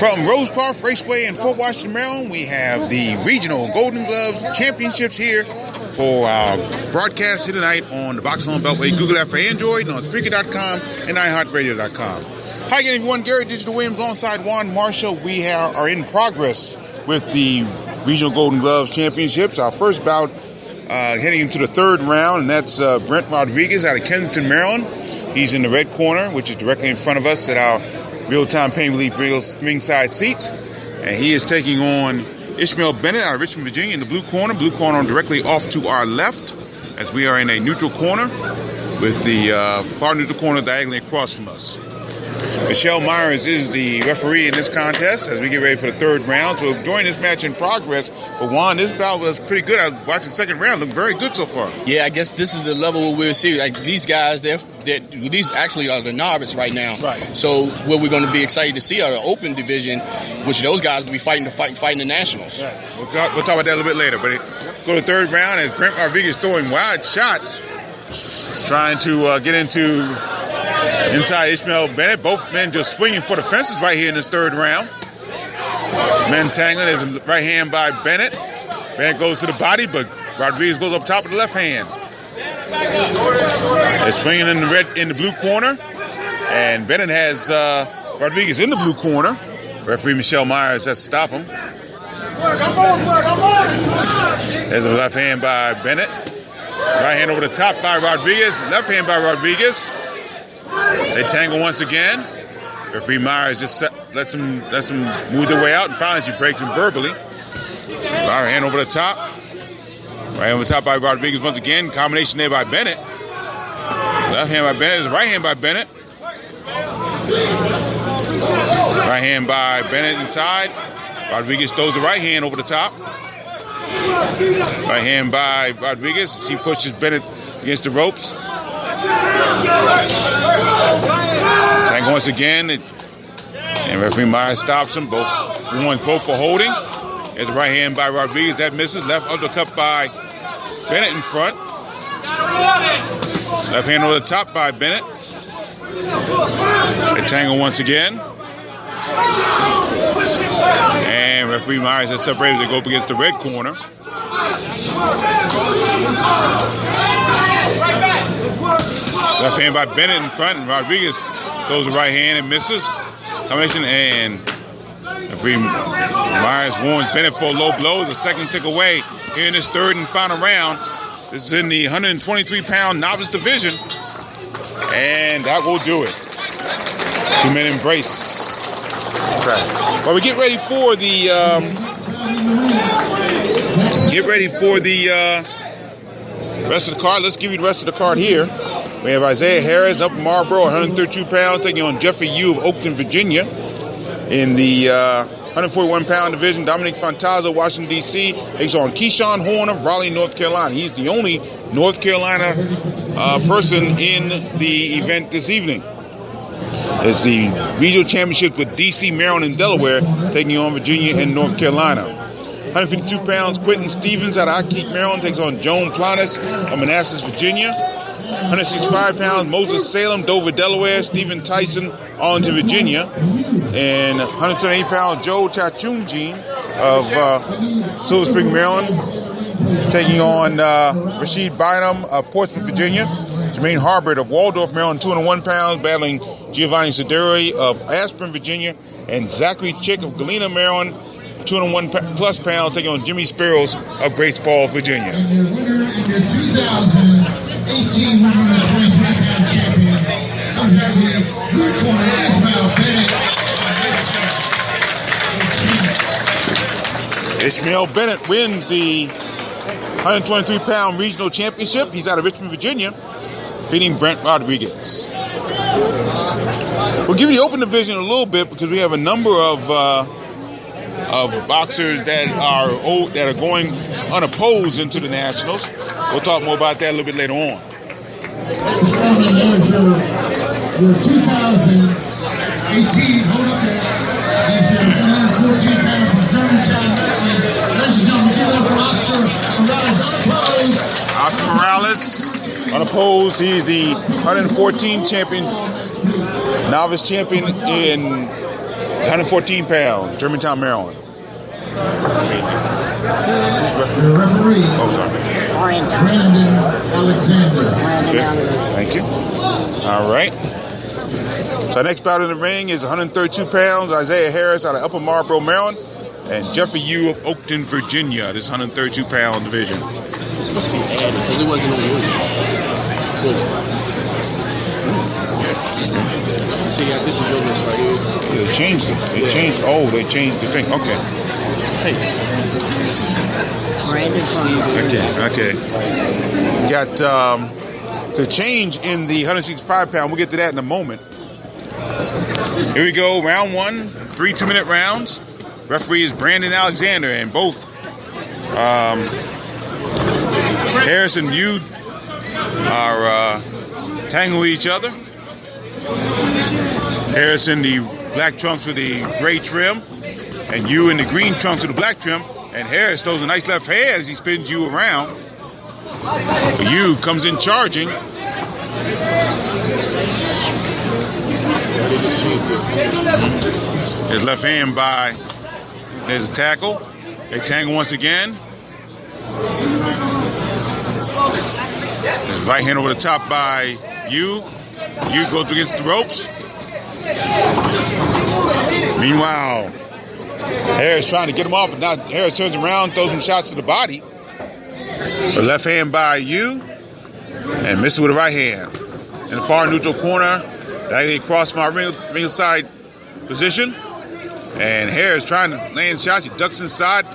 From Rosecroft Raceway in Fort Washington, Maryland, we have the Regional Golden Gloves Championships here for our broadcast here tonight on the Boxing Beltway Google app for Android and on Spreaker.com and iHeartRadio.com. Hi again, everyone. Gary Digital Williams alongside Juan Marshall. We are in progress with the Regional Golden Gloves Championships. Our first bout heading into the third round, and that's Brent Rodriguez out of Kensington, Maryland. He's in the red corner, which is directly in front of us at our real-time pay-relief ringside seats. And he is taking on Ishmael Bennett out of Richmond, Virginia in the blue corner. Blue corner directly off to our left as we are in a neutral corner with the far neutral corner diagonally across from us. Michelle Myers is the referee in this contest as we get ready for the third round. So enjoying this match in progress. But Juan, this bout was pretty good. I was watching the second round. Looked very good so far. Yeah, I guess this is the level we'll see. Like these guys, these actually are the novice right now. Right. So what we're going to be excited to see are the open division, which those guys will be fighting the nationals. Right. We'll talk about that a little bit later. But go to the third round as Brent Rodriguez throwing wide shots, trying to get inside Ishmael Bennett. Both men just swinging for the fences right here in this third round. Men tangling. There's a right hand by Bennett. Bennett goes to the body, but Rodriguez goes up top of the left hand. They're swinging in the blue corner, and Bennett has Rodriguez in the blue corner. Referee Michelle Myers has to stop him. There's a left hand by Bennett. Right hand over the top by Rodriguez. Left hand by Rodriguez. They tangle once again. Referee Myers just lets them move their way out, and finally she breaks him verbally. Right hand over the top. Right over the top by Rodriguez once again. Combination there by Bennett. Left hand by Bennett is right hand by Bennett. Right hand by Bennett inside. Rodriguez throws the right hand over the top. Right hand by Rodriguez. She pushes Bennett against the ropes. Tank once again, and referee Myers stops him. Both for holding. There's a right hand by Rodriguez that misses. Left uppercut by Bennett in front. Left hand over the top by Bennett. They tangle once again. And referee Myers has separated to go up against the red corner. Left hand by Bennett in front, and Rodriguez throws the right hand and misses. Combination, and referee Myers warns Bennett for low blows. A second tick away here in this third and final round. This is in the 123-pound novice division, and that will do it. Two-men embrace. Well, we get ready for the rest of the card. Let's give you the rest of the card here. We have Isaiah Harris up in Marlboro, 132 pounds, taking on Jeffrey Yu of Oakton, Virginia. In the 141-pound division, Dominic Fantazzo, Washington, D.C., takes on Keyshawn Horn of Raleigh, North Carolina. He's the only North Carolina person in the event this evening. It's the regional championship with D.C., Maryland, and Delaware, taking on Virginia and North Carolina. 152 pounds, Quentin Stevens out of Ockeep, Maryland, takes on Joan Planis of Manassas, Virginia. 165 pounds, Moses Salem, Dover, Delaware. Stephen Tyson, Arlington, Virginia. And 178 pounds, Joe Chachunji of Silver Spring, Maryland, taking on Rashid Bynum of Portsmouth, Virginia. Jermaine Harbert of Waldorf, Maryland, 201 pounds, battling Giovanni Sideri of Aspirin, Virginia. And Zachary Chick of Galena, Maryland, 201 plus pounds, taking on Jimmy Sparrows of Great Falls, Virginia. And your winner and your 2018 123-pound champion comes out of the blue corner, Ishmael Bennett. Ishmael Bennett wins the 123-pound regional championship. He's out of Richmond, Virginia, defeating Brent Rodriguez. We'll give you the open division in a little bit because we have a number of boxers that are going unopposed into the nationals. We'll talk more about that a little bit later on. Your 2018, hold up there, is your 114-pound from Germantown, Maryland. Ladies and gentlemen, give it up for Oscar Morales, unopposed. Oscar Morales, unopposed. He's the 114 champion, novice champion in 114 pounds, Germantown, Maryland. Your referee, Oh, sorry. Brandon Alexander. Okay. Thank you. All right. So our next bout in the ring is 132 pounds, Isaiah Harris out of Upper Marlboro, Maryland, and Jeffrey Yu of Oakton, Virginia. This 132 pound division. It's supposed to be added because it wasn't on your list. So yeah, this is your list right here. They changed it. They changed. Oh, they changed the thing. Okay. Hey. Brandon from Okay. Got the change in the 165 pound. We'll get to that in a moment. Here we go. Round 1. 3 2-minute rounds. Referee is Brandon Alexander, and both Harris and Yu are tangling each other. Harris in the black trunks with the gray trim, and Yu in the green trunks with the black trim. And Harris throws a nice left hand as he spins Yu around. Yu comes in charging. His left hand by, there's a tackle. They tangle once again. His right hand over the top by Yu. Yu goes against the ropes. Meanwhile, Harris trying to get him off, but now Harris turns around, throws some shots to the body. The left hand by Yu, and misses with the right hand. In the far neutral corner, they cross my ringside position. And Harris trying to land shots. He ducks inside,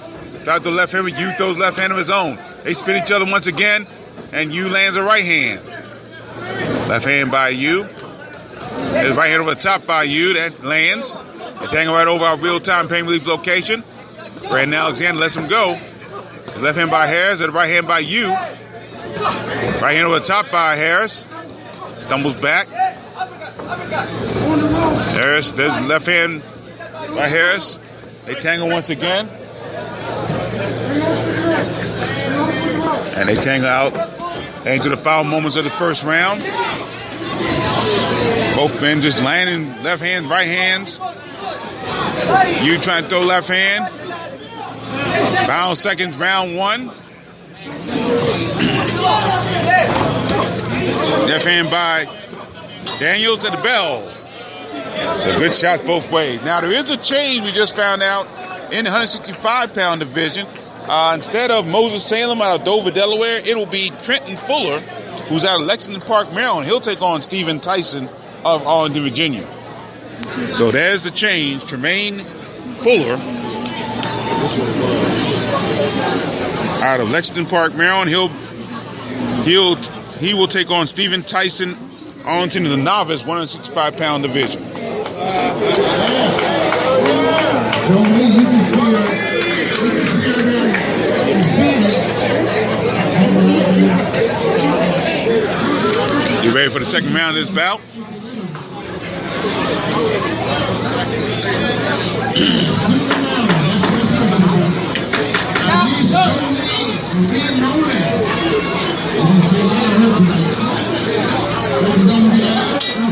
drives the left hand, but Yu throws left hand of his own. They spin each other once again, and Yu lands a right hand. Left hand by Yu. There's right hand over the top by Yu. That lands. They tangle right over our real-time Pain Relief location. Brandon Alexander lets him go. The left hand by Harris and the right hand by Yu. Right hand over the top by Harris. Stumbles back. Harris, there's the left hand by Harris. They tangle once again. And they tangle out into the foul moments of the first round. Both men just landing left hand, right hands. Yu trying to throw left hand. Final seconds, round 1. Left hand by Daniels at the bell. So good shot both ways. Now there is a change we just found out in the 165 pound division. Instead of Moses Salem out of Dover, Delaware, it will be Trenton Fuller, who's out of Lexington Park, Maryland. He'll take on Stephen Tyson of Arlington, Virginia. So there's the change. Tremaine Fuller out of Lexington Park, Maryland. He will take on Stephen Tyson, Arlington, in the novice 165 pound division. Joe Lee, you can see her. You can see her there. You can see it. You ready for the second round of this bout?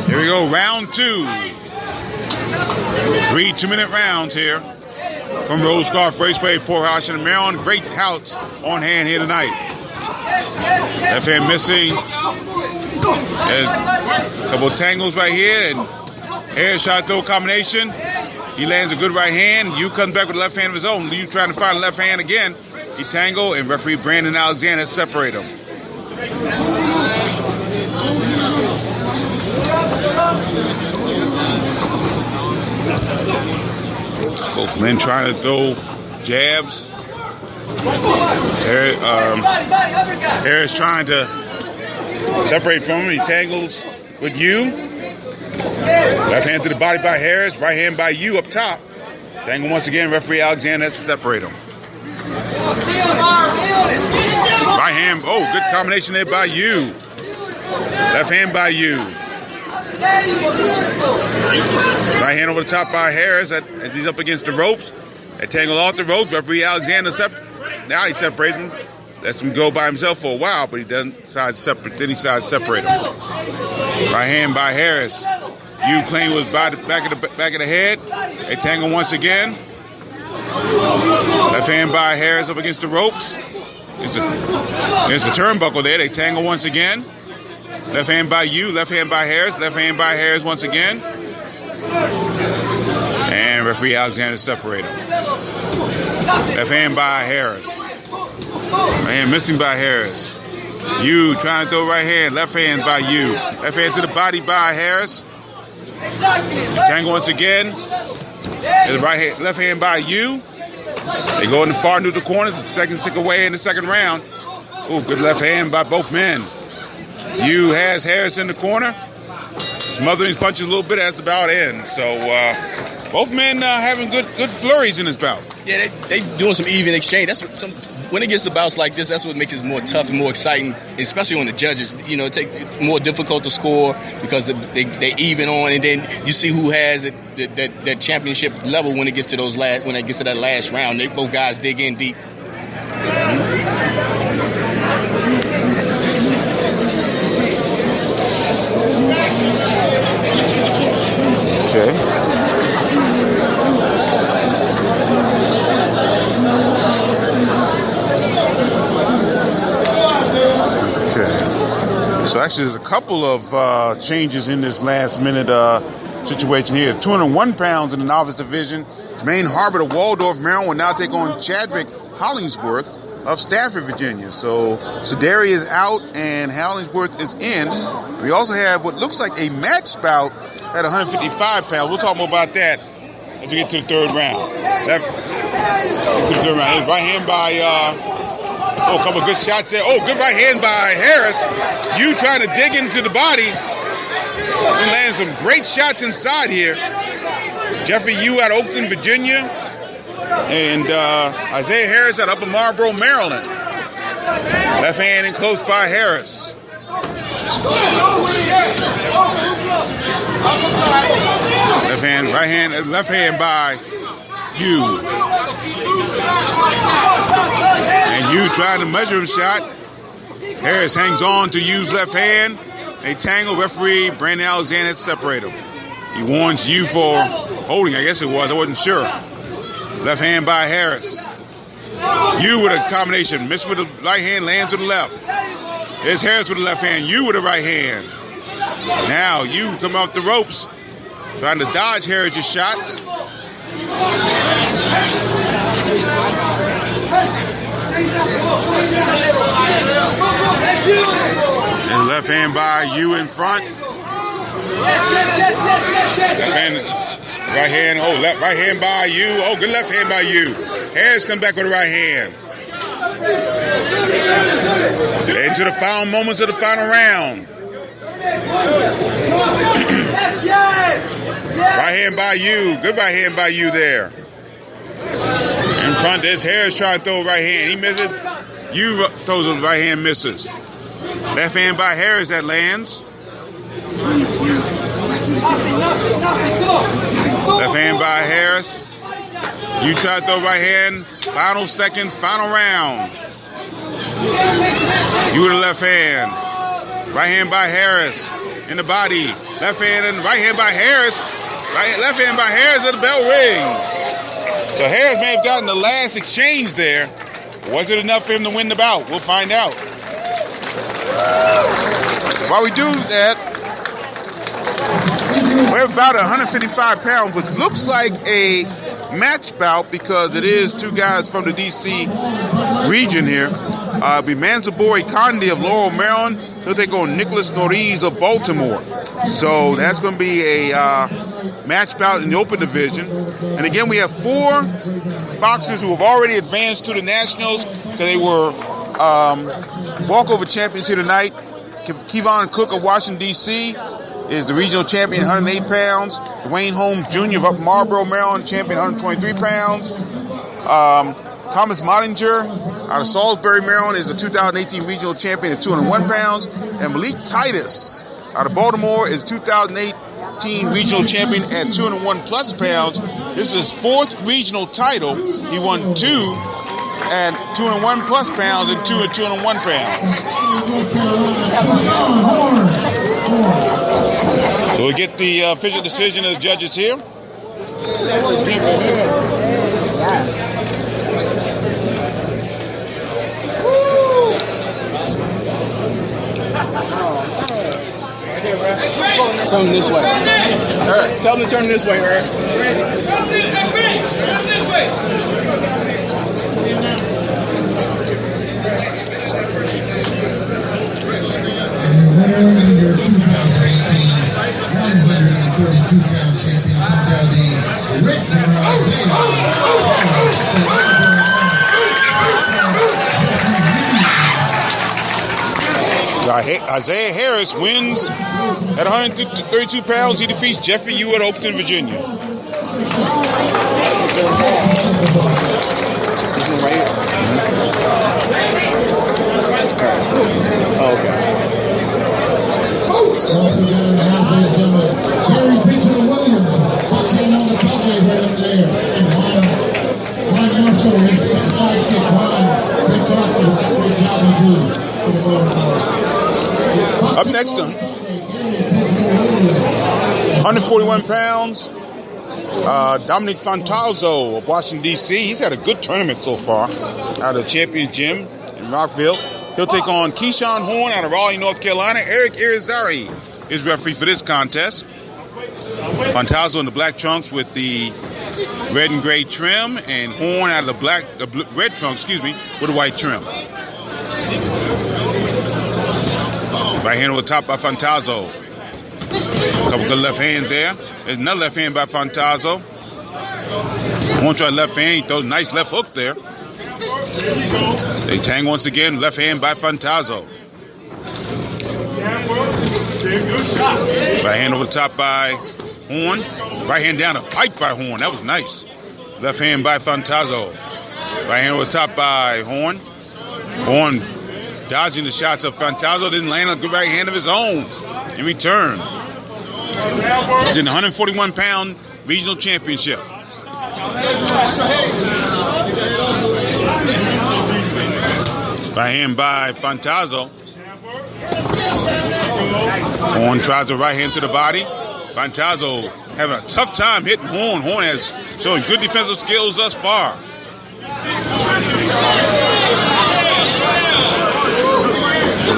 Here we go, round 2. 3 2-minute rounds here from Rose Golf Raceway, Port Washington, Maryland. Great touts on hand here tonight. Left hand missing. There's a couple of tangles right here, and Harris shot throw combination. He lands a good right hand. Yu comes back with the left hand of his own. Yu trying to find the left hand again. He tangle, and referee Brandon Alexander separate them. Both men trying to throw jabs. Harris trying to separate from him. He tangles with Yu. Left hand to the body by Harris. Right hand by Yu up top. Tangle once again. Referee Alexander has to separate them. Right hand. Oh, good combination there by Yu. Left hand by Yu. Right hand over the top by Harris as he's up against the ropes. They tangle off the ropes. Referee Alexander now he's separating. Lets him go by himself for a while, but he doesn't decide to separate. Then he decides to separate him. Right hand by Harris. You claim was by the back of the head. They tangle once again. Left hand by Harris up against the ropes. There's a turnbuckle there. They tangle once again. Left hand by you. Left hand by Harris. Left hand by Harris once again. And referee Alexander separate them. Left hand by Harris. Right hand missing by Harris. You trying to throw right hand. Left hand by you. Left hand to the body by Harris. Tangle once again. There's right hand, left hand by you. They go in the far neutral corners. Second stick away in the second round. Oh, good left hand by both men. You has Harris in the corner. Smothering his punches a little bit as the bout ends. So both men having good flurries in this bout. Yeah, they doing some even exchange. That's what when it gets to bouts like this, that's what makes it more tough and more exciting, especially on the judges. You know, it's more difficult to score because they even on, and then you see who has it, that championship level when it gets to that last round. Both guys dig in deep. Okay. So actually, there's a couple of changes in this last minute situation here. 201 pounds in the novice division. Jermaine Harbert of Waldorf, Maryland, will now take on Chadwick Hollingsworth of Stafford, Virginia. So Sederi is out and Hollingsworth is in. We also have what looks like a match bout at 155 pounds. We'll talk more about that as we get to the third round. Right hand by... a couple of good shots there. Oh, good right hand by Harris. You trying to dig into the body. And landing some great shots inside here. Jeffrey Yu out of Oakland, Virginia. And Isaiah Harris out of Upper Marlboro, Maryland. Left hand in close by Harris. Left hand by you. And you trying to measure him shot. Harris hangs on to Yu's left hand. They tangle. Referee Brandon Alexander has separated him. He warns you for holding, I guess it was. I wasn't sure. Left hand by Harris. You with a combination. Miss with the right hand, land to the left. There's Harris with the left hand. You with the right hand. Now you come off the ropes. Trying to dodge Harris's shots. And left hand by you in front. Left hand, right hand. Oh, right hand by you. Oh, good left hand by you. Harris comes back with the right hand. Into the final moments of the final round. Right hand by you. Good right hand by you there. In front, there's Harris trying to throw right hand. He misses. You throws a right hand, misses. Left hand by Harris that lands. Left hand by Harris. You try to throw right hand. Final seconds, final round. You with the left hand. Right hand by Harris in the body. Left hand and right hand by Harris. Left hand by Harris at the bell rings. So Harris may have gotten the last exchange there. Was it enough for him to win the bout? We'll find out. While we do that, we're about 155 pounds, which looks like a match bout because it is two guys from the D.C. region here. Be Manzabori Kandi of Laurel, Maryland. He'll take on Nicholas Noriz of Baltimore. So that's going to be a match bout in the open division. And again, we have four boxers who have already advanced to the Nationals because they were walkover champions here tonight. Kevon Cook of Washington, D.C. is the regional champion, 108 pounds. Dwayne Holmes Jr. of Upper Marlboro, Maryland, champion, 123 pounds. Thomas Mottinger out of Salisbury, Maryland, is the 2018 regional champion at 201 pounds. And Malik Titus out of Baltimore is 2018 regional champion at 201 plus pounds. This is his fourth regional title. He won two at 201 plus pounds and two at 201 pounds. So We'll get the official decision of the judges here. Turn them this way. Eric, tell them to turn this way, Eric. Winner in your 2018 132-pound champion comes out the red corner, Isaiah Harris wins at 132 pounds. He defeats Jeffrey Yu at Oakton, Virginia. This one right here? Oh, okay. Also down in the house, ladies and gentlemen, Harry Peter Williams, boxing on the top right there, and Ron Marshall, his sidekick, Ron, takes off the great job he do for the motorcycle. Up next, 141 pounds, Dominic Fantazzo of Washington, D.C. He's had a good tournament so far out of Champions Gym in Rockville. He'll take on Keyshawn Horn out of Raleigh, North Carolina. Eric Irizarry is referee for this contest. Fantazzo in the black trunks with the red and gray trim, and Horn out of the red trunks, with the white trim. Right hand over the top by Fantazzo. A couple good left hands there. There's another left hand by Fantazzo. Horn try left hand. He throws a nice left hook there. They tang once again. Left hand by Fantazzo. Right hand over the top by Horn. Right hand down the pipe by Horn. That was nice. Left hand by Fantazzo. Right hand over the top by Horn. Horn dodging the shots of Fantazzo. Didn't land a good right hand of his own in return. He's in the 141-pound regional championship. Right hand by Fantazzo. Horn tries the right hand to the body. Fantazzo having a tough time hitting Horn. Horn has shown good defensive skills thus far.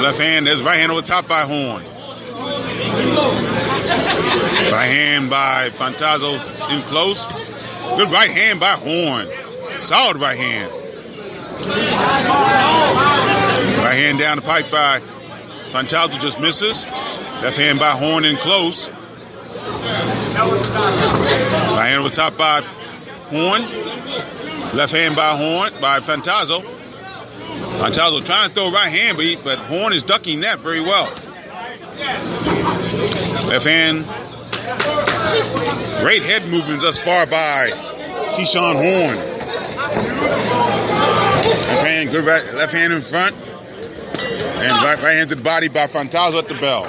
Left hand, there's right hand over top by Horn. Right hand by Fantazzo in close. Good right hand by Horn. Solid right hand. Right hand down the pipe by Fantazzo, just misses. Left hand by Horn in close. Right hand over top by Horn. Left hand by Horn by Fantazzo. Fantazzo trying to throw right hand, but Horn is ducking that very well. Left hand. Great head movement thus far by Keyshawn Horn. Left hand, good left hand in front. And right hand to the body by Fantazzo at the bell.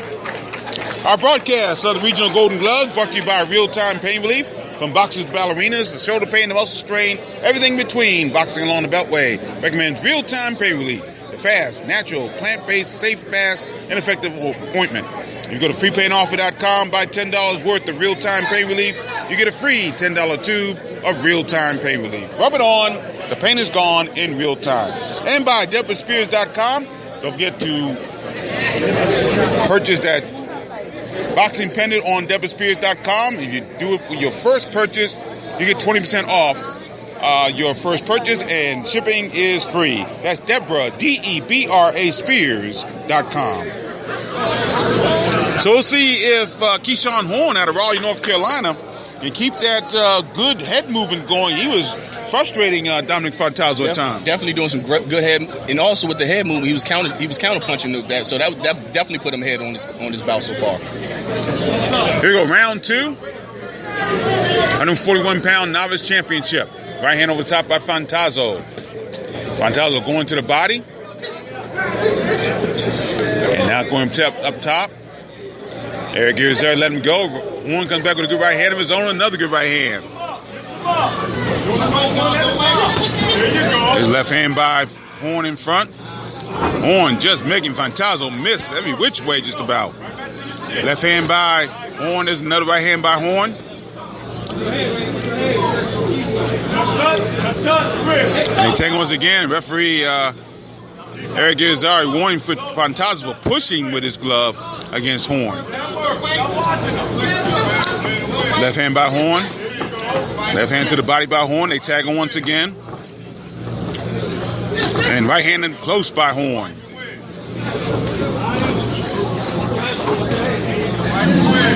Our broadcast of the Regional Golden Gloves brought to you by Real Time Pain Relief. From boxers to ballerinas, the shoulder pain, the muscle strain, everything in between. Boxing along the Beltway recommends Real Time Pain Relief. The fast, natural, plant-based, safe, fast, and effective ointment. You go to freepainoffer.com, buy $10 worth of Real Time Pain Relief. You get a free $10 tube of Real Time Pain Relief. Rub it on. The pain is gone in real time. And by DeborahSpears.com. Don't forget to purchase that boxing pendant on DeborahSpears.com. If you do it with your first purchase, you get 20% off your first purchase, and shipping is free. That's Deborah, DEBRA Spears.com. So we'll see if Keyshawn Horn out of Raleigh, North Carolina, can keep that good head movement going. He was frustrating Dominic Fantazzo at times. Definitely doing some good head, and also with the head movement, he was counter punching that. So that definitely put him ahead on this bout so far. Here we go, round two. 141-pound novice championship. Right hand over the top by Fantazzo. Fantazzo going to the body. And now going up top. Eric Irizarry let him go. Horn comes back with a good right hand of his own, another good right hand. His left hand by Horn in front. Horn just making Fantazzo miss every which way just about. Left hand by Horn. There's another right hand by Horn. And they take once again. Referee Eric Irizarry warning for Fantazo for pushing with his glove against Horn. Left hand by Horn. Left hand to the body by Horn. They tag him once again. And right hand in close by Horn.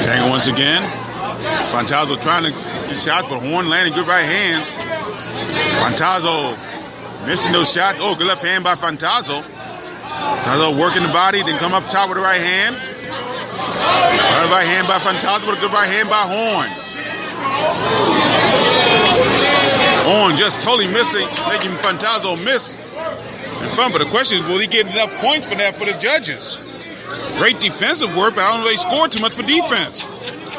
Tag once again. Fantazo trying to get shots, but Horn landing good right hands. Fantazo missing those shots. Oh, good left hand by Fantazo. Fantazo working the body, then come up top with the right hand. Right hand by Fantazo with a good right hand by Horn. Horn just totally missing, making Fantazo miss in front. But the question is, will he get enough points for that for the judges? Great defensive work, but I don't know if they scored too much for defense.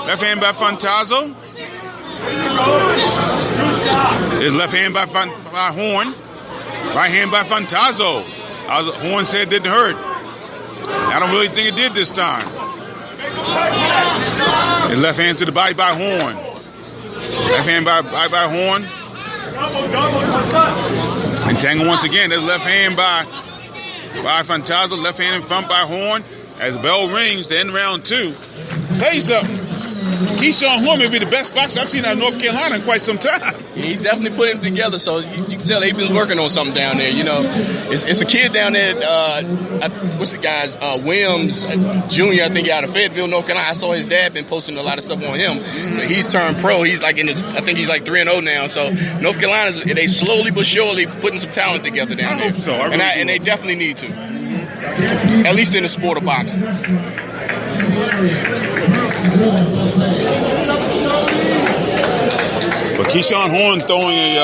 Left hand by Fantazo. His left hand by Horn. Right hand by Fantazo. Horn said it didn't hurt. I don't really think it did this time. His left hand to the body by Horn. Left hand by Horn. And tangle once again. There's left hand by Fantazo. Left hand in front by Horn. As the bell rings to end round 2. Tell you something. Keyshawn Horn may be the best boxer I've seen out of North Carolina in quite some time. Yeah, he's definitely putting them together, so you can tell they've been working on something down there. You know, it's a kid down there. What's the guy's Williams Jr. I think out of Fayetteville, North Carolina. I saw his dad been posting a lot of stuff on him. So he's turned pro. He's like I think he's like 3-0 now. So North Carolina's they slowly but surely putting some talent together down there. I hope so. And they definitely need to. At least in the sport of boxing. But Keyshawn Horn throwing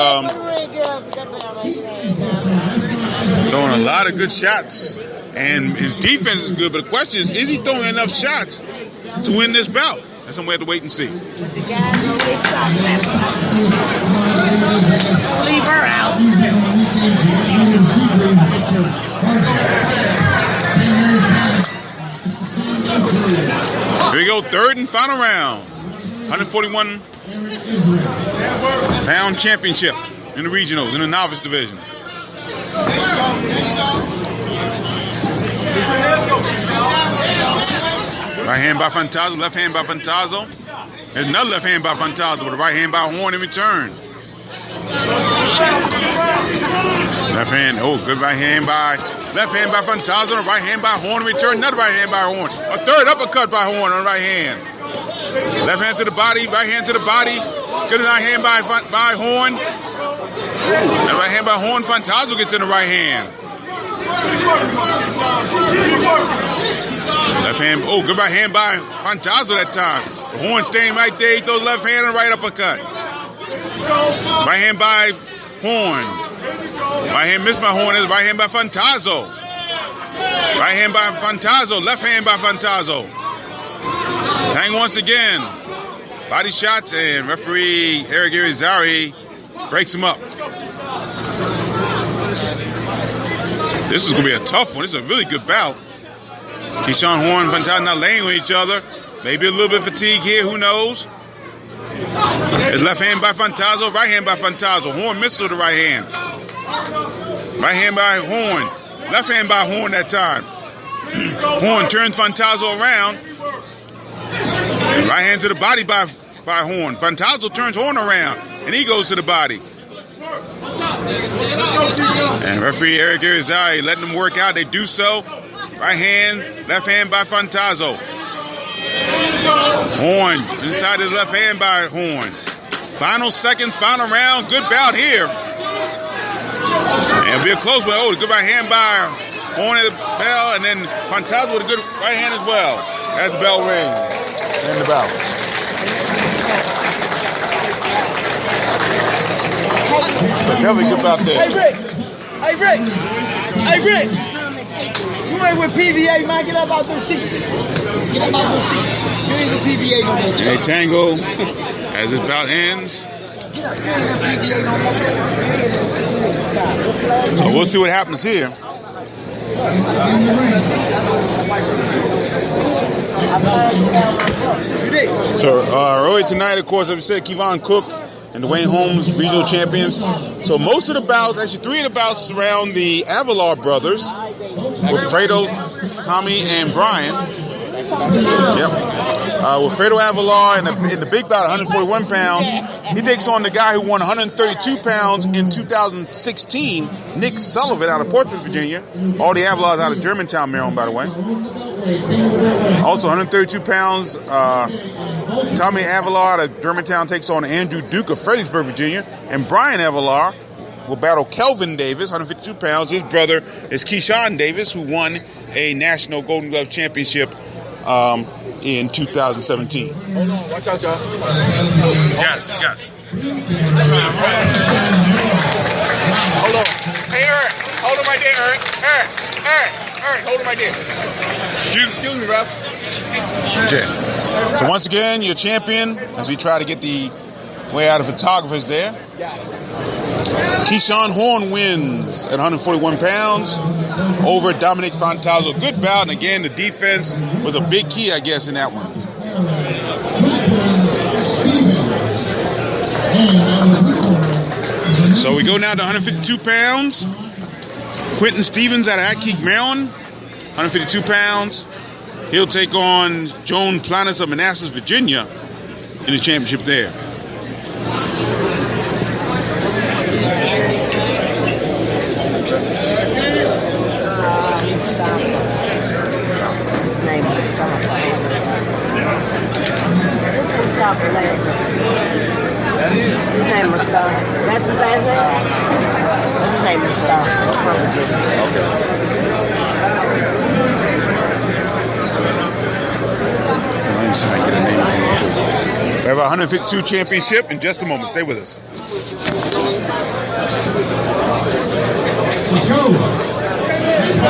a lot of good shots, and his defense is good. But the question is he throwing enough shots to win this bout? That's something we have to wait and see. Leave her out. Here we go, third and final round. 141-pound championship in the regionals, in the novice division. Right hand by Fantazo, left hand by Fantazo. There's another left hand by Fantazo with a right hand by Horn in return. Left hand, oh, good right hand by Fantazo, and a right hand by Horn in return. Another right hand by Horn. A third uppercut by Horn on the right hand. Left hand to the body, right hand to the body. Good right hand by Horn. And right hand by Horn, Fantazo gets in the right hand. Left hand, oh, good right hand by Fantazo that time. Horn staying right there, he throws left hand and right uppercut. Right hand by Horn. Right hand missed by Horn, right hand by Fantazo. Right hand by Fantazo, left hand by Fantazo. Hang once again. Body shots, and referee Eric Irizarry breaks him up. This is going to be a tough one. This is a really good bout. Keyshawn Horn and Fantazo not laying with each other. Maybe a little bit of fatigue here, who knows? His left hand by Fantazo, right hand by Fantazo. Horn misses with the right hand. Right hand by Horn. Left hand by Horn that time. Horn turns Fantazo around. Right hand to the body by Horn. Fantazo turns Horn around, and he goes to the body. And referee Eric Irizarry letting them work out. They do so. Right hand, left hand by Fantazo. Horn inside his left hand by Horn. Final seconds, final round. Good bout here. And it'll be a close one. Oh, good right hand by Horn at the bell, and then Fantazo with a good right hand as well as the bell rings. End the bout. Definitely good bout there. Hey Rick. You ain't with PVA, man. Get up out those seats. Get up out those seats. You ain't with PVA no more. Hey, Tango, as this bout ends. Get up. You ain't with PVA no more. So we'll see what happens here. So earlier tonight, of course, like we said, Kevon Cook and Dwayne Holmes, regional champions. So most of the bouts, actually 3 of the bouts, surround the Avalar brothers, with Fredo, Tommy, and Brian. Yep. With Fredo Avalar in the big bout, 141 pounds, he takes on the guy who won 132 pounds in 2016, Nick Sullivan out of Portsmouth, Virginia. All the Avalars out of Germantown, Maryland, by the way. Also 132 pounds, Tommy Avalar out of Germantown takes on Andrew Duke of Fredericksburg, Virginia. And Brian Avalar will battle Kelvin Davis, 152 pounds. His brother is Keyshawn Davis, who won a National Golden Glove Championship in 2017. Hold on, watch out, y'all. Yes. Hold on. Hey, Eric. Hold him right there, Eric. Eric, hold him right there. Excuse me, Ralph. Okay. So once again, your champion, as we try to get the way out of photographers there. Keyshawn Horn wins at 141 pounds over Dominic Fantazzo. Good bout, and again, the defense was a big key, I guess, in that one. So we go now to 152 pounds. Quentin Stevens out of Ackeek, Maryland, 152 pounds. He'll take on Joan Planis of Manassas, Virginia in the championship there. His name Mustafa. That's his last name? That's his name Mustafa. From Virginia. Okay. Let me see if I can get a name. We have a 152 championship in just a moment. Stay with us. Let's go. I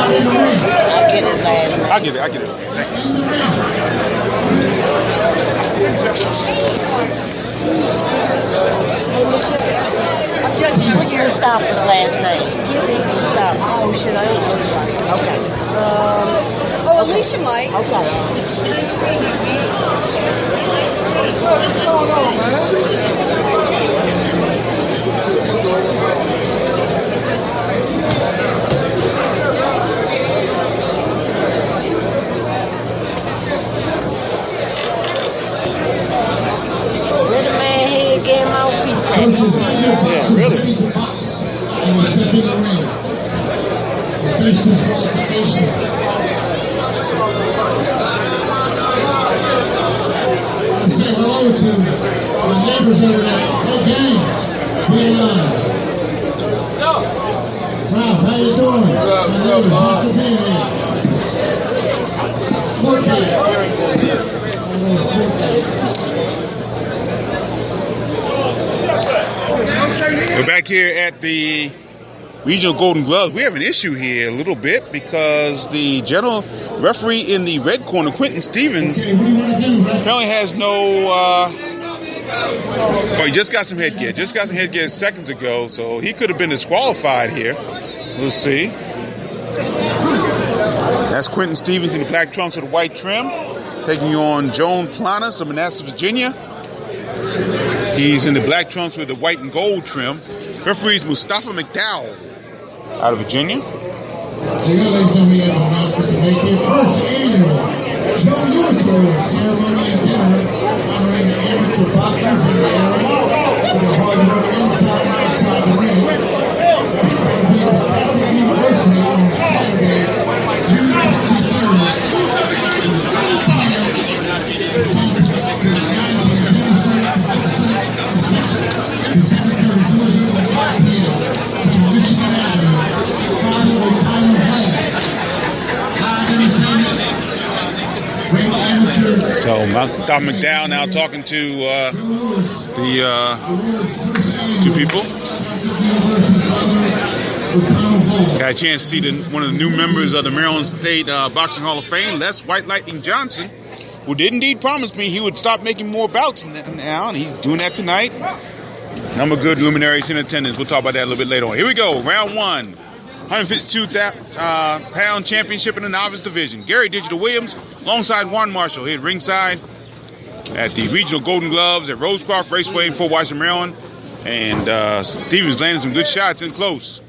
get his last name. I get it. Thank What's Mustafa's last name? Mustafa. Oh shit, I don't know. Okay. Alicia might. Okay. What's going on, man? Where the man here get mouthpiece at? Coaches, your boxers really? ready to box and we step in the ring. Face disqualification. I say hello to my neighbors over there. Hey, gang. Be alive. Ralph, how you doing? My neighbors, thanks for being here. Court day. We're back here at the Regional Golden Gloves. We have an issue here a little bit because the general referee in the red corner, Quentin Stevens, Okay, what do you want to do, Ralph? apparently has no. He just got some headgear. Just got some headgear seconds ago, so he could have been disqualified here. We'll see. That's Quentin Stevens in the black trunks with the white trim, taking on Joan Planis of Manassas, Virginia. He's in the black trunks with the white and gold trim. Referees Mustafa McDowell out of Virginia. Here, ladies and gentlemen, we have an announcement to make. Your first annual Joe Lewis Award ceremony and dinner honoring the amateur boxers in the area for their hard work inside and outside the ring. That's going to be at the Catholic University on Saturday, June 23rd. So Tom McDowell now talking to the two people. Got a chance to see one of the new members of the Maryland State Boxing Hall of Fame, Les White Lightning Johnson, who did indeed promise me he would stop making more bouts now, and he's doing that tonight. Number of good luminaries in attendance. We'll talk about that a little bit later on. Here we go, round one. 152 pound championship in the novice division. Gary Digital Williams alongside Juan Marshall here at ringside at the Regional Golden Gloves at Rosecroft Raceway in Fort Washington, Maryland. And Stevens landing some good shots in close.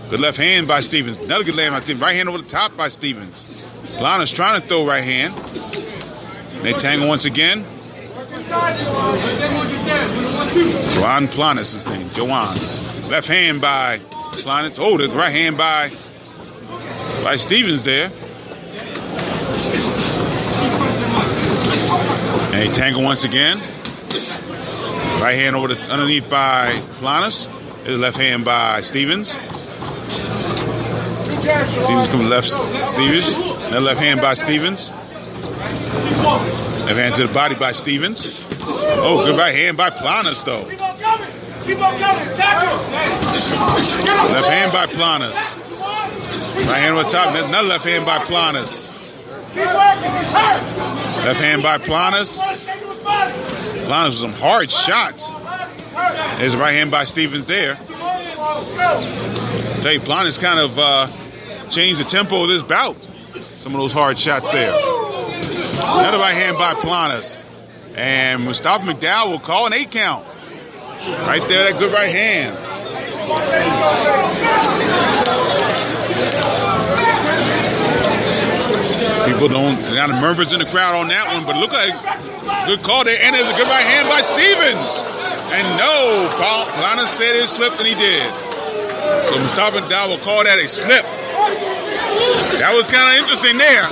Good left hand by Stevens. Another good land, I think. Right hand over the top by Stevens. Planas trying to throw right hand. They tangle once again. Joan Planas is his name. Joan. Left hand by Planas. Oh, the right hand by Stevens there. And they tangle once again. Right hand over underneath by Planas. There's left hand by Stevens. Stevens coming left. Stevens. Another left hand by Stevens. Left hand to the body by Stevens. Oh, good right hand by Planas, though. Left hand by Planas. Right hand on top. Another left hand by Planas. Left hand by Planas. Planas with some hard shots. There's a right hand by Stevens there. Tell you, Planas kind of changed the tempo of this bout. Some of those hard shots there. Another right hand by Planas. And Mustafa McDowell will call an 8 count. Right there, that good right hand. People don't, there got murmurs in the crowd on that one, but look like good call there. And there's a good right hand by Stevens. And no, Planas said it slipped, and he did. So Mustafa McDowell will call that a slip. That was kind of interesting there.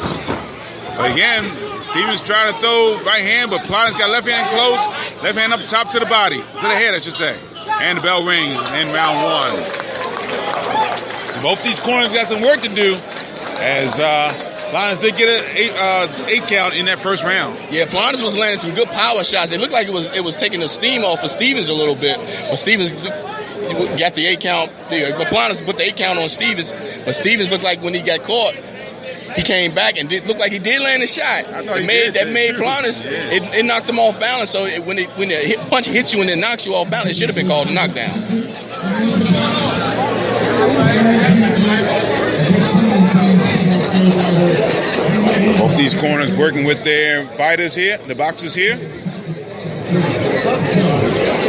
But again, Stevens trying to throw right hand, but Planas got left hand close. Left hand up top to the body. To the head, I should say. And the bell rings in round 1. Both these corners got some work to do, as Planas did get an 8 count in that first round. Yeah, Planas was landing some good power shots. It looked like it was taking the steam off of Stevens a little bit, but Stevens got the 8 count. But Planas put the 8 count on Stevens, but Stevens looked like when he got caught, he came back and looked like he did land a shot. That made Planas, it knocked him off balance. So when the punch hits you and it knocks you off balance, it should have been called a knockdown. Both these corners working with their fighters here, the boxers here.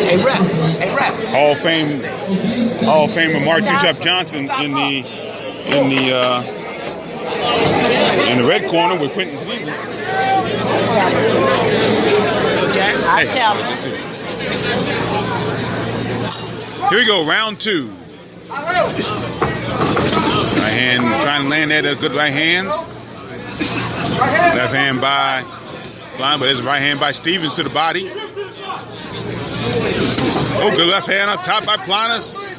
Hey ref. Hall of Famer Mark Duchop Johnson in the red corner with Quentin Cleveland. I tell him. Here we go, round 2. Right hand trying to land there, good right hands. Left hand by Planas, but there's a right hand by Stevens to the body. Oh, good left hand up top by Planas.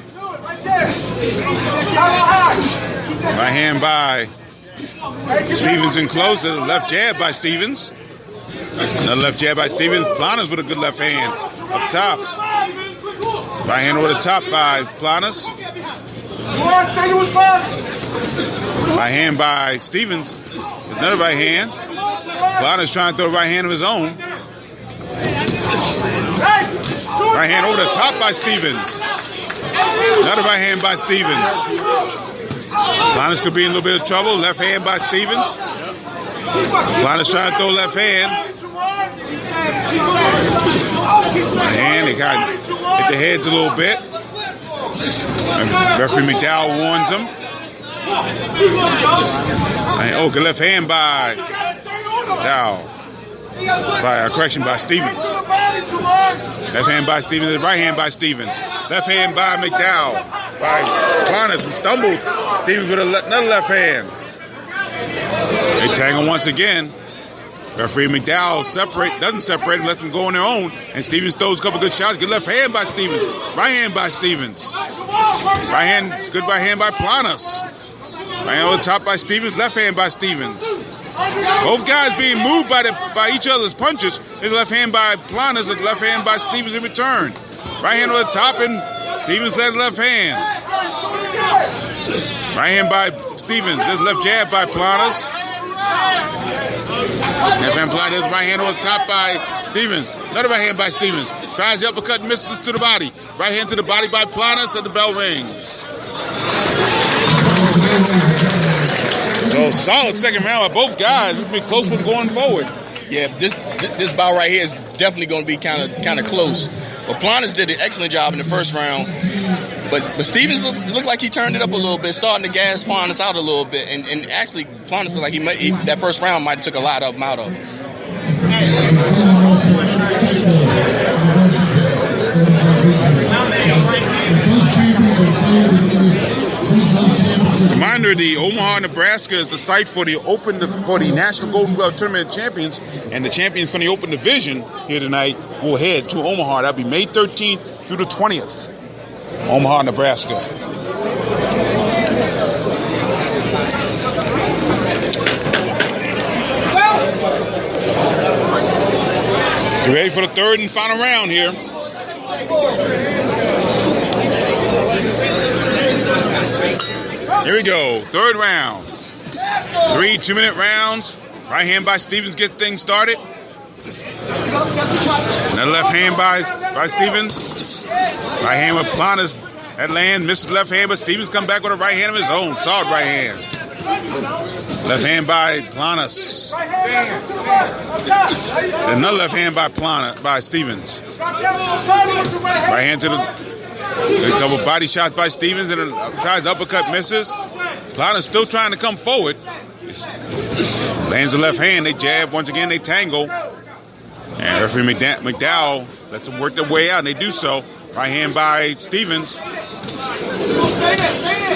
Right hand by Stevens in close. There's a left jab by Stevens. Another left jab by Stevens. Planas with a good left hand up top. Right hand over the top by Planas. Right hand by Stevens. Another right hand. Planas trying to throw a right hand of his own. Right hand over the top by Stevens. Another right hand by Stevens. Planas could be in a little bit of trouble. Left hand by Stevens. Planas trying to throw left hand. Right hand, they got hit the heads a little bit. And referee McDowell warns him. Oh, good left hand by McDowell. Correction by Stevens. Left hand by Stevens. Right hand by Stevens. Left hand by McDowell. By Planas, who stumbles. Stevens with another left hand. They tangle once again. Referee McDowell doesn't separate him, lets them go on their own. And Stevens throws a couple good shots. Good left hand by Stevens. Right hand by Stevens. Good right hand by Planas. Right hand on the top by Stevens. Left hand by Stevens. Both guys being moved by each other's punches. There's a left hand by Planas and left hand by Stevens in return. Right hand on the top and Stevens has left hand. Right hand by Stevens. There's left jab by Planas. Left hand Planas. There's right hand on the top by Stevens. Another right hand by Stevens. Tries the uppercut, misses to the body. Right hand to the body by Planas and the bell rings. So solid second round by both guys. It's been close one going forward. Yeah, this bout right here is definitely going to be kind of close. But Planas did an excellent job in the first round. But Stevens looked like he turned it up a little bit, starting to gas Planas out a little bit. And actually, Planas looked like that first round might have took a lot of him out of him. Reminder: the Omaha, Nebraska is the site for the National Golden Glove Tournament champions, and the champions from the Open Division here tonight will head to Omaha. That'll be May 13th through the 20th. Omaha, Nebraska. You ready for the third and final round here? Here we go. Third round. 3 2-minute rounds. Right hand by Stevens gets things started. Another left hand by Stevens. Right hand with Planas at land. Misses left hand, but Stevens come back with a right hand of his own. Solid right hand. Left hand by Planas. Another left hand by Stevens. Right hand to a couple body shots by Stevens, and tries the uppercut, misses. Planas still trying to come forward. Lands the left hand. They jab once again. They tangle. And referee McDowell lets them work their way out, and they do so. Right hand by Stevens.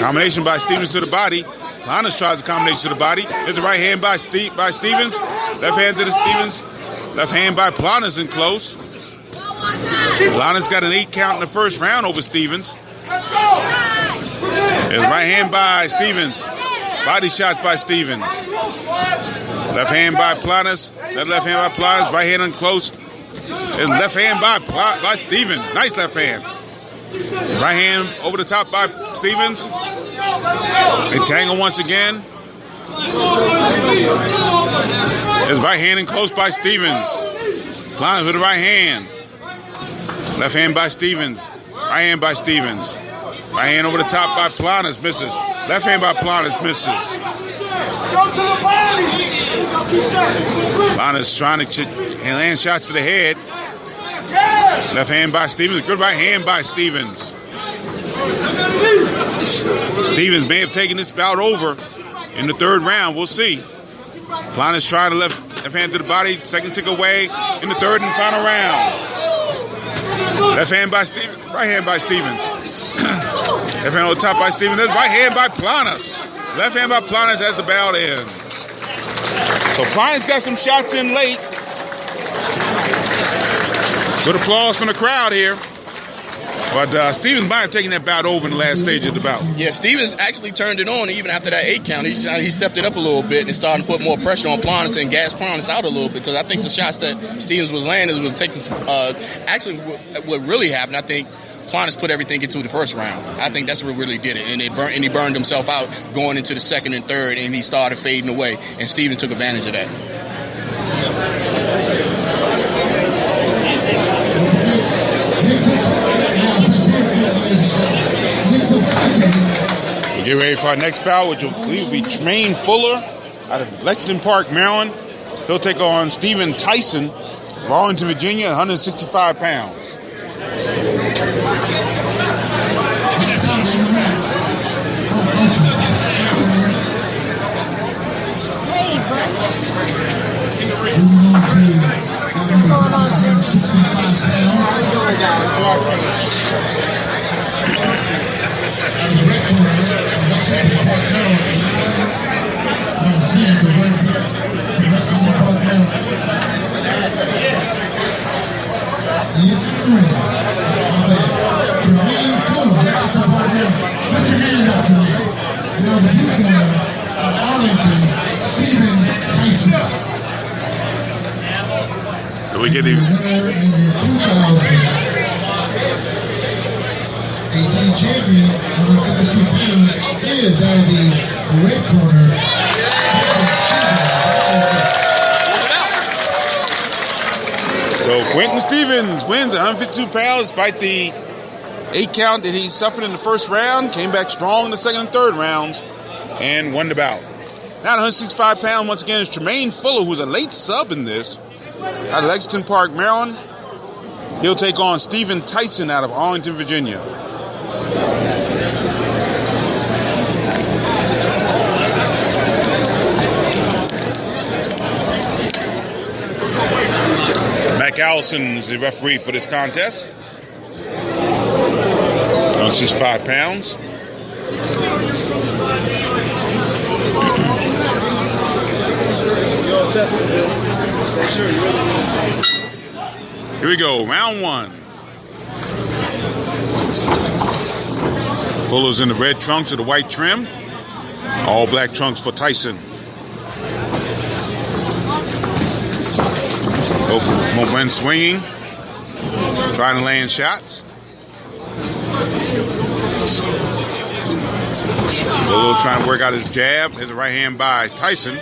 Combination by Stevens to the body. Planas tries a combination to the body. There's a right hand by Stevens. Left hand to the Stevens. Left hand by Planas in close. Planas got an 8 count in the first round over Stevens. There's right hand by Stevens. Body shots by Stevens. Left hand by Planas. Left hand by Planas. Right hand in close. There's left hand by Stevens. Nice left hand. Right hand over the top by Stevens. They tangle once again. There's right hand in close by Stevens. Planas with the right hand. Left hand by Stevens. Right hand by Stevens. Right hand over the top by Planas. Misses. Left hand by Planas. Misses. Planas trying to land shots to the head. Left hand by Stevens. Good right hand by Stevens. Stevens may have taken this bout over in the third round. We'll see. Planas trying to left hand to the body. Second tick away in the third and final round. Left hand by Stevens. Right hand by Stevens. Left hand on the top by Stevens. There's right hand by Planas. Left hand by Planas as the bout ends. So Planas got some shots in late. Good applause from the crowd here. But Stevens might have taken that bout over in the last stage of the bout. Yeah, Stevens actually turned it on even after that 8 count. He stepped it up a little bit and started to put more pressure on Planas and gas Planas out a little bit, because I think the shots that Stevens was landing was taking actually what really happened, I think Planas put everything into the first round. I think that's what really did it. And he burned himself out going into the second and third, and he started fading away. And Stevens took advantage of that. We get ready for our next bout, which will be Tremaine Fuller out of Lexington Park, Maryland. He'll take on Stephen Tyson, Arlington, Virginia, 165 pounds. So we get the 18 champion, number 52 pounds, is out of the red corner. So Quentin Stevens wins 152 pounds despite the 8 count that he suffered in the first round. Came back strong in the second and third rounds and won the bout. Now at 165 pounds, once again, is Tremaine Fuller, who's a late sub in this, out of Lexington Park, Maryland. He'll take on Stephen Tyson out of Arlington, Virginia. Mac Allison is the referee for this contest. 165 pounds. Here we go, round one. Fuller's in the red trunks with the white trim. All black trunks for Tyson. Momentum swinging. Trying to land shots. Fuller trying to work out his jab. There's a right hand by Tyson.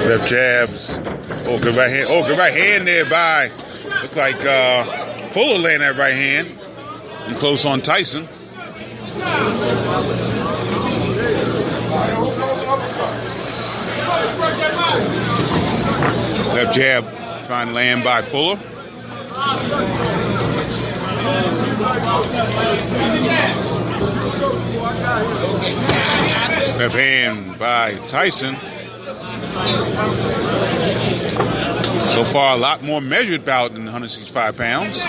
Left jabs. Oh, good right hand. Oh, good right hand there by. Look like Fuller laying that right hand. And close on Tyson. Left jab trying to land by Fuller. Left hand by Tyson. So far, a lot more measured bout than 165 pounds.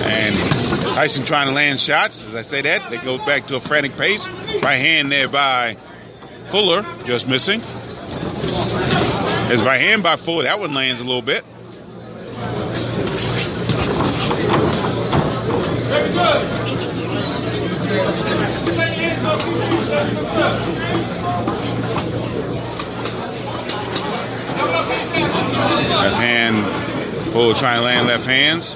And Tyson trying to land shots. As I say that, they go back to a frantic pace. Right hand there by Fuller, just missing. His right hand by Fuller, that one lands a little bit. Left hand, Fuller trying to land left hands.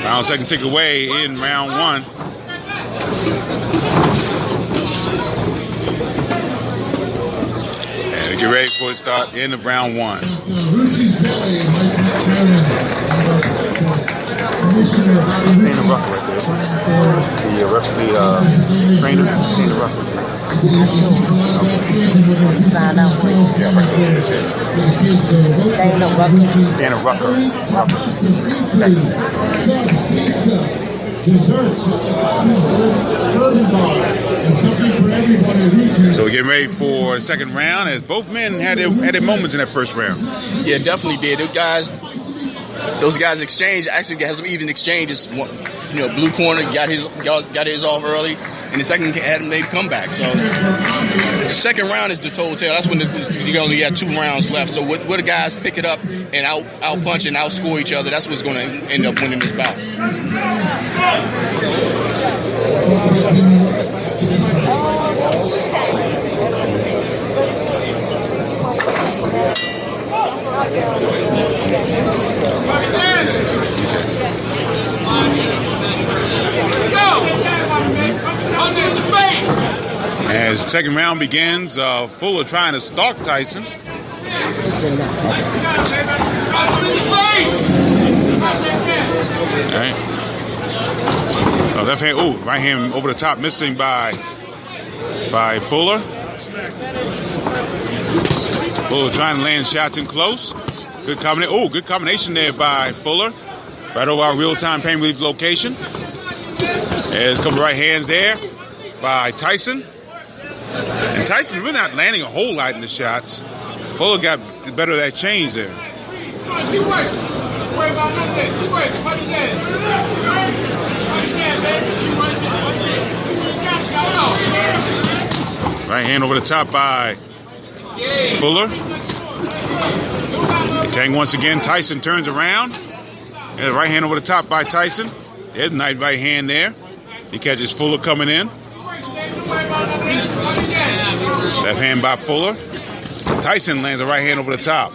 Round second tick away in round one. And we get ready for the start in of round one. Dana Rucker right there. The referee trainer, Dana Rucker. Find out. Dana Rucker. Dana Rucker. So we're getting ready for the second round as both men had their moments in that first round. Yeah, definitely did. Those guys exchanged. Actually, had some even exchanges. Blue corner got his off early, and the second had made a comeback. So the second round is the total tale. That's when you only got 2 rounds left. So what the guys pick it up and out punch and outscore each other, that's what's going to end up winning this bout. As the second round begins, Fuller trying to stalk Tyson. It's All right. Left hand, right hand over the top, missing by Fuller. Fuller trying to land shots in close. Good combination. Good combination there by Fuller. Right over our real-time pain relief location. There's a couple right hands there by Tyson. And Tyson really not landing a whole lot in the shots. Fuller got better of that change there. Right hand over the top by Fuller. Tang once again. Tyson turns around. There's a right hand over the top by Tyson. There's a nice right hand there. He catches Fuller coming in. Left hand by Fuller. Tyson lands a right hand over the top.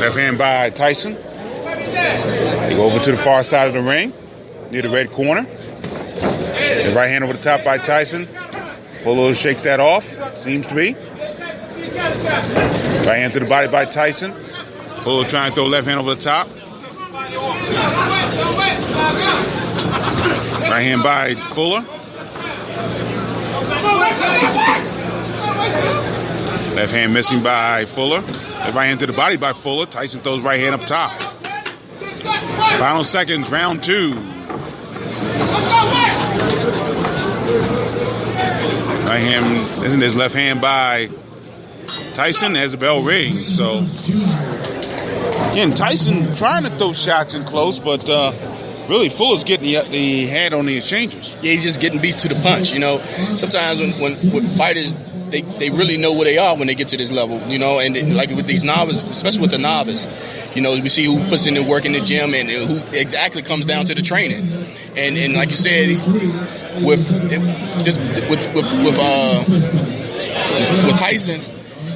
Left hand by Tyson. They go over to the far side of the ring, near the red corner. The right hand over the top by Tyson. Fuller shakes that off, seems to be. Right hand to the body by Tyson. Fuller trying to throw left hand over the top. Right hand by Fuller. Left hand missing by Fuller. The right hand to the body by Fuller. Tyson throws right hand up top. Final seconds, round 2. Right hand, isn't his left hand by Tyson as the bell rings. So again, Tyson trying to throw shots in close, but really Fuller's getting the head on the exchanges. Yeah, he's just getting beat to the punch. You know, sometimes when fighters, they really know where they are when they get to this level, you know, and like with these novices, especially with the novice, you know, we see who puts in the work in the gym and who exactly comes down to the training. And like you said, with Tyson,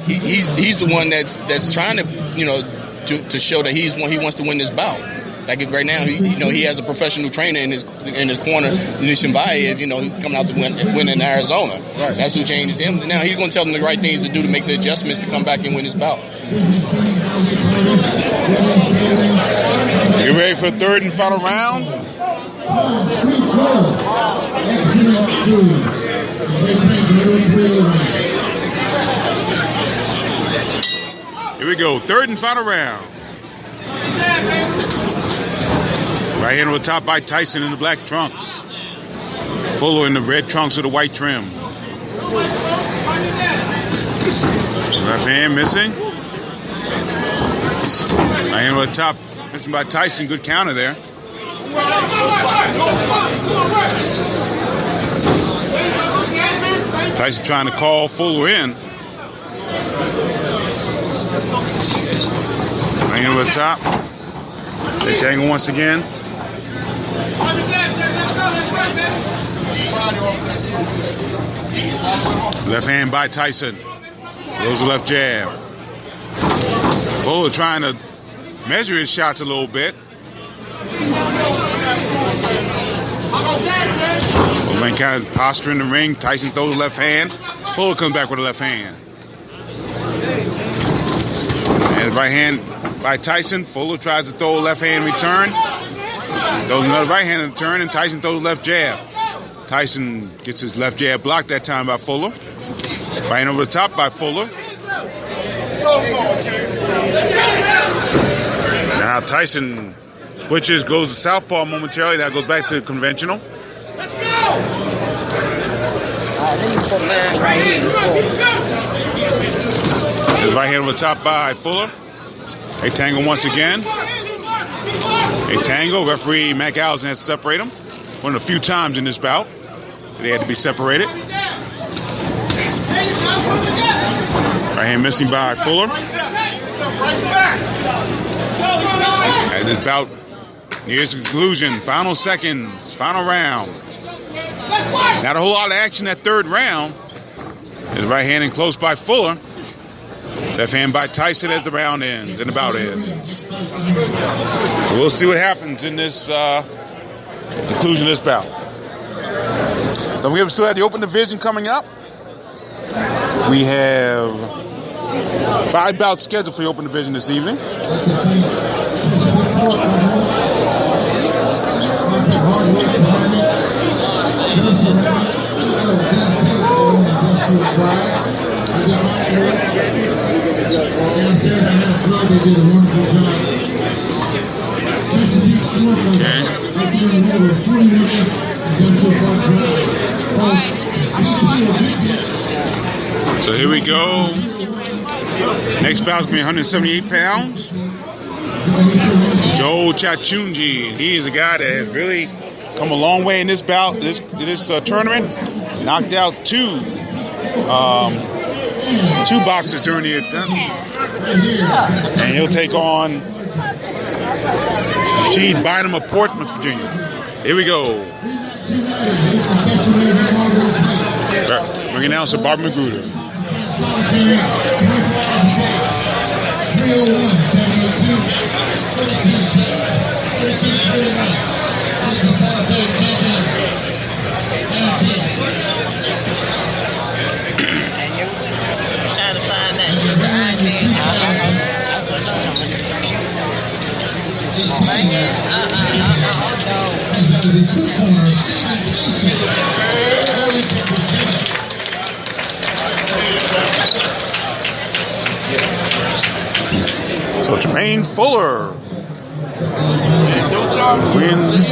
he's the one that's trying to, you know, to show that he wants to win this bout. Like right now, he has a professional trainer in his corner, Nishin Vaev. You know, he's coming out to win in Arizona. Right. That's who changed him. Now he's going to tell them the right things to do to make the adjustments to come back and win his bout. You ready for the third and final round? Here we go, third and final round. Right hand on the top by Tyson in the black trunks. Fuller in the red trunks with the white trim. Left hand missing. Right hand on the top, missing by Tyson. Good counter there. Tyson trying to call Fuller in. Right hand on the top. This angle once again. Left hand by Tyson. Throws the left jab. Fuller trying to measure his shots a little bit. Fuller kind of posture in the ring. Tyson throws the left hand. Fuller comes back with the left hand. And right hand by Tyson. Fuller tries to throw a left hand return. Throws another right hand in return, and Tyson throws a left jab. Tyson gets his left jab blocked that time by Fuller. Right hand over the top by Fuller. Now Tyson switches, goes to southpaw momentarily. Now goes back to conventional. His right hand over the top by Fuller. A tangle once again. A tangle. Referee Mac Allison has to separate them. One of the few times in this bout they had to be separated. Right hand missing by Fuller. As this bout nears conclusion, final seconds, final round. Not a whole lot of action that third round. His right hand in close by Fuller. Left hand by Tyson as the round ends and the bout ends. We'll see what happens in this conclusion of this bout. Don't forget, we still have the open division coming up. We have 5 bouts scheduled for the open division this evening. So here we go. Next bout's going to be 178 pounds. Joe Chachunji. He is a guy that has really come a long way in this bout, this tournament. Knocked out two boxers during the event. And he'll take on Rashid Bynum of Portsmouth, Virginia. Here we go. Ring announcer Barbara Magruder. the blue corner, Stephen Tyson, Arlington, Virginia. So Jermaine Fuller wins.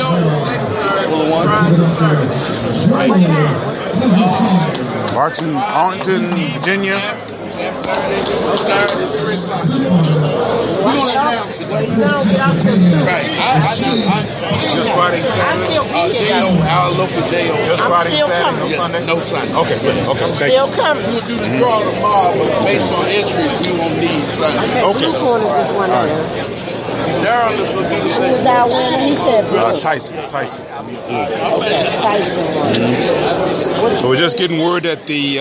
Barton, Arlington, Virginia. Just Friday, Saturday. Our local jail. Just Friday, Saturday, no Sunday? No Sunday. Okay, good. Okay, thank you. Still coming. We'll do the draw tomorrow, but based on entries, we won't need Sunday. Okay. Blue corner just went out. Darryl will be Who was our winner? He said blue. Tyson. Tyson won. So we're just getting word that the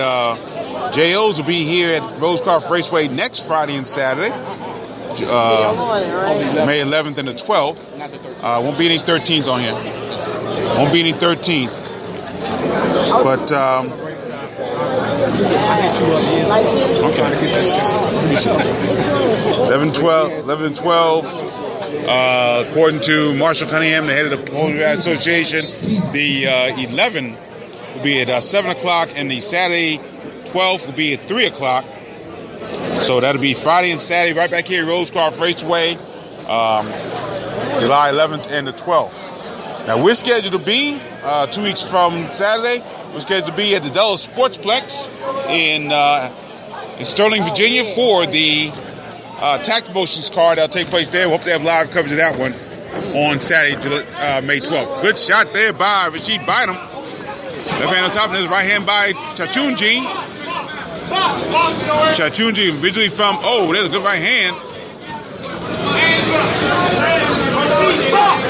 JOs will be here at Rosecroft Raceway next Friday and Saturday, May 11th and the 12th. Won't be any 13th on here. Won't be any 13th. But okay. 11 12. According to Marshall Cunningham, the head of the Pony Riders Association, the 11 will be at 7 o'clock, and the Saturday 12th will be at 3 o'clock. So that'll be Friday and Saturday right back here at Rosecroft Raceway, July 11th and the 12th. Now we're scheduled to be 2 weeks from Saturday. We're scheduled to be at the Dulles Sportsplex in Sterling, Virginia, for the Tactical Motions card that'll take place there. We hope to have live coverage of that one on Saturday, May 12th. Good shot there by Rashid Bynum. Left hand on top, and his right hand by Chachunji. Chachunji originally from, there's a good right hand.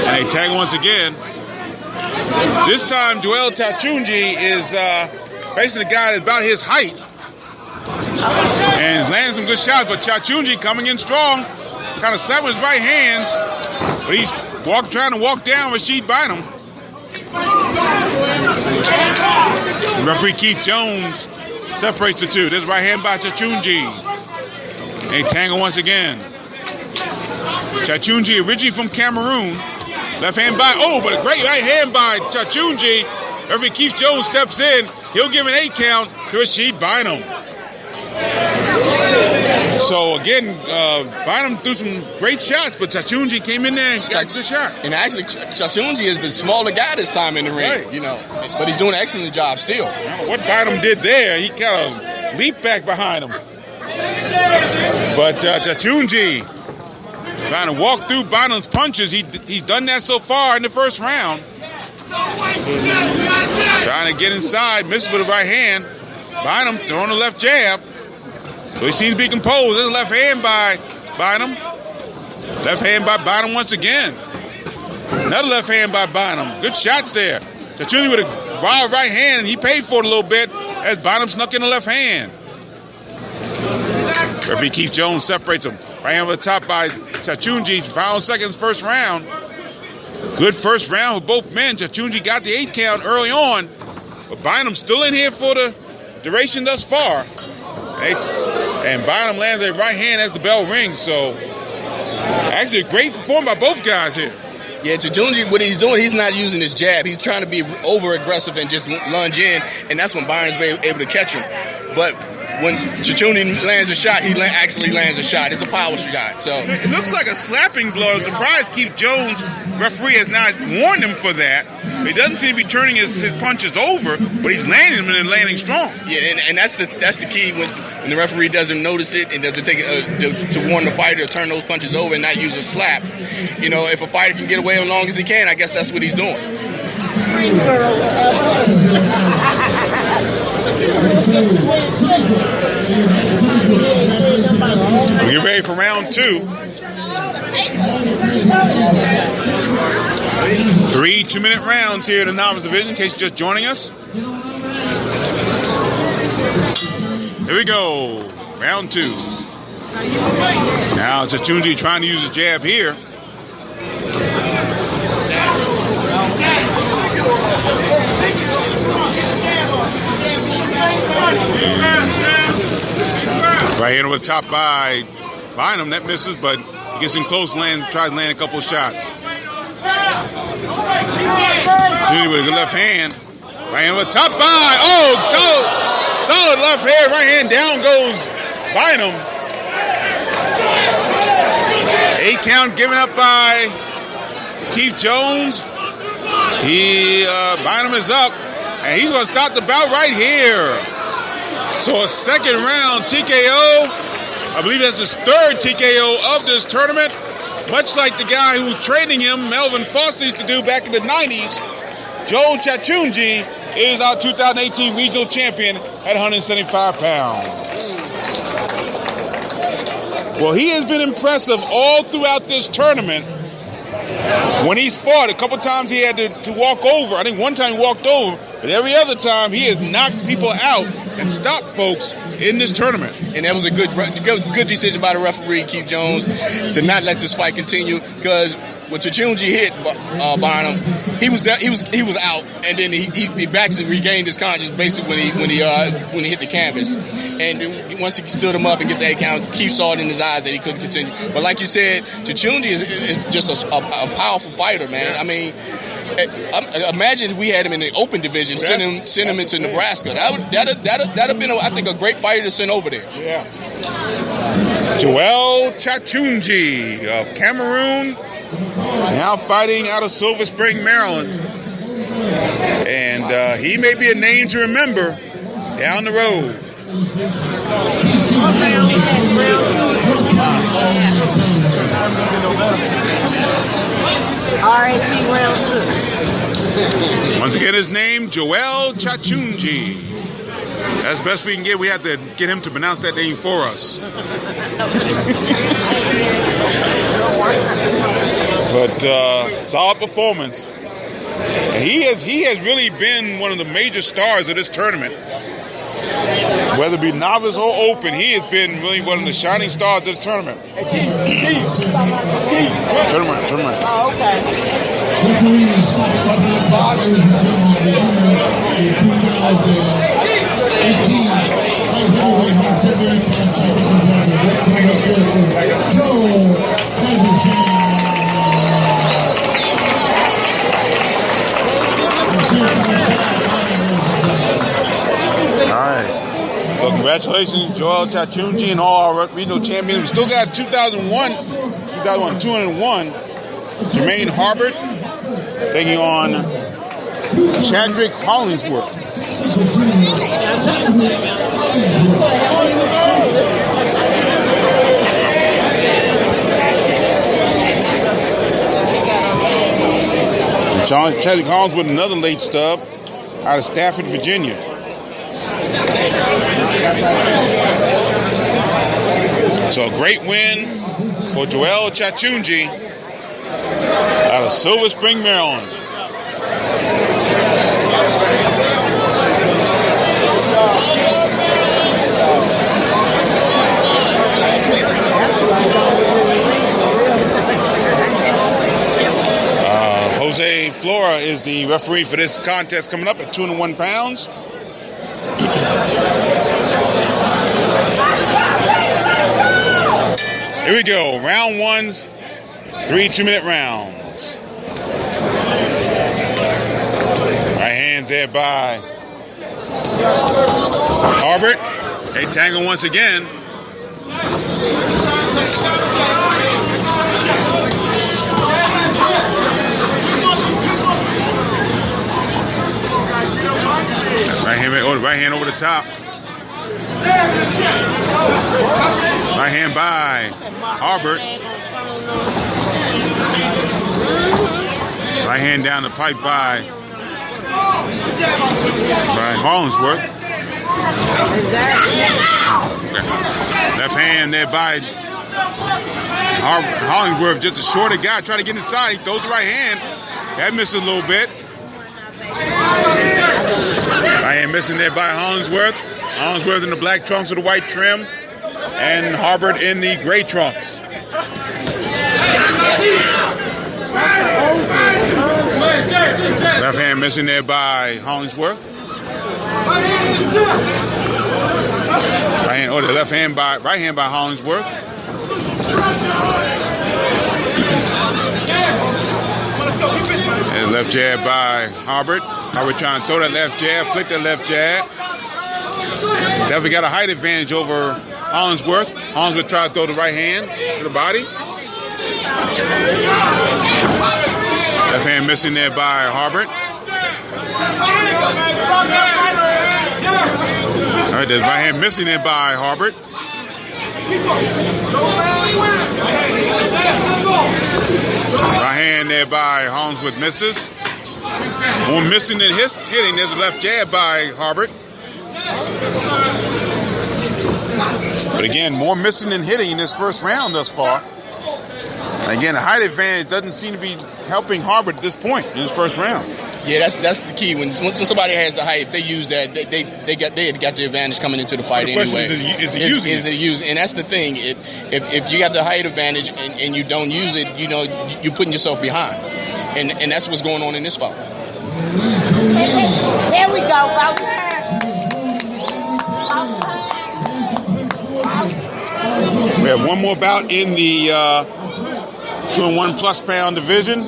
And they tag once again. This time, Joel Chachunji is facing a guy that's about his height. And he's landing some good shots, but Chachunji coming in strong. Kind of slapping with his right hands. But he's trying to walk down Rashid Bynum. Referee Keith Jones separates the two. There's right hand by Chachunji. And tangle once again. Chachunji originally from Cameroon. Left hand by, but a great right hand by Chachunji. Referee Keith Jones steps in. He'll give an 8 count to Rashid Bynum. So again, Bynum threw some great shots, but Chachunji came in there and got a good shot. And actually, Chachunji is the smaller guy this time in the ring, but he's doing an excellent job still. What Bynum did there, he kind of leaped back behind him. But Chachunji trying to walk through Bynum's punches. He's done that so far in the first round. Trying to get inside, misses with the right hand. Bynum throwing the left jab. So he seems to be composed. There's a left hand by Bynum. Left hand by Bynum once again. Another left hand by Bynum. Good shots there. Chachunji with a wild right hand, and he paid for it a little bit as Bynum snuck in the left hand. Referee Keith Jones separates him. Right hand over the top by Chachunji. Final seconds, first round. Good first round with both men. Chachunji got the 8 count early on, but Bynum's still in here for the duration thus far. And Bynum lands a right hand as the bell rings. So actually a great performance by both guys here. Yeah, Chachunji, what he's doing, he's not using his jab. He's trying to be over-aggressive and just lunge in, and that's when Bynum's able to catch him. But when Chachunji lands a shot, he actually lands a shot. It's a power shot. So it looks like a slapping blow. I'm surprised Keith Jones, referee, has not warned him for that. He doesn't seem to be turning his punches over, but he's landing them and landing strong. Yeah, and that's the key when the referee doesn't notice it and doesn't take to warn the fighter to turn those punches over and not use a slap. If a fighter can get away as long as he can, I guess that's what he's doing. We get ready for round 2. 3 2-minute rounds here in the novice division, in case you're just joining us. Here we go. Round 2. Now Chachunji trying to use a jab here. Right hand over the top by Bynum. That misses, but He gets in close, tries to land a couple of shots. Judy with a good left hand. Right hand with top by. Oh, solid left hand. Right hand down goes Bynum. 8 count given up by Keith Jones. Bynum is up, and he's going to stop the bout right here. So a second round TKO. I believe that's his third TKO of this tournament. Much like the guy who's training him, Melvin Foster, used to do back in the 90s. Joe Chachunji is our 2018 regional champion at 175 pounds. Well, he has been impressive all throughout this tournament. When he's fought, a couple times he had to walk over. I think one time he walked over, but every other time he has knocked people out and stopped folks in this tournament. And that was a good decision by the referee, Keith Jones, to not let this fight continue, because when Chachunji hit Bynum, he was out, and then he back and regained his conscience basically when he hit the canvas. And then once he stood him up and get the 8 count, Keith saw it in his eyes that he couldn't continue. But like you said, Chachunji is just a powerful fighter, man. I mean, imagine if we had him in the open division, send him into Nebraska. That'd have been, I think, a great fighter to send over there. Yeah. Joel Chachunji of Cameroon, now fighting out of Silver Spring, Maryland. And he may be a name to remember down the road. RAC round 2. Once again, his name, Joel Chachunji. That's best we can get. We have to get him to pronounce that name for us. But solid performance. He has really been one of the major stars of this tournament. Whether it be novice or open, he has been really one of the shining stars of this tournament. Turn around. Oh, okay. Referee stops the contest, ladies and gentlemen. The 2018 light heavyweight 178-pound champion Joe Chachunji. All right. Well, congratulations, Joel Chachunji, and all our regional champions. We still got 201, Jermaine Harbert taking on Chadrick Hollingsworth. Chadrick Hollingsworth, another late stub out of Stafford, Virginia. So a great win for Joel Chachunji out of Silver Spring, Maryland. Jose Flora is the referee for this contest coming up at 201 pounds. Here we go. Round 1, 3 2-minute rounds. Right hand there by Harbert. They tangle once again. Right hand over the top. Right hand by Harbert. Right hand down the pipe by Hollingsworth. Okay. Left hand there by Hollingsworth, just a shorter guy trying to get inside. He throws the right hand. That missed a little bit. Right hand missing there by Hollingsworth. Hollingsworth in the black trunks with the white trim, and Harbert in the gray trunks. Left hand missing there by Hollingsworth. Right hand by Hollingsworth. left jab by Harbert. Harbert trying to throw that left jab, flick that left jab. Definitely got a height advantage over Hollingsworth. Hollingsworth tried to throw the right hand to the body. Left hand missing there by Harbert. All right, there's right hand missing there by Harbert. Right hand there by Hollingsworth misses. More missing than hitting. There's a left jab by Harbert. But again, more missing than hitting in this first round thus far. Again, the height advantage doesn't seem to be helping Harbert at this point in his first round. Yeah, that's the key. When somebody has the height, if they use that, they got the advantage coming into the fight The anyway. question is he using it? And that's the thing. If you got the height advantage and you don't use it, you know you're putting yourself behind, and that's what's going on in this fight. There we go. Well done. We have one more bout in the 201+ pound division.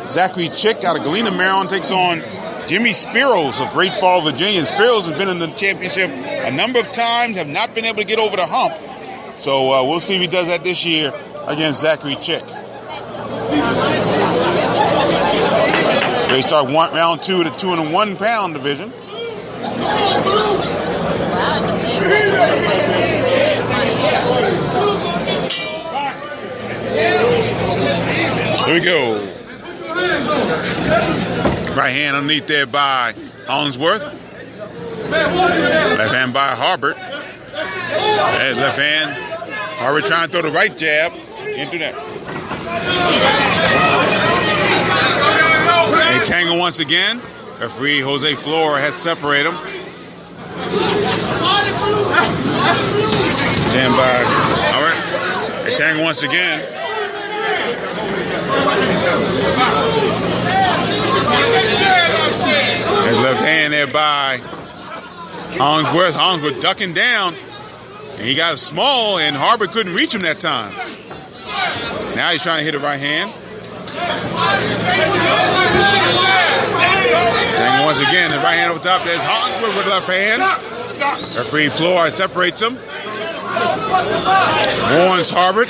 Zachary Chick out of Galena, Maryland takes on Jimmy Spiros of Great Falls, Virginia. Spiros has been in the championship a number of times, have not been able to get over the hump. So we'll see if he does that this year against Zachary Chick. They start round 2 of the 201 pound division. Here we go. Right hand underneath there by Hollingsworth. Left hand by Harbert. And left hand. Harbert trying to throw the right jab. Can't do that. They tangle once again. Referee Jose Flora has separated them. Stand by. All right. They tangle once again. There's left hand there by Hollingsworth. Hollingsworth ducking down. And he got small, and Harbert couldn't reach him that time. Now he's trying to hit a right hand. And once again, the right hand over top. There's Hollingsworth with the left hand. Referee Floor separates him. Warns Harbert.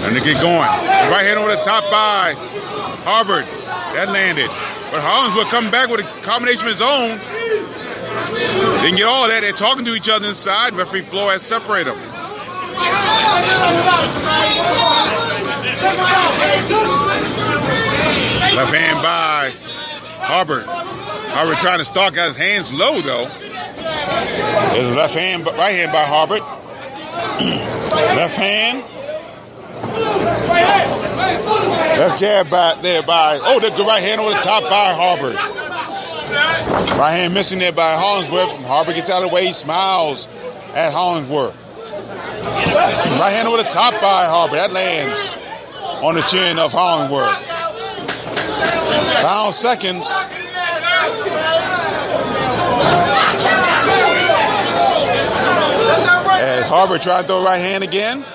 And they get going. The right hand over the top by Harbert. That landed. But Hollingsworth coming back with a combination of his own. Didn't get all of that. They're talking to each other inside. Referee Floor has separated them. Left hand by Harbert. Harbert trying to stalk, got his hands low though. There's a left hand, right hand by Harbert. Left hand. Left jab by oh, the right hand over the top by Harbert. Right hand missing there by Hollingsworth. Harbert gets out of the way, he smiles at Hollingsworth. Right hand over the top by Harbert. That lands on the chin of Hollingsworth. Final seconds. As Harbert tried to throw a right hand again.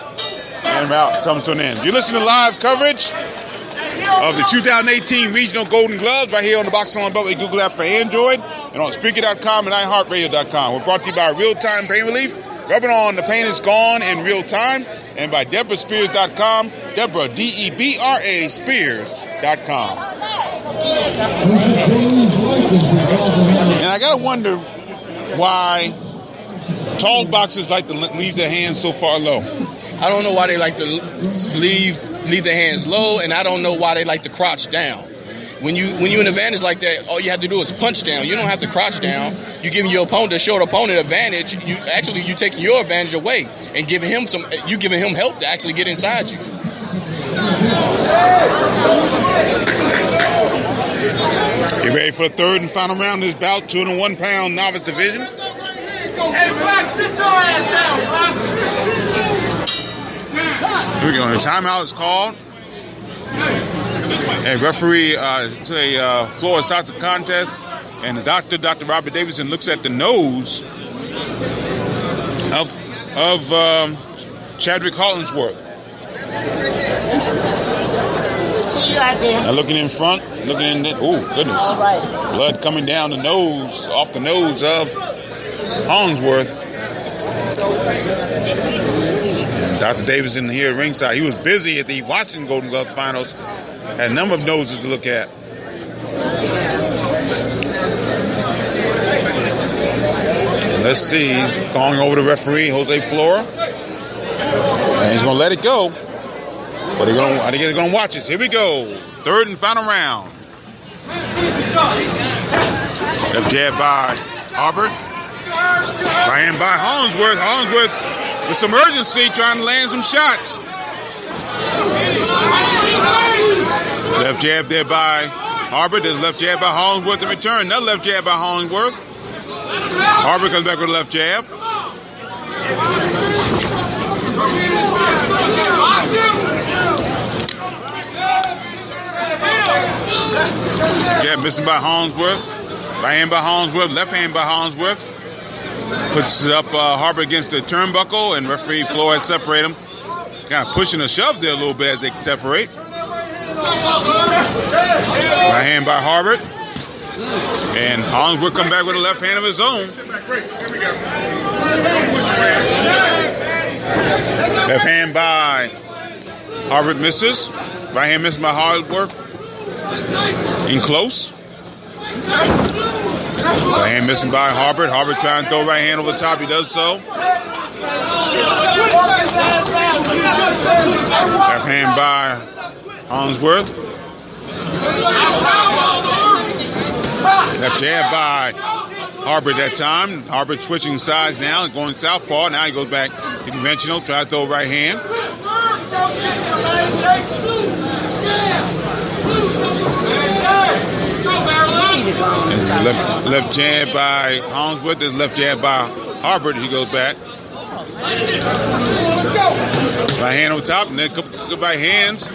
And out comes to an end. You listen to live coverage of the 2018 Regional Golden Gloves right here on the Boxing on Beltway Google app for Android and on Spreaker.com and iHeartRadio.com. We're brought to you by Real Time Pain Relief. Rubbing on the pain is gone in real time. And by DeborahSpears.com. Deborah, D-E-B-R-A, Spears.com. And I got to wonder why tall boxers like to leave their hands so far low. I don't know why they like to leave their hands low, and I don't know why they like to crouch down. When you're in advantage like that, all you have to do is punch down. You don't have to crouch down. You're giving your opponent, a short opponent, advantage. You taking your advantage away and giving him help to actually get inside you. You ready for the third and final round of this bout, 201-pound novice division? Hey, Black, sit your ass down, Black. Here we go. The timeout is called. And referee Floor stops the contest, and the doctor, Dr. Robert Davidson, looks at the nose of Chadwick Hollingsworth. You out there. Now looking in front, looking in the, oh goodness. All right. Blood coming down the nose, off the nose of Hollingsworth. And Dr. Davis in here at ringside. He was busy at the Washington Golden Glove Finals. Had a number of noses to look at. And let's see, he's calling over the referee, Jose Flora. And he's gonna let it go. But I think they're gonna watch it. Here we go. Third and final round. Left jab by Harbert. Right hand by Hollingsworth. Hollingsworth with some urgency trying to land some shots. Left jab there by Harbert. There's left jab by Hollingsworth in return. Another left jab by Hollingsworth. Harbert comes back with a left jab. Jab missing by Hollingsworth. Right hand by Hollingsworth. Left hand by Hollingsworth. Puts up Harbert against the turnbuckle, and referee Flores separate them. Kind of pushing a shove there a little bit as they separate. Right hand by Harbert. And Hollingsworth come back with a left hand of his own. Left hand by Harbert misses. Right hand missed by Hollingsworth. In close. Right hand missing by Harbert. Harbert trying to throw right hand over the top. He does so. Left hand by Hollingsworth. Left jab by Harbert that time. Harbert switching sides now and going southpaw. Now he goes back to conventional. Try to throw right hand. Left jab by Hollingsworth. There's left jab by Harbert. He goes back. Right hand on top, and then good by hands.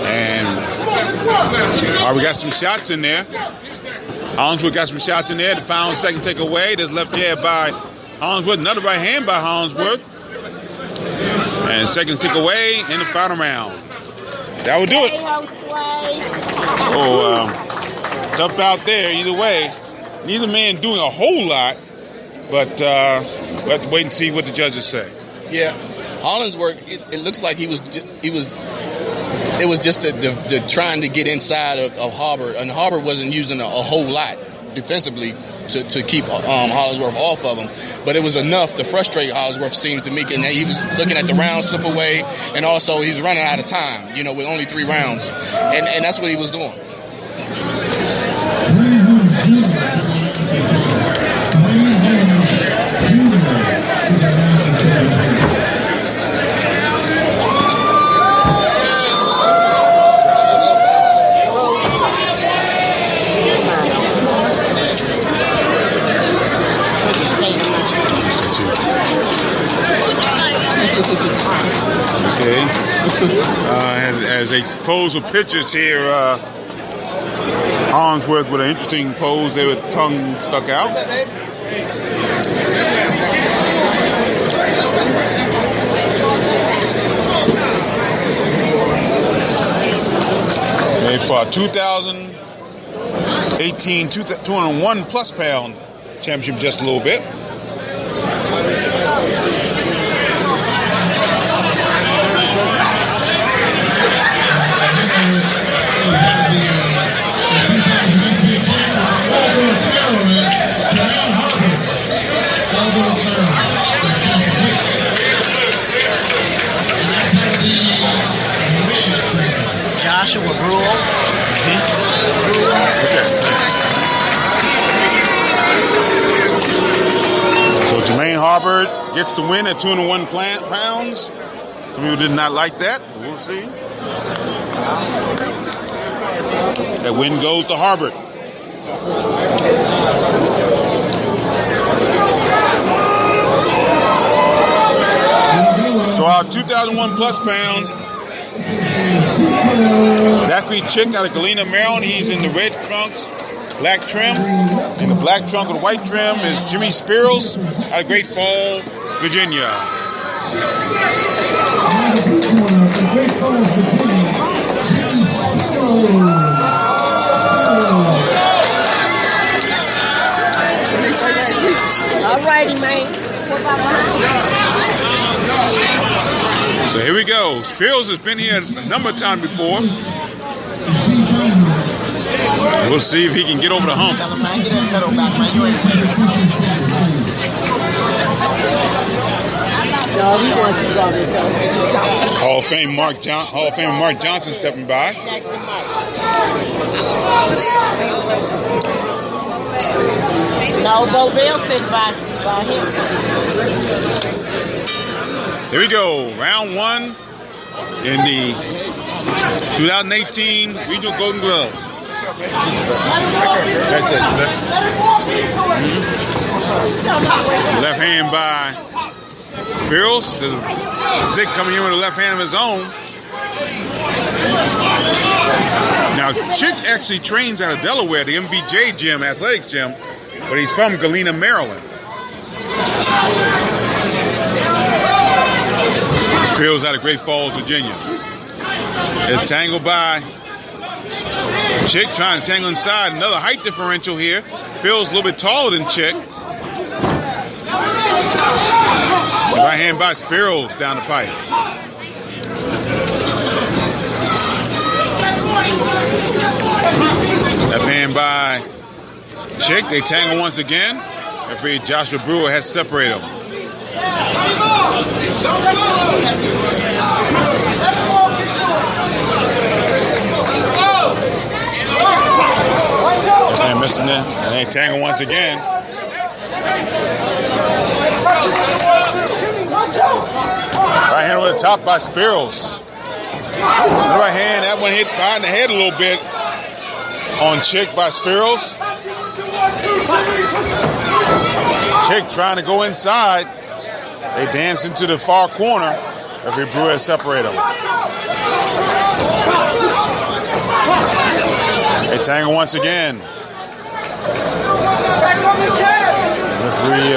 And we got some shots in there. Hollingsworth got some shots in there. The final second take away. There's left jab by Hollingsworth. Another right hand by Hollingsworth. And second take away in the final round. That would do it. Tough out there either way. Neither man doing a whole lot, but we'll have to wait and see what the judges say. Yeah, Hollingsworth. It looks like it was just the trying to get inside of Harbert, and Harbert wasn't using a whole lot defensively to keep Hollingsworth off of him. But it was enough to frustrate Hollingsworth, seems to me. And he was looking at the round slip away, and also he's running out of time, with only 3 rounds. And that's what he was doing. Okay. As they pose with pictures here, Hollingsworth with an interesting pose there with tongue stuck out. And for a 2018 201 plus pound championship, just a little bit. Joshua Brule. So Jermaine Harbert gets the win at 201 pounds. Some people did not like that, but we'll see. That win goes to Harbert. So our 2001 plus pounds, Zachary Chick out of Galena, Maryland. He's in the red trunks, black trim. In the black trunk with white trim is Jimmy Spiros out of Great Falls, Virginia. Great Falls, Virginia. So here we go. Spills has been here a number of times before. We'll see if he can get over the hump. Hall of Fame Mark Johnson stepping by. No, Bovell sitting by him. Here we go. Round one in the 2018 Regional Golden Gloves. That's it, sir. Left hand by Spirals. Zick coming in with a left hand of his own. Now, Chick actually trains out of Delaware, the MBJ gym, athletics gym, but he's from Galena, Maryland. Spirals out of Great Falls, Virginia. It's tangled by Chick, trying to tangle inside. Another height differential here. Spirals a little bit taller than Chick. Right hand by Spirals down the pipe. Left hand by Chick. They tangle once again. Referee Joshua Brewer has to separate them. And missing there. And they tangle once again. Right hand over the top by Spirals. Right hand, that one hit behind the head a little bit on Chick by Spirals. Chick trying to go inside. They dance into the far corner. Referee Brewer has separated them. They tangle once again. Referee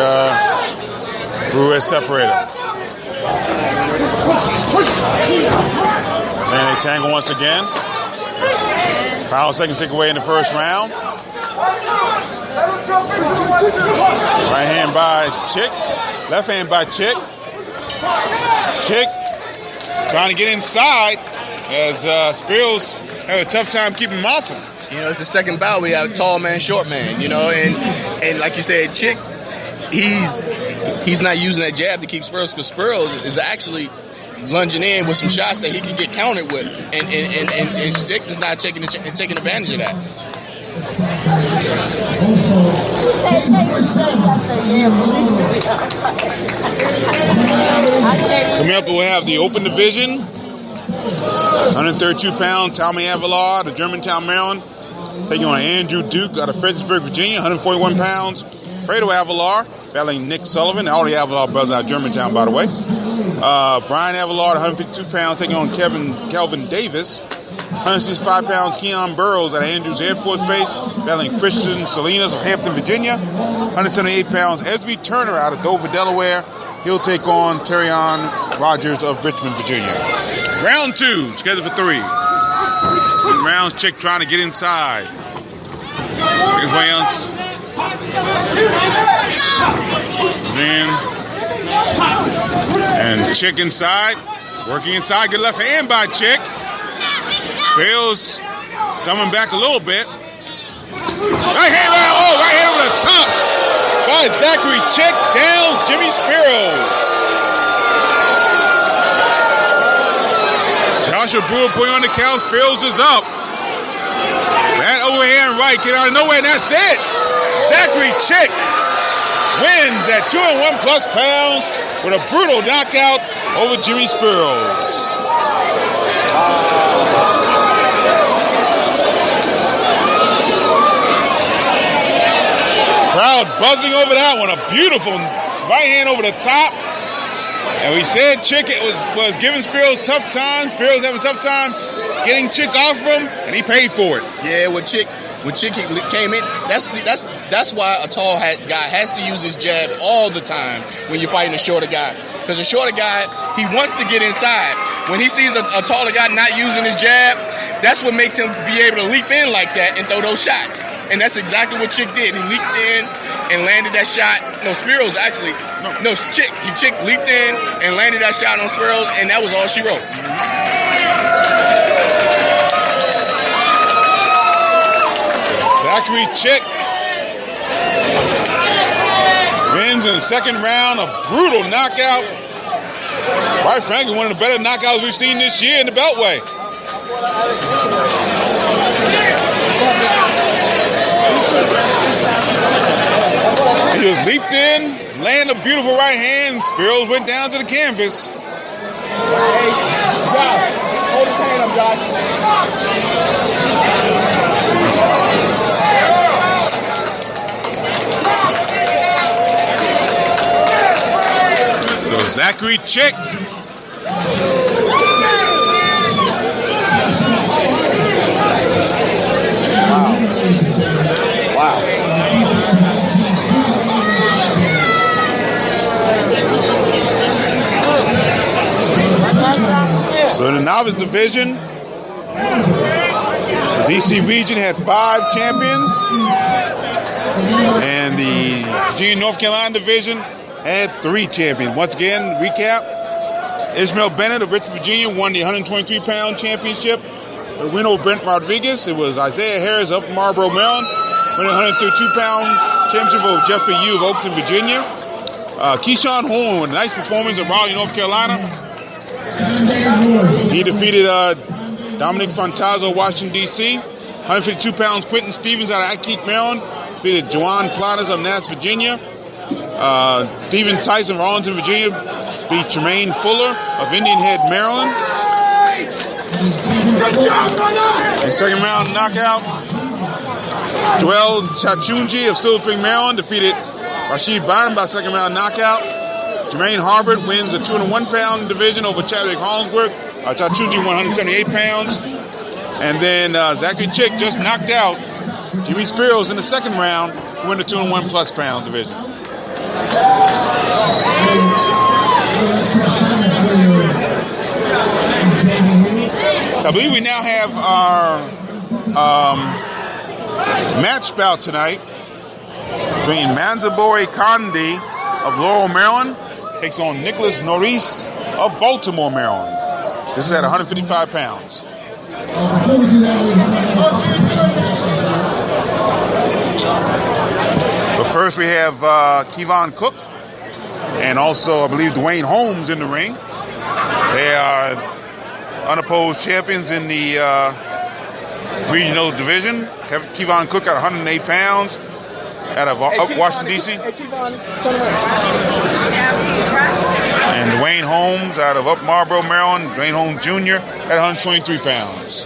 Brewer has separated them. And they tangle once again. Final second takeaway in the first round. Right hand by Chick. Left hand by Chick. Chick trying to get inside as Spirals have a tough time keeping him off him. You know, it's the second bout. We have tall man, short man. You know, and like you said, Chick, he's not using that jab to keep Spirals, because Spirals is actually lunging in with some shots that he can get countered with, and Stick is not taking advantage of that. Coming up, we'll have the open division. 132-pound Tommy Avalar, the Germantown, Maryland, taking on Andrew Duke out of Fredericksburg, Virginia. 141 pounds. Fredo Avalar battling Nick Sullivan. All the Avalar brothers out of Germantown, by the way. Brian Avalar, 152 pounds, taking on Kelvin Davis. 165 pounds, Keon Burrows at Andrews Air Force Base, battling Christian Salinas of Hampton, Virginia. 178 pounds, Esby Turner out of Dover, Delaware. He'll take on Terrion Rogers of Richmond, Virginia. Round two, scheduled for 3. Rounds, Chick trying to get inside. And Chick inside, working inside, good left hand by Chick. Spirals stumbling back a little bit. Right hand over the top by Zachary Chick, down Jimmy Spirals. Joshua Brewer putting on the count. Spirals is up. That overhand right, get out of nowhere, and that's it. Zachary Chick wins at 201 plus pounds with a brutal knockout over Jimmy Spirals. Crowd buzzing over that one. A beautiful right hand over the top. And we said Chick was giving Spirals tough time. Spirals having a tough time getting Chick off of him, and he paid for it. Yeah, when Chick came in, that's why a tall guy has to use his jab all the time when you're fighting a shorter guy. Because a shorter guy, he wants to get inside. When he sees a taller guy not using his jab, that's what makes him be able to leap in like that and throw those shots. And that's exactly what Chick did. He leaped in and landed that shot. No, Spiros actually. No, Chick leaped in and landed that shot on Spiros, and that was all she wrote. Zachary Chick wins in the second round, a brutal knockout. Quite frankly, one of the better knockouts we've seen this year in the Beltway. He just leaped in, landed a beautiful right hand. Spiros went down to the canvas. Hey, Josh, hold his hand up, Josh. So Zachary Chick So in the novice division, the DC region had 5 champions, and the Virginia North Carolina division had 3 champions. Once again, recap: Ishmael Bennett of Richmond, Virginia won the 123-pound championship. The winner over Brent Rodriguez. It was Isaiah Harris of Marlboro, Maryland, winning the 132-pound championship over Jeffrey Yu of Oakland, Virginia. Keyshawn Horn with a nice performance at Raleigh, North Carolina. He defeated Dominic Fantazzo of Washington, D.C. 152 pounds, Quentin Stevens out of Akeek, Maryland. Defeated Juwan Platters of Nats, Virginia. Stephen Tyson of Arlington, Virginia. Beat Tremaine Fuller of Indian Head, Maryland. In second round knockout, Joel Chachunji of Silver Spring, Maryland. Defeated Rashid Bynum by second round knockout. Jermaine Harbert wins the 201-pound division over Chadwick Holmesburg. Chachunji won 178 pounds. And then Zachary Chick just knocked out Jimmy Spiros in the second round, who won the 201-plus pound division. I believe we now have our match bout tonight between Manzabori Kandi of Laurel, Maryland, takes on Nicholas Norris of Baltimore, Maryland. This is at 155 pounds. But first we have Kevon Cook and also, I believe, Dwayne Holmes in the ring. They are unopposed champions in the regional division. Kevon Cook at 108 pounds out of Washington, D.C. And Dwayne Holmes out of Up Marlboro, Maryland. Dwayne Holmes Jr. at 123 pounds.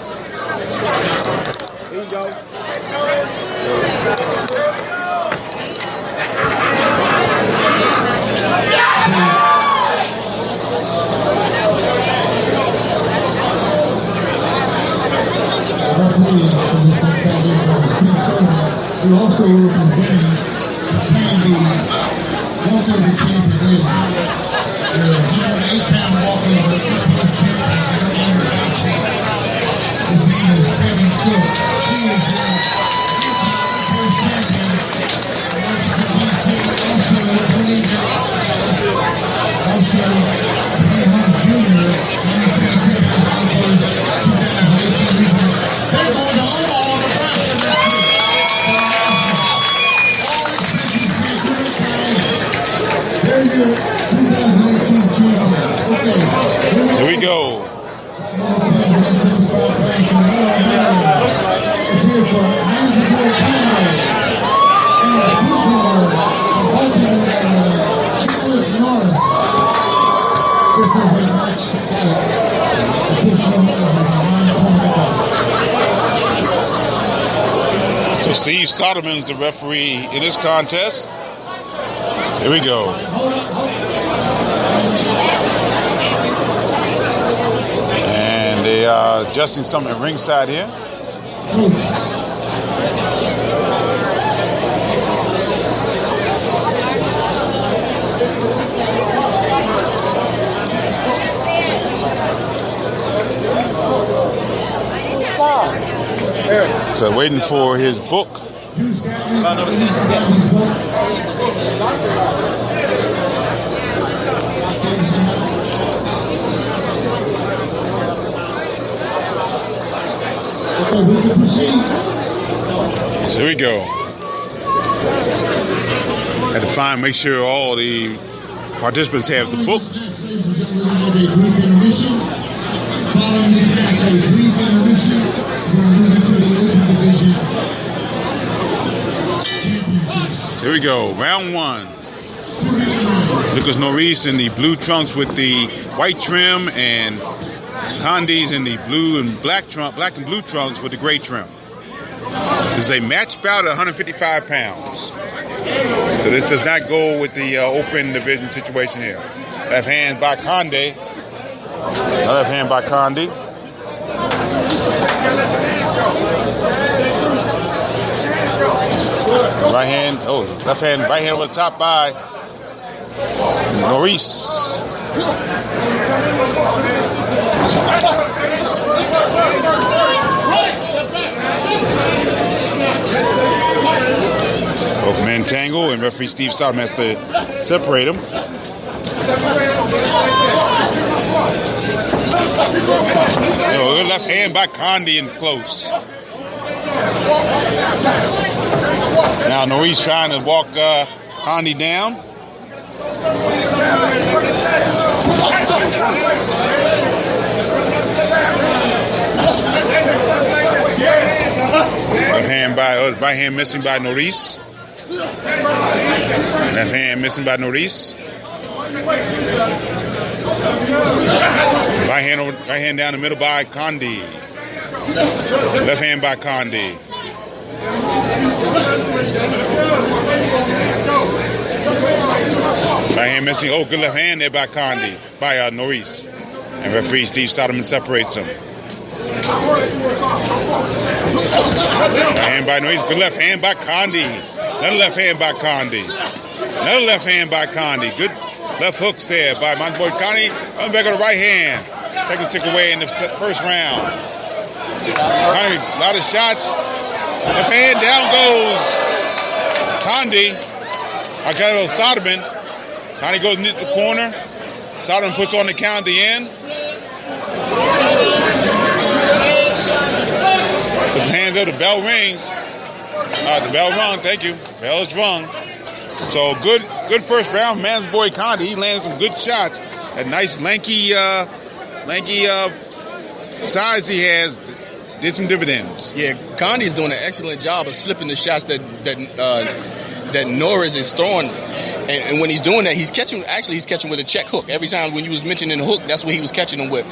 Here you go. We also representing the walkover champions division. The 108-pound walkover plus champion, his name is Kevin Cook. He is your first champion in Washington, D.C. Also, Dwayne Holmes Jr., 123 pounds walkovers, 2018 region. They're going to Omaha, Nebraska next week. Here we go. So Steve Soderman's the referee in this contest. Here we go. And they are adjusting something at ringside here. So waiting for his book Juice Gatman, Gatman's book. Okay, we can proceed. So here we go. Had to make sure all the participants have the books. Ladies and gentlemen, we're going to have a brief intermission. Following this match, a brief intermission. We're moving to the open division championships. Here we go. Round one. Lucas Norris in the blue trunks with the white trim, and Condi's in the blue and black and blue trunks with the gray trim. This is a match bout at 155 pounds. So this does not go with the open division situation here. Left hand by Condi. Left hand by Condi. Right hand over the top by Norris. Both men tangle, and referee Steve Solomon has to separate them. Good left hand by Condi in close. Now Norris trying to walk Condi down. Right hand missing by Norris. Left hand missing by Norris. Right hand down the middle by Condi. Left hand by Condi. Right hand missing. Oh, good left hand there by Condi, by Norris. And referee Steve Solomon separates them. Right hand by Norris. Good left hand by Condi. Another left hand by Condi. Another left hand by Condi. Good left hooks there by my boy Condi. Comes back on the right hand. Second stick away in the first round. Condi, a lot of shots. Left hand, down goes Condi. I got a little Solomon. Condi goes into the corner. Solomon puts on the count at the end. Puts his hands up, the bell rings. The bell rung, thank you. Bell is rung. So good first round. Man's boy Condi, he landed some good shots. That nice lanky size he has did some dividends. Yeah, Condi's doing an excellent job of slipping the shots that Norris is throwing. And when he's doing that, he's catching with a check hook. Every time when you was mentioning the hook, that's what he was catching them with.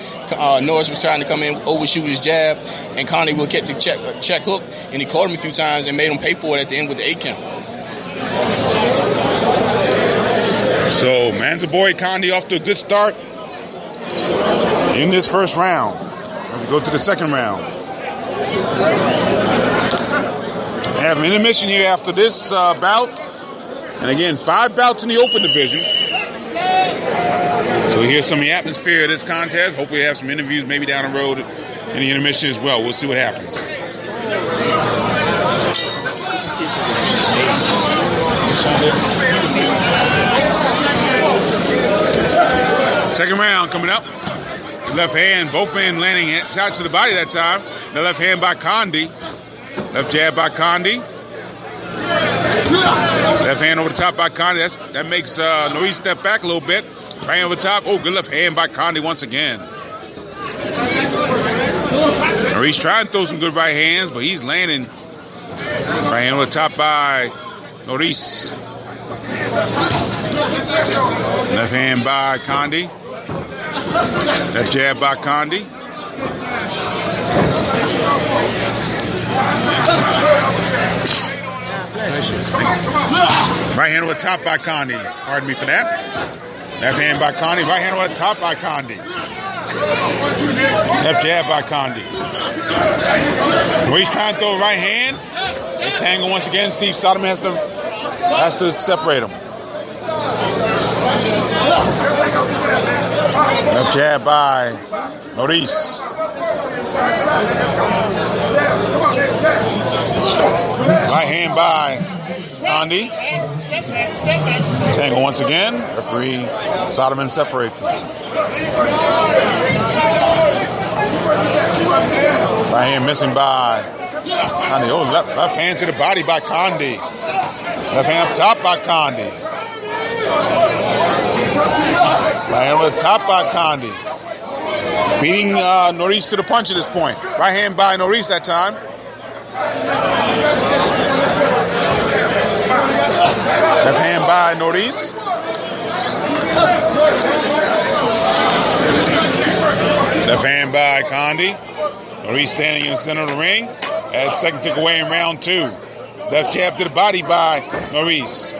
Norris was trying to come in, overshoot his jab, and Condi will catch the check hook, and he caught him a few times and made him pay for it at the end with the 8 count. So, Man's boy Condi off to a good start in this first round. We go to the second round. We have an intermission here after this bout. And again, 5 bouts in the open division. So here's some of the atmosphere of this contest. Hopefully we have some interviews maybe down the road in the intermission as well. We'll see what happens. Second round coming up. Left hand, both men landing shots to the body that time. The left hand by Condi. Left jab by Condi. Left hand over the top by Condi. That makes Norris step back a little bit. Right hand over the top. Oh, good left hand by Condi once again. Norris trying to throw some good right hands, but he's landing. Right hand over the top by Norris. Left hand by Condi. Left jab by Condi. Right hand over the top by Condi. Pardon me for that. Left hand by Condi. Right hand over the top by Condi. Left jab by Condi. He's trying to throw a right hand. They tangle once again. Steve Solomon has to separate them. Left jab by Norris. Right hand by Condi. Tango once again. Referee Solomon separates him. Right hand missing by Condi. Oh, left hand to the body by Condi. Left hand up top by Condi. Right hand over the top by Condi. Beating Norris to the punch at this point. Right hand by Norris that time. Left hand by Norris. Left hand by Condi. Norris standing in the center of the ring. As second kick away in round 2. Left jab to the body by Norris.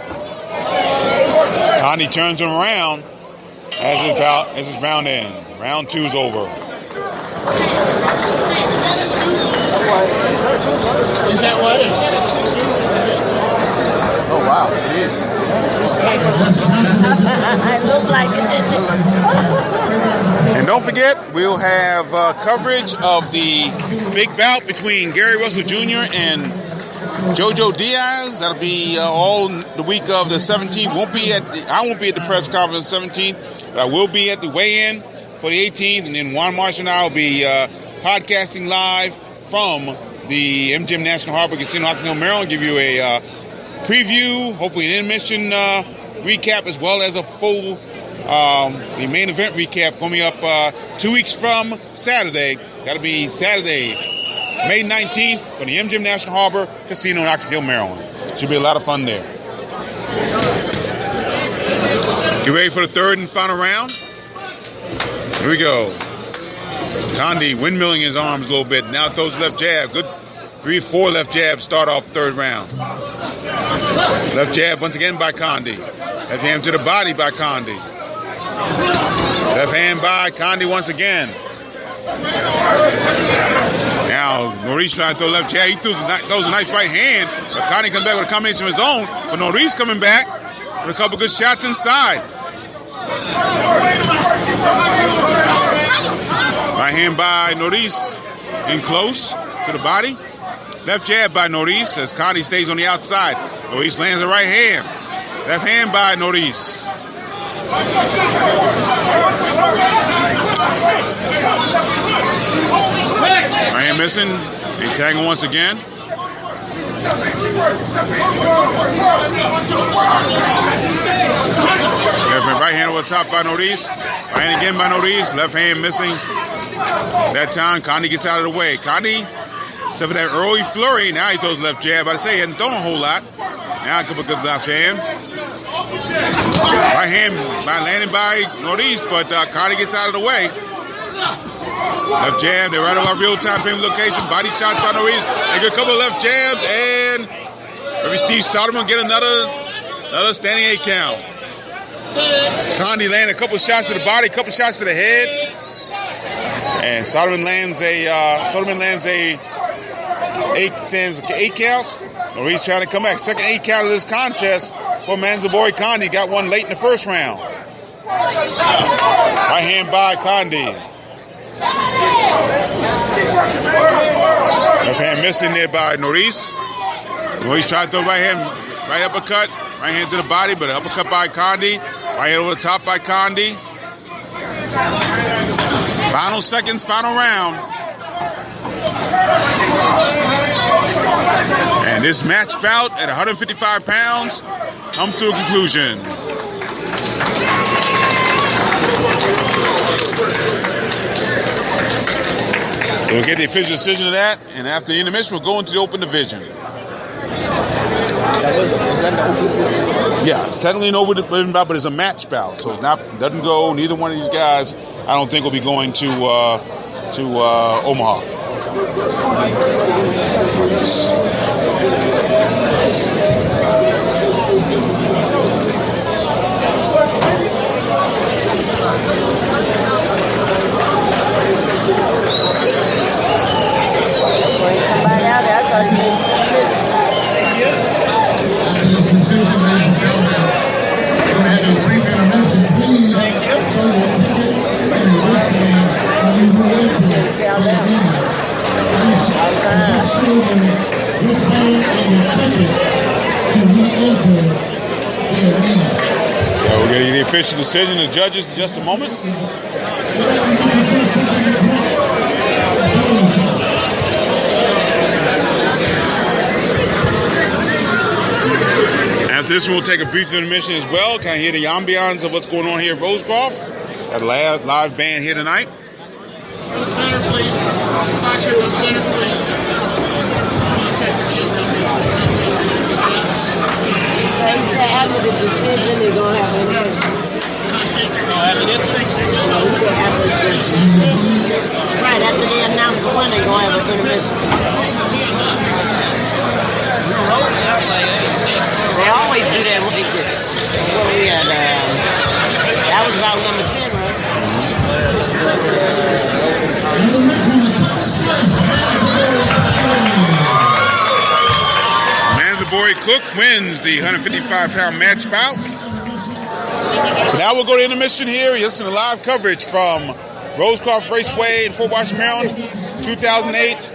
Condi turns him around as his round ends. Round 2 is over. Is that what it is? Oh, wow. It is. I look like it. And don't forget, we'll have coverage of the big bout between Gary Russell Jr. and Jojo Diaz. That'll be all the week of the 17th. I won't be at the press conference the 17th, but I will be at the weigh-in for the 18th. And then Juan Marshall and I will be podcasting live from the MGM National Harbor Casino, Oxon Hill, Maryland. Give you a preview, hopefully an intermission recap, as well as a full the main event recap coming up 2 weeks from Saturday. That'll be Saturday, May 19th from the MGM National Harbor Casino in Oxon Hill, Maryland. Should be a lot of fun there. Get ready for the third and final round. Here we go. Condi windmilling his arms a little bit. Now throws left jab. Good 3-4 left jab start off third round. Left jab once again by Condi. Left hand to the body by Condi. Left hand by Condi once again. Now Norris trying to throw left jab. He throws a nice right hand. But Condi comes back with a combination of his own. But Norris coming back with a couple good shots inside. Right hand by Norris, in close to the body. Left jab by Norris as Condi stays on the outside. Norris lands the right hand. Left hand by Norris. Right hand missing. They tag him once again. Right hand over the top by Norris. Right hand again by Norris. Left hand missing. That time, Condi gets out of the way. Condi, except for that early flurry, now he throws left jab. I'd say he hadn't thrown a whole lot. Now a couple good left hand. Right hand landing by Norris, but Condi gets out of the way. Left jab, they're right over real-time payment location. Body shots by Norris. They get a couple of left jabs, and maybe Steve Solomon get another standing 8 count. Condi landed a couple shots to the body, a couple shots to the head. And Solomon lands a 8 count. Norris trying to come back. Second 8 count of this contest for Manzaburi Condi. Got one late in the first round. Right hand by Condi. Left hand missing there by Norris. Norris tried to throw right uppercut. Right hand to the body, but uppercut by Condi. Right hand over the top by Condi. Final seconds, final round. And this match bout at 155 pounds comes to a conclusion. So we'll get the official decision of that, and after the intermission, we'll go into the open division. Yeah, technically an open division bout, but it's a match bout, so it doesn't go. Neither one of these guys, I don't think, will be going to Omaha. Somebody out there, I thought he was This decision, ladies and gentlemen, we're going to have a brief intermission. Please show your ticket and your wristband when you move in. So we're getting the official decision of the judges in just a moment. After this one, we'll take a brief intermission as well. Kind of hear the ambiance of what's going on here at Rosecroft. Got a live band here tonight. Center, please. Boxer, center, please. After the decision, they're going to have an intermission. After this thing? No, he said after the decision. Right, after they announce the winner, they're going to have an intermission. They always do that when they get what we had. That was about number 10, right? Manzaboy Cook wins the 155-pound match bout. So now we'll go to intermission here. You listen to live coverage from Rosecroft Raceway in Fort Washington, Maryland, 2008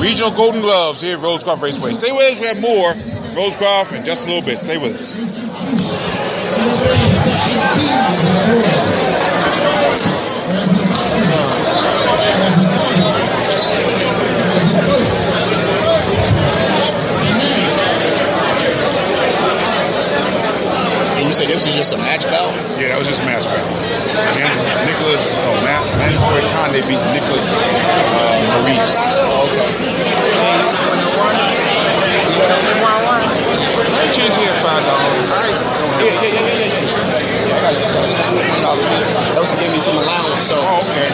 Regional Golden Gloves here at Rosecroft Raceway. Stay with us. We have more Rosecroft in just a little bit. Stay with us. And you said this was just a match bout? Yeah, that was just a match bout. Manzaboy Conde beat Nicholas Maurice. Okay. They changed here $5. I don't have Yeah, I got it. $20. They also gave me some allowance, so. Oh, okay.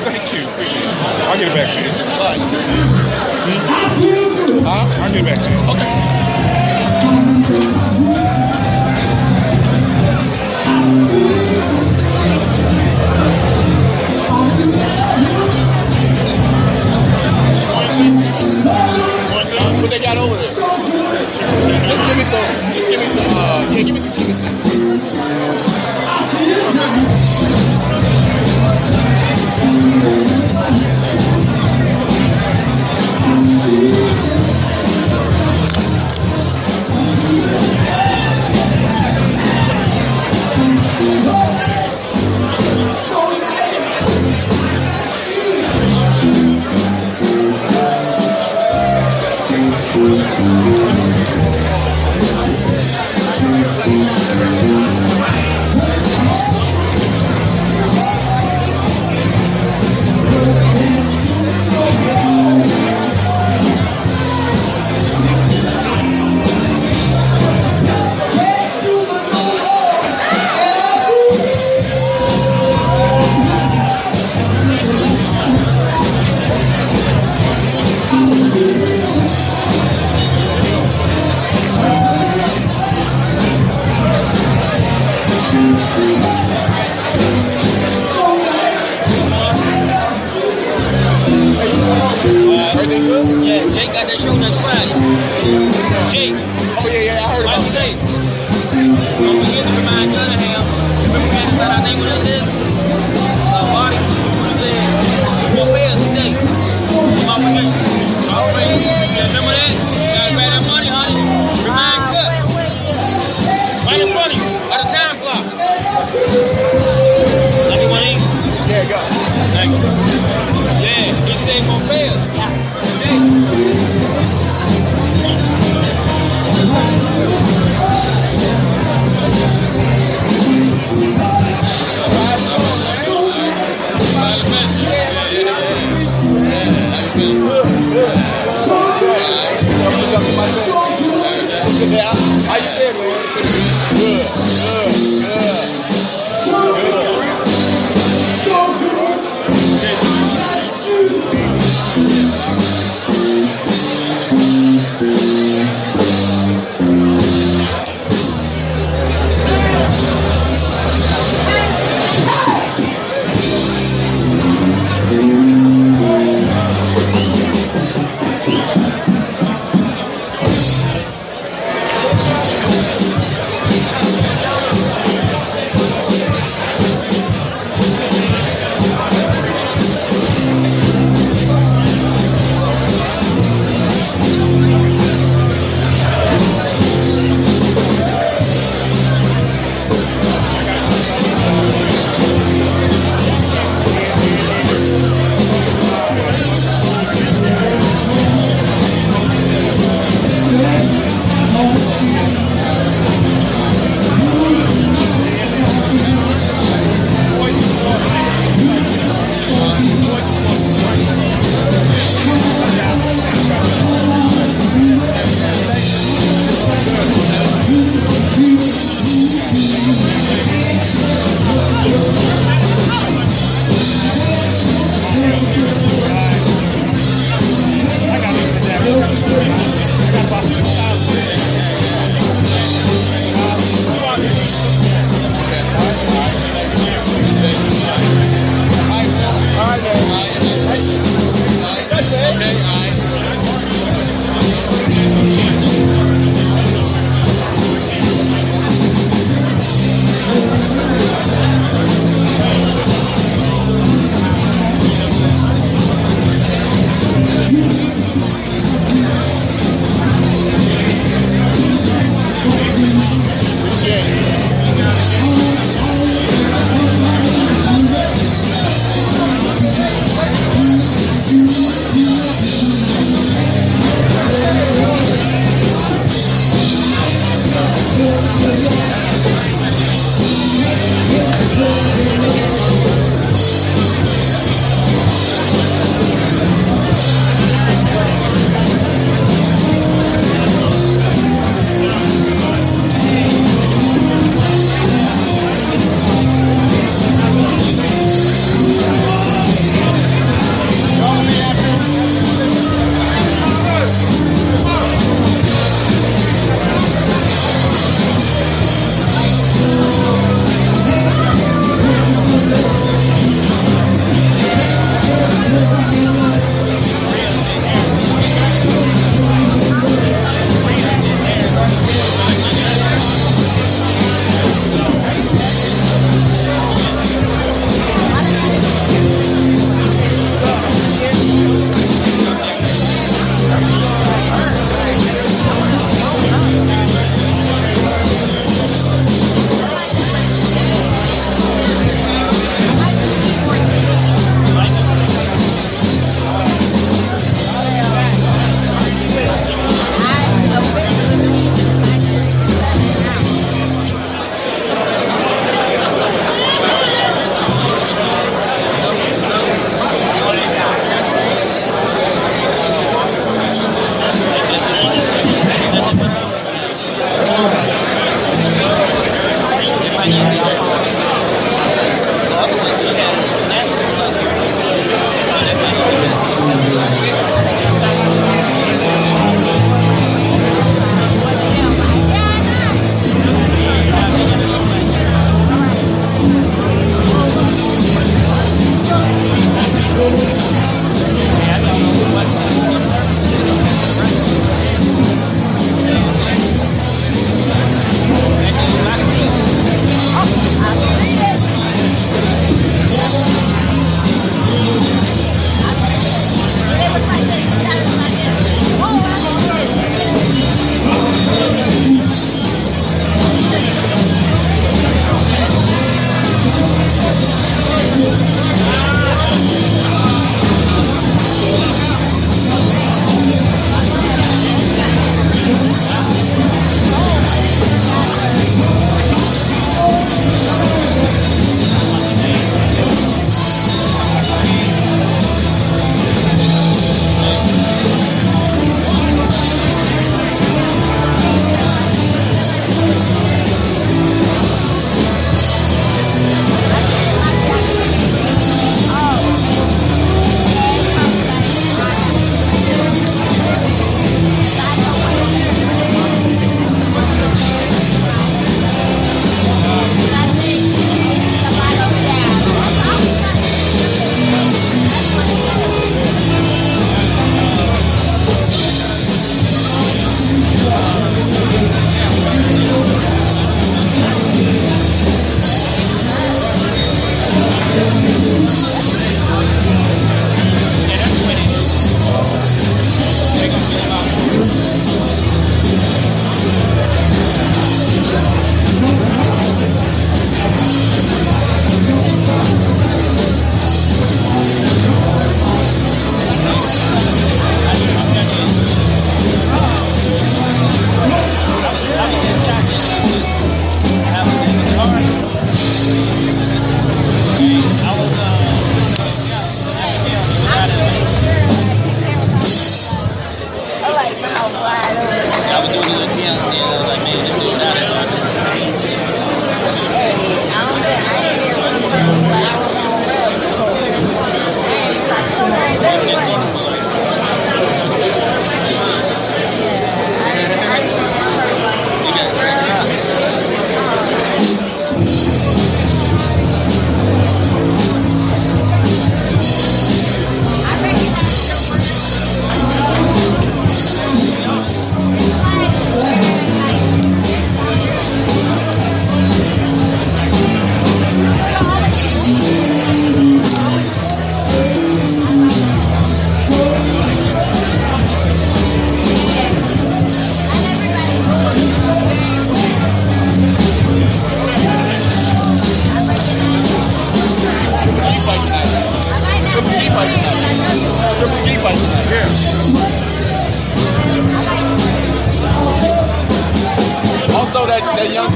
Thank you. Appreciate it. I'll get it back to you. Huh? I'll get it back to you. Okay. What they got over there? Just give me some chicken tenders.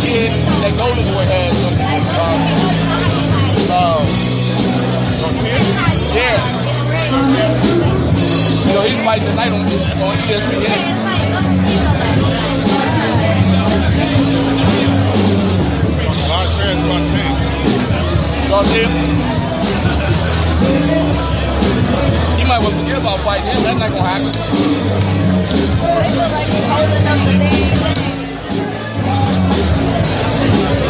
kid that Golden Boy had. Yeah. So he's fighting tonight on ESPN. Large fans about Tank. So you might well forget about fighting him. That's not gonna happen.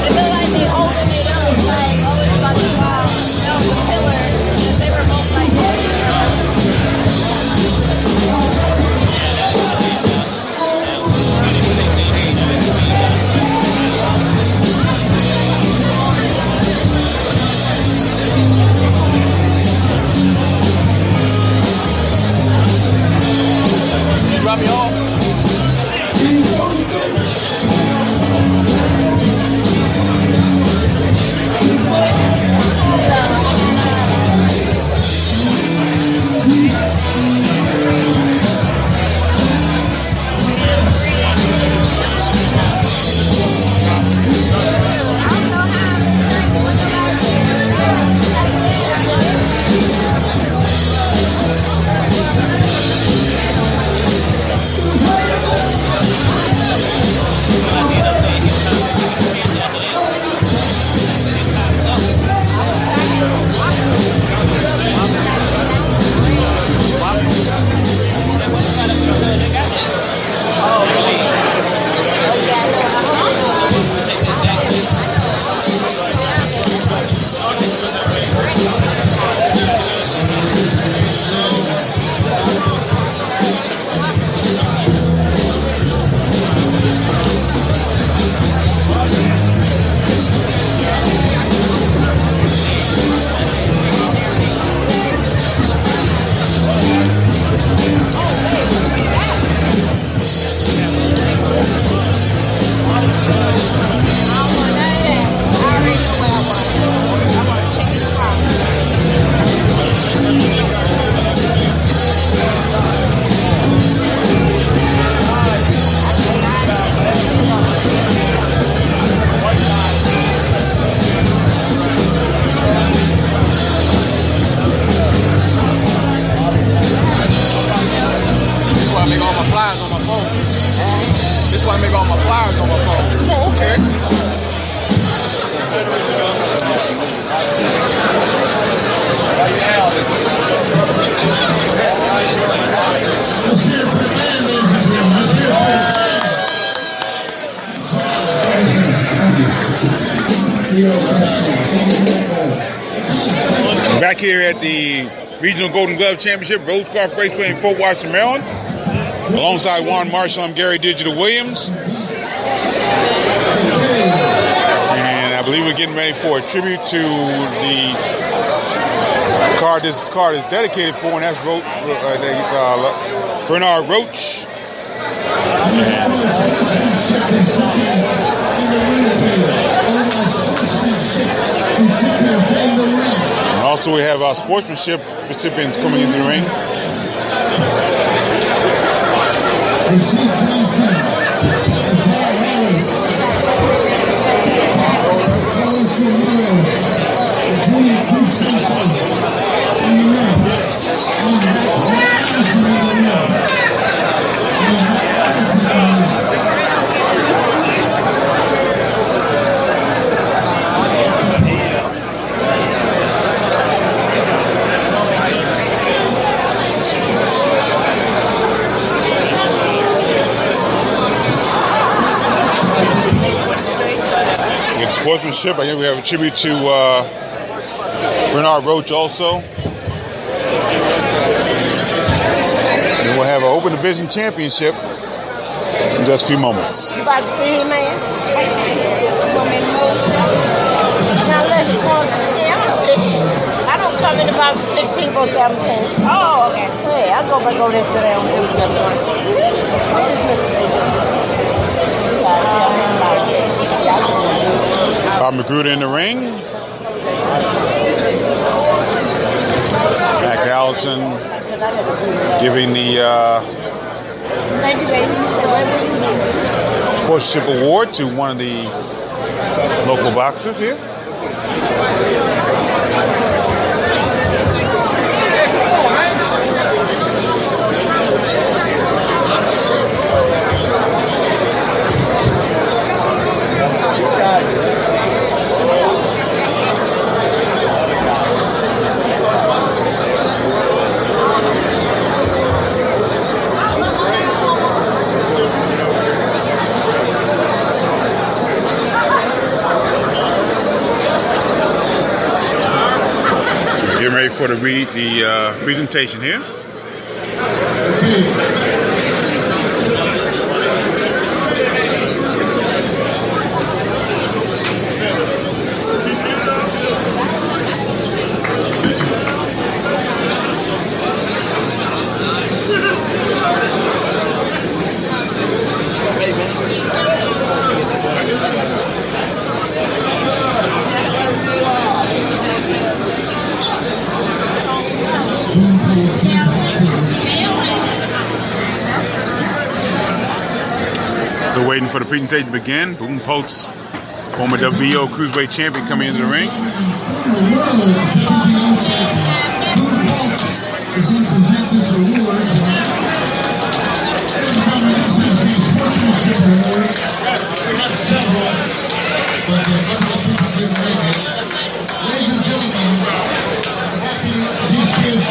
It looked like they holding it up, like, oh, it's about to fall. That was a pillar. They were both like that. You drop me off. Back here at the Regional Golden Glove Championship, Rose Golf Raceway in Fort Washington, Maryland. Alongside Juan Marshall, I'm Gary Digital Williams. And I believe we're getting ready for a tribute to the card this card is dedicated for, and that's Bernard Roach. And also we have our sportsmanship recipients coming into the ring. Sportsmanship. I think we have a tribute to Bernard Roach also. And we'll have an Open Division Championship in just a few moments. You about to see him, man? Now listen, yeah, I'm gonna see him. I don't come in about 16 or 17. Oh, okay. Hey, I go back over there today on this restaurant. Bob Magruder in the ring. Mac Allison giving the Sportsmanship Award to one of the Local boxers here. Getting ready for the presentation here. Still waiting for the presentation to begin. Boom Pulse, former WBO Cruiserweight champion, coming into the ring. Former world WBO champion Boom Pulse is going to present this award tonight. This is the Sportsmanship Award. We have several, but a couple of people didn't make it. Ladies and gentlemen, I'm happy these kids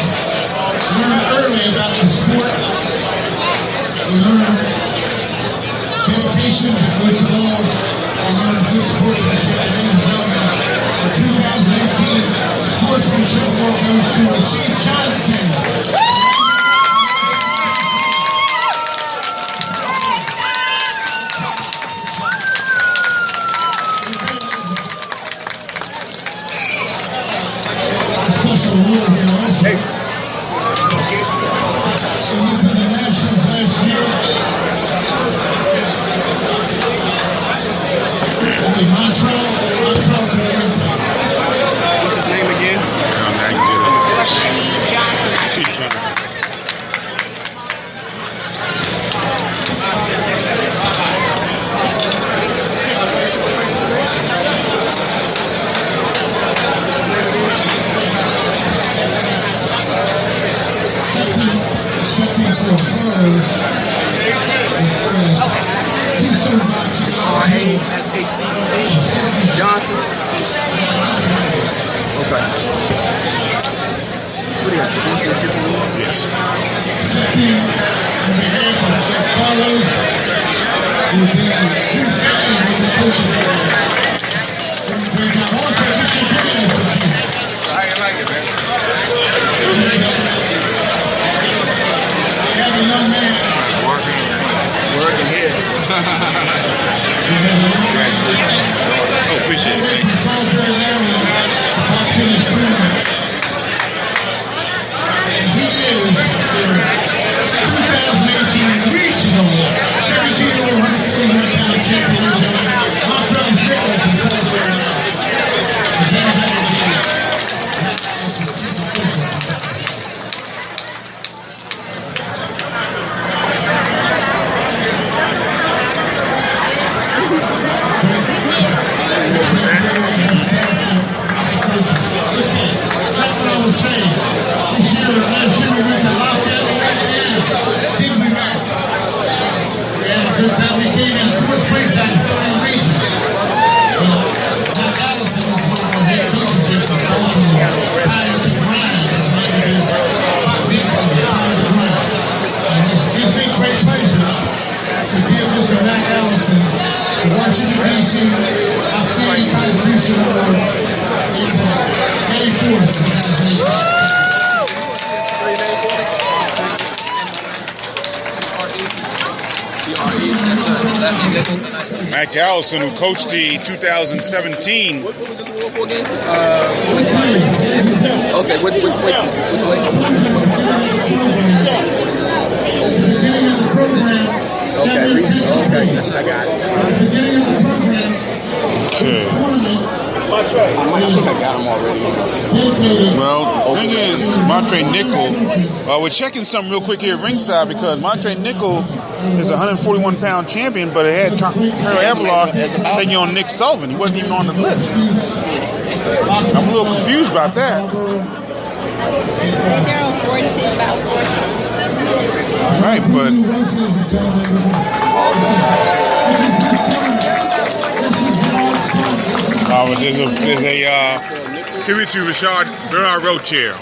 learned early about the sport. They learned dedication, but most of all, they learned good sportsmanship. And ladies and gentlemen, the 2018 Sportsmanship Award goes to Rasheed Johnson. Special award here also. He went to the Nationals last year. Montreal to the Olympics. What's his name again? Rasheed Johnson. Rasheed Johnson. Accepting for applause. Keystone Boxing Johnson. Okay. What do you got? Sportsmanship award? Yes. Accepting on behalf of Carlos will be Houston with the coaches award. Also, get your video for you. How you like it, man? We have a young man. Working here. Oh, appreciate it. From Salisbury, Maryland, boxing his tournament. And he is the 2018 regional 17 over 141-pound champion. Montreal's Nicholas from Salisbury, Maryland. He's now having the chief official. That's what I was saying. Last year we went to Lafayette, Louisiana. He'll be back. We had a good time. We came in fourth place out of 30 regions. Matt Allison was one of our head coaches here from Baltimore. Time to grind is the name of his boxing club. Time to grind. And it gives me great pleasure to give Mr. Matt Allison the Washington, D.C. Outstanding Contribution Award in May 4th, 2008. Matt Allison, who coached the 2017. What was this award for again? Okay, which way? Beginning of the program. Okay, that's what I got. At the beginning of the program, this tournament I think I got him already. Well, the thing is, Montre Nickel, we're checking something real quick here at ringside because Montre Nickel is a 141-pound champion, but it had Terry Avalon taking on Nick Sullivan. He wasn't even on the list. I'm a little confused about that. They're on 14, about 14. All right, but there's a tribute to Rashad Bernard Roach here.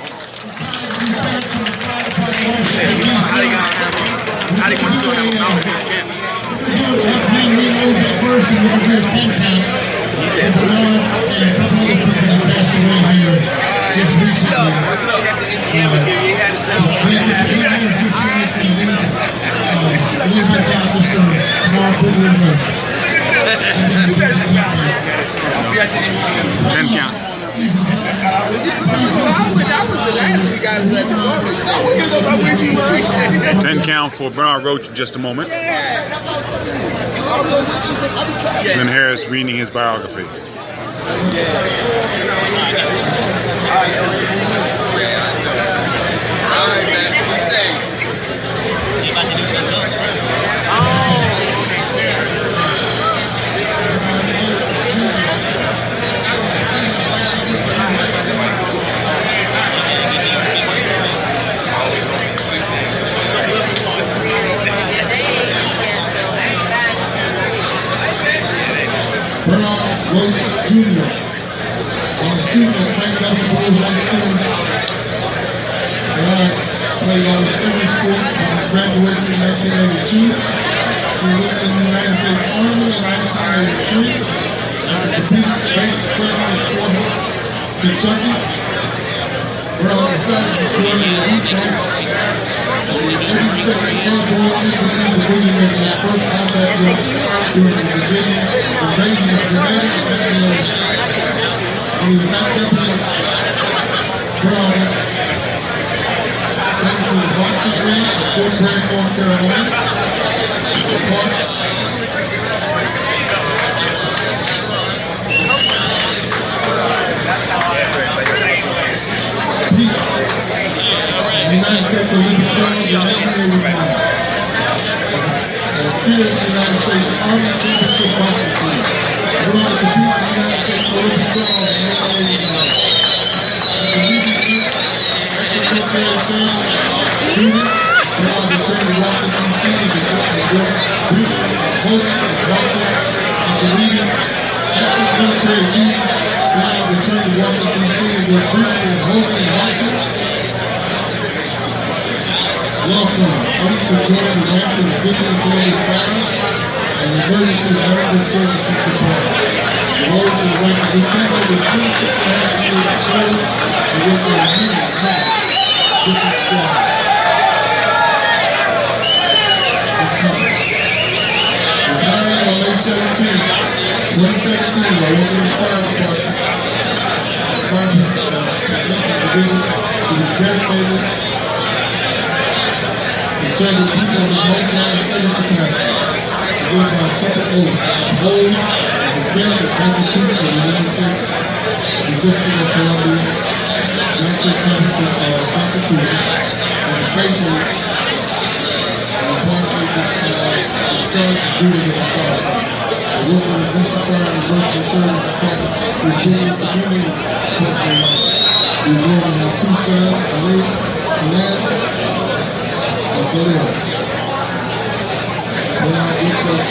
How do you want to still have a power against champion? He said, just Ten count. That was the last we got at 10 count for Bernard Roach in just a moment. Glenn Harris reading his biography. Bernard Roach Jr. was a student at Frank W. Boyd High School. Bernard played on every sport and graduated in 1982. He lived in the United States Army in 1983 after completing basic training in Fort Hood, Kentucky. Bernard decided to join the elite ranks of the 82nd Airborne Infantry Division making the first combat jump during the division invasion of Grenada in 1911. When he was not jumping, Bernard taken to the boxing ring at Fort Bragg, North Carolina. United States Olympic Trials in 1989. And appears in the United States Army Championship Boxing Team. Went on to compete in the United States Olympic Trials in 1989. After leaving military service unit, Bernard returned to Washington, D.C. and worked briefly in holding and boxing. After leaving active military duty, Bernard returned to Washington, D.C. and worked briefly in holding and boxing. Law firm, only to join the ranks of the District Authority Fire and Emergency Medical Services Department. The roles of the rank of lieutenant with 26.5 years of service and worked on a unit different squad. Retiring on May 17, 2017, while working in the fire department, division, he was dedicated to serving people in his hometown in every capacity. He lived by a separate oath, uphold and defend the Constitution of the United States, the District of Columbia, United States Constitution, and faithfully and impartially discharge the duties of the fire. The work of the District Fire and Emergency Services Department was building a community of personal life. We were going to have two sons, Khalid and Khalil. When I worked with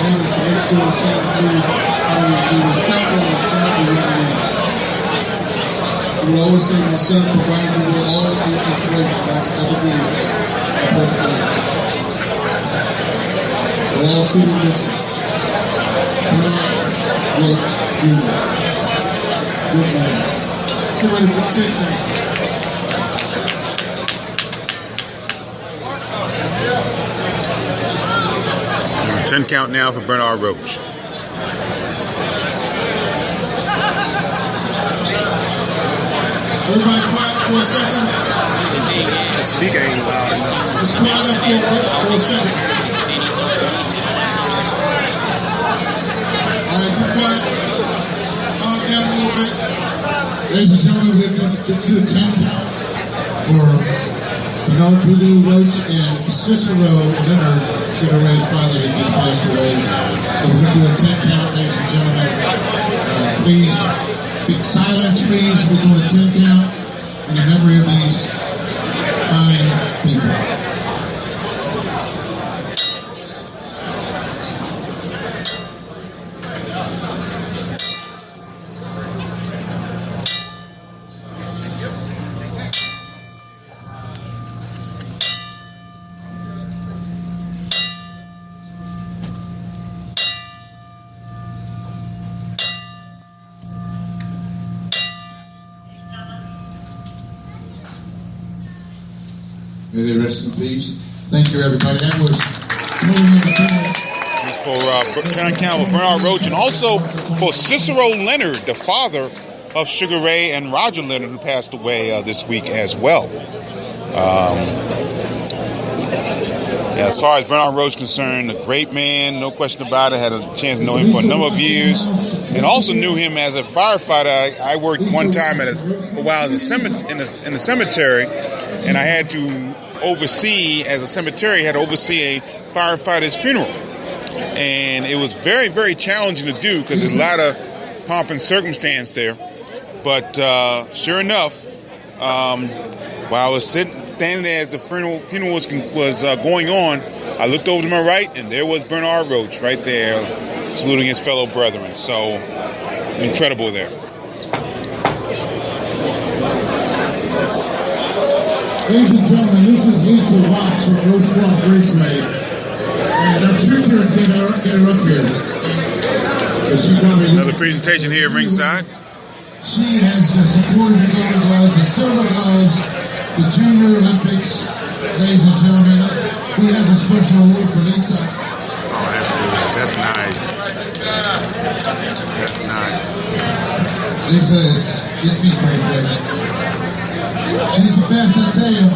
honest to make sure his sons knew how to be respectful and responsible young men. He would always say, my son provided me with all the things of praise back at the beginning of personal life. We're all truly missing. Bernard Roach Jr. Good man. Let's get ready for 10 now. And 10 count now for Bernard Roach. Everybody quiet for a second. The speaker ain't loud enough. Let's quiet up for a second. All right, be quiet. Ladies and gentlemen, we're going to do a 10 count for Bernard Purdue Roach and Cicero Leonard, Sugar Ray's father that just passed away. So we're going to do a 10 count, ladies and gentlemen. Please, silence please. We're doing a 10 count in the memory of these fine people. May they rest in peace. Thank you, everybody. That was for 10 count with Bernard Roach, and also for Cicero Leonard, the father of Sugar Ray and Roger Leonard, who passed away this week as well. As far as Bernard Roach is concerned, a great man, no question about it. Had a chance to know him for a number of years, and also knew him as a firefighter. I worked one time in the cemetery, and I had to oversee, as a cemetery, had to oversee a firefighter's funeral. And it was very, very challenging to do because there's a lot of pomp and circumstance there. But sure enough, while I was standing there as the funeral was going on, I looked over to my right, and there was Bernard Roach right there, saluting his fellow brethren. So incredible there. Ladies and gentlemen, this is Lisa Watts from Roach Walk Raceway. And our tutor, get her up here. Another presentation here at ringside. She has supported the Golden Gloves, the Silver Gloves, the Junior Olympics. Ladies and gentlemen, we have a special award for Lisa. Oh, that's good. That's nice. That's nice. Lisa, it's been a great pleasure. She's the best, I tell you.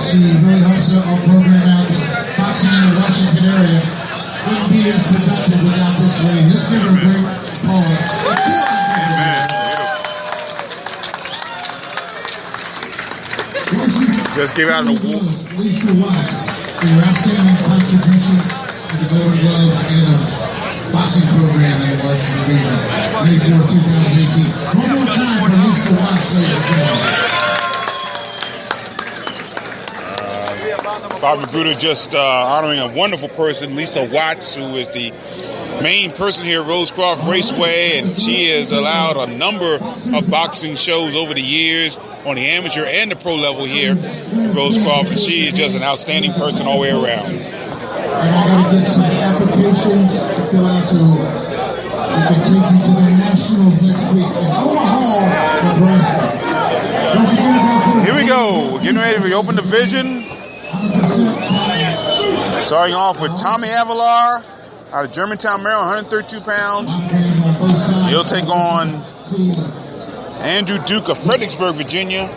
She really helps our program out. This boxing in the Washington area wouldn't be as productive without this lady. Let's give her a great applause. Just give out an award. Lisa Watts for your outstanding contribution to the Golden Gloves and the boxing program in the Washington region. May 4th, 2018. One more time for Lisa Watts, ladies and gentlemen. Bobby Bruder just honoring a wonderful person, Lisa Watts, who is the main person here at Rosecroft Raceway, and she has allowed a number of boxing shows over the years on the amateur and the pro level here at Rosecroft, and she is just an outstanding person all the way around. And I got to get some applications to fill out so we can take you to the Nationals next week in Omaha, Nebraska. Don't forget about Here we go. We're getting ready for the open division. Starting off with Tommy Avalar out of Germantown, Maryland, 132 pounds. He'll take on Andrew Duke of Fredericksburg, Virginia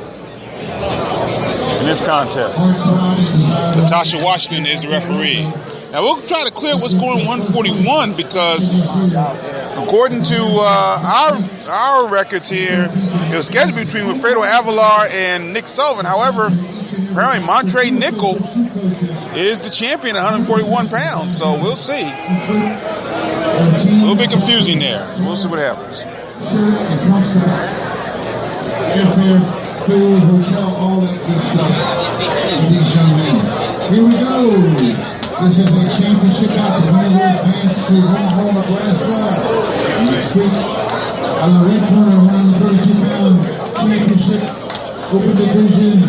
in this contest. Natasha Washington is the referee. Now we'll try to clear what's going on 141 because according to our records here, it was scheduled between Wilfredo Avalar and Nick Sullivan. However, apparently Montre Nickel is the champion at 141 pounds, so we'll see. A little bit confusing there, so we'll see what happens. Airfare, food, hotel, all that good stuff for these young men. Here we go. This is a championship out of Honeywood advance to Omaha, Nebraska. Next week, on the red corner, 132-pound championship open division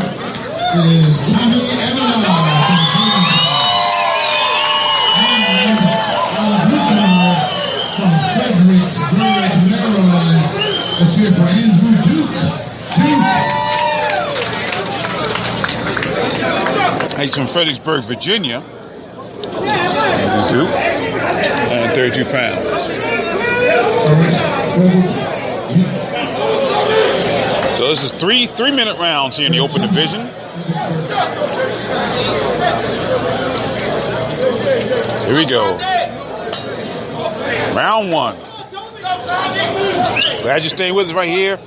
is Tommy Avalar from Germantown. And on the blue corner from Fredericksburg, Maryland, let's hear for Andrew Duke. He's from Fredericksburg, Virginia. Andrew Duke, 132 pounds. So this is three-minute rounds here in the open division. Here we go. Round one. Glad you stayed with us right here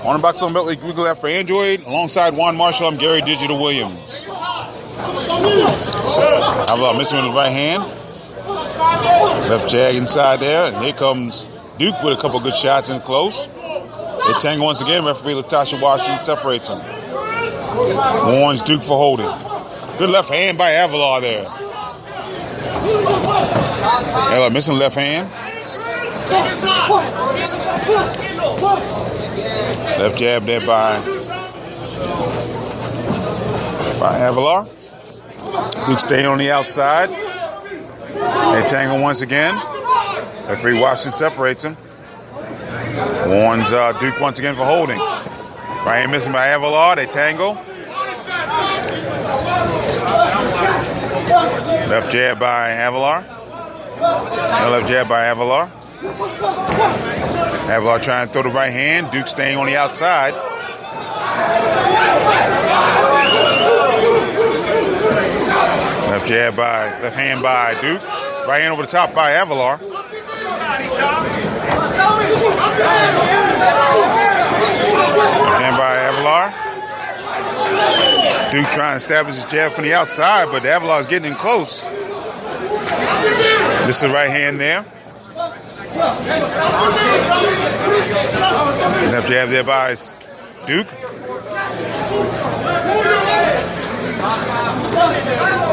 on the Box on Beltway Weekly App for Android. Alongside Juan Marshall, I'm Gary Digital Williams. Avila missing with his right hand. Left jag inside there. And here comes Duke with a couple good shots in close. They tangle once again. Referee Latasha Washington separates them. Warns Duke for holding. Good left hand by Avila there. Avila missing left hand. Left jab there by Avila. Duke staying on the outside. They tangle once again. Referee Washington separates him. Warns Duke once again for holding. Right hand missing by Avila. They tangle. Left jab by Avila. Left jab by Avila. Avila trying to throw the right hand. Duke staying on the outside. Left jab by, left hand by Duke. Right hand over the top by Avila. Left hand by Avila. Duke trying to establish his jab from the outside, but Avila is getting in close. This is the right hand there. Left jab there by Duke.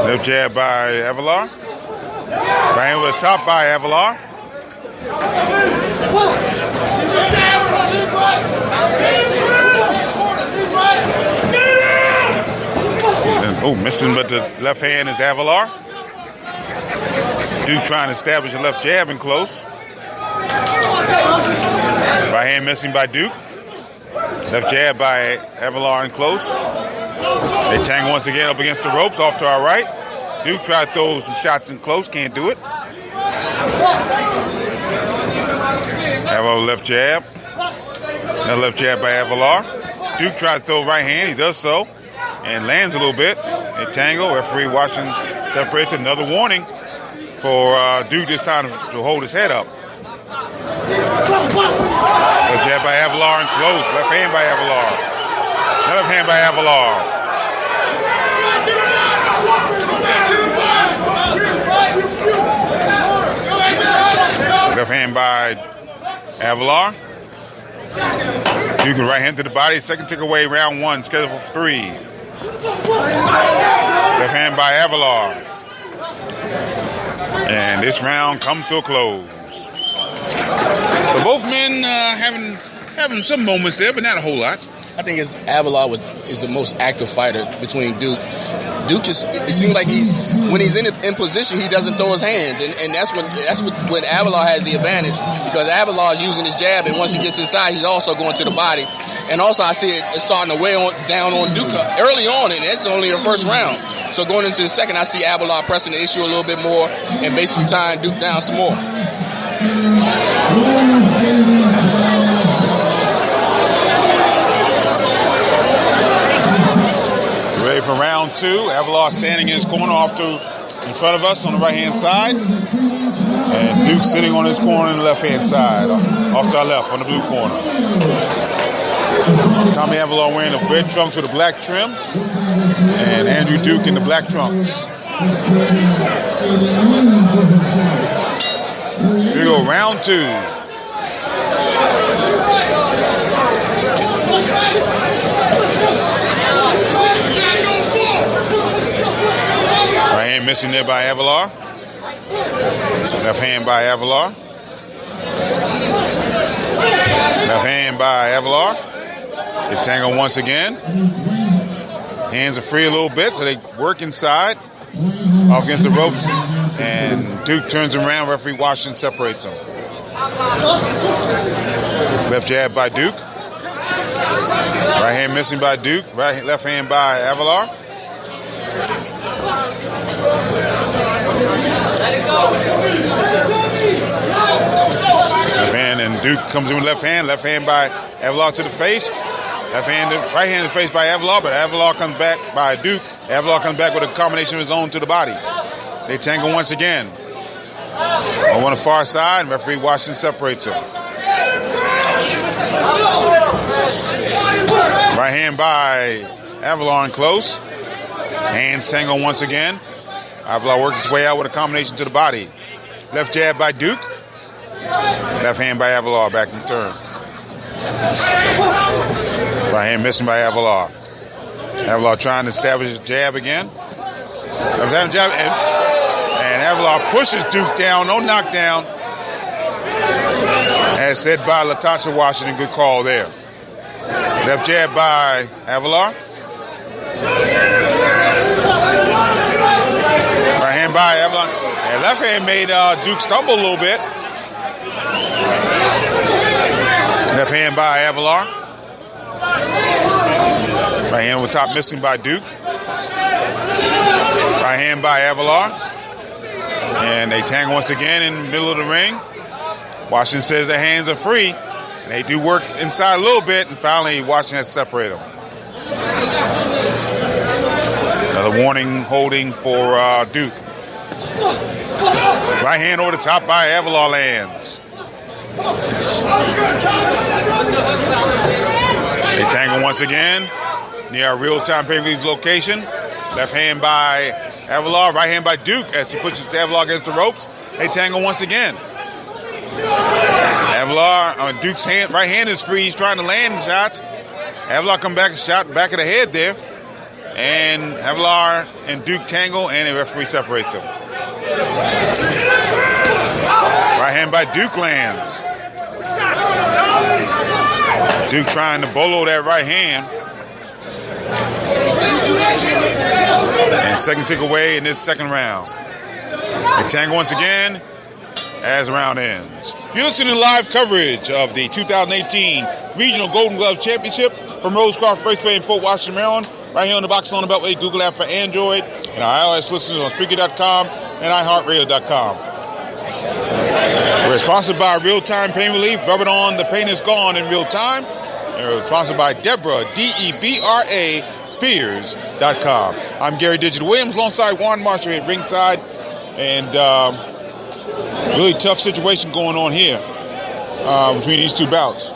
Left jab by Avila. Right hand over the top by Avila. Missing but the left hand is Avila. Duke trying to establish a left jab in close. Right hand missing by Duke. Left jab by Avila in close. They tangle once again up against the ropes off to our right. Duke tried to throw some shots in close, can't do it. Avila left jab. Another left jab by Avila. Duke tried to throw right hand, he does so. And lands a little bit. They tangle. Referee Washington separates. Another warning for Duke this time to hold his head up. Left jab by Avila in close. Left hand by Avila. Left hand by Avila. Left hand by Avila. Duke with right hand to the body. Second takeaway, round one, scheduled for 3. Left hand by Avila. And this round comes to a close. So both men having some moments there, but not a whole lot. I think Avila is the most active fighter between Duke. Duke it seems like when he's in position, he doesn't throw his hands, and that's when Avila has the advantage, because Avila is using his jab, and once he gets inside, he's also going to the body. And also, I see it starting to weigh down on Duke early on, and it's only the first round. So going into the second, I see Avila pressing the issue a little bit more and basically tying Duke down some more. Ready for round 2. Avila standing in his corner in front of us on the right-hand side. And Duke sitting on his corner on the left-hand side, off to our left on the blue corner. Tommy Avila wearing the red trunks with a black trim. And Andrew Duke in the black trunks. Here we go, round 2. Right hand missing there by Avila. Left hand by Avila. Left hand by Avila. They tangle once again. Hands are free a little bit, so they work inside, off against the ropes, and Duke turns them around. Referee Washington separates them. Left jab by Duke. Right hand missing by Duke. Left hand by Avila. Left hand, and Duke comes in with left hand by Avila to the face. Right hand to the face by Avila, but Avila comes back by Duke. Avila comes back with a combination of his own to the body. They tangle once again. On the far side, referee Washington separates them. Right hand by Avalon in close. Hands tangle once again. Avalon works his way out with a combination to the body. Left jab by Duke. Left hand by Avalon back in turn. Right hand missing by Avalon. Avalon trying to establish his jab again. And Avalon pushes Duke down. No knockdown. As said by Latasha Washington. Good call there. Left jab by Avalon. Right hand by Avalon. And left hand made Duke stumble a little bit. Left hand by Avalon. Right hand over top missing by Duke. Right hand by Avalon. And they tangle once again in the middle of the ring. Washington says their hands are free. They do work inside a little bit, and finally Washington has to separate them. Another warning holding for Duke. Right hand over the top by Avalon lands. They tangle once again near our real-time pay-per-view's location. Left hand by Avalon, right hand by Duke as he pushes Avalon against the ropes. They tangle once again. Avalon, Duke's right hand is free. He's trying to land shots. Avalon come back and shot back of the head there. And Avalon and Duke tangle, and the referee separates them. Right hand by Duke lands. Duke trying to bolo that right hand. And second tick away in this second round. They tangle once again as the round ends. You're listening to live coverage of the 2018 Regional Golden Glove Championship from Rosecroft Raceway in Fort Washington, Maryland. Right here on the Box on the Beltway Google app for Android, and our iOS listeners on Spreaker.com and iHeartRadio.com. We're sponsored by Real Time Pain Relief. Rub it on, the pain is gone in real time. And we're sponsored by Deborah, Debra, Spears.com. I'm Gary Digital Williams alongside Juan Marshall at ringside. And really tough situation going on here between these two bouts.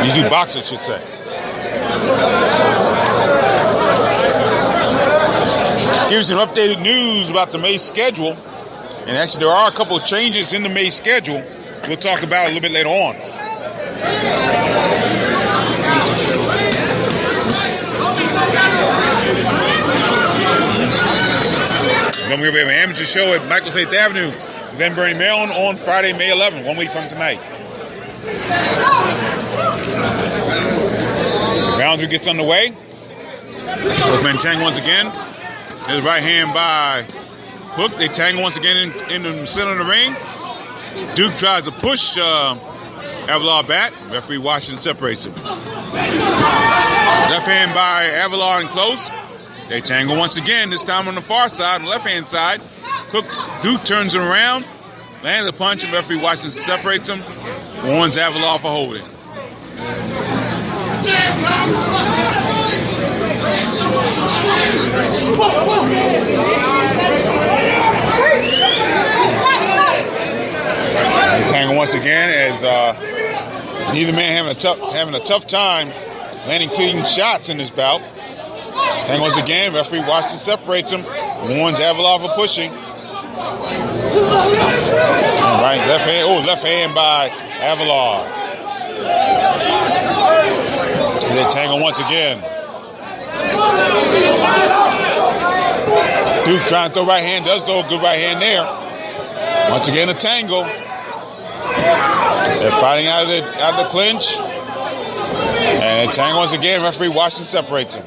These two boxers, should say. Give you some updated news about the May schedule. And actually, there are a couple of changes in the May schedule we'll talk about a little bit later on. Then we're going to have an amateur show at Michael's 8th Avenue, Glen Burnie, Maryland on Friday, May 11th, 1 week from tonight. Round 3 gets underway. Both men tangle once again. There's right hand by Hook. They tangle once again in the center of the ring. Duke tries to push Avalon back. Referee Washington separates him. Left hand by Avalon close. They tangle once again, this time on the far side, on the left-hand side. Duke turns him around, lands a punch, and referee Washington separates him. Warns Avalon for holding. They tangle once again as neither man having a tough time landing clean shots in this bout. And once again, referee Washington separates him, warns Avalon for pushing. Right, left hand by Avalon. And they tangle once again. Duke trying to throw right hand, does throw a good right hand there. Once again, a tangle. They're fighting out of the clinch. And they tangle once again, referee Washington separates him.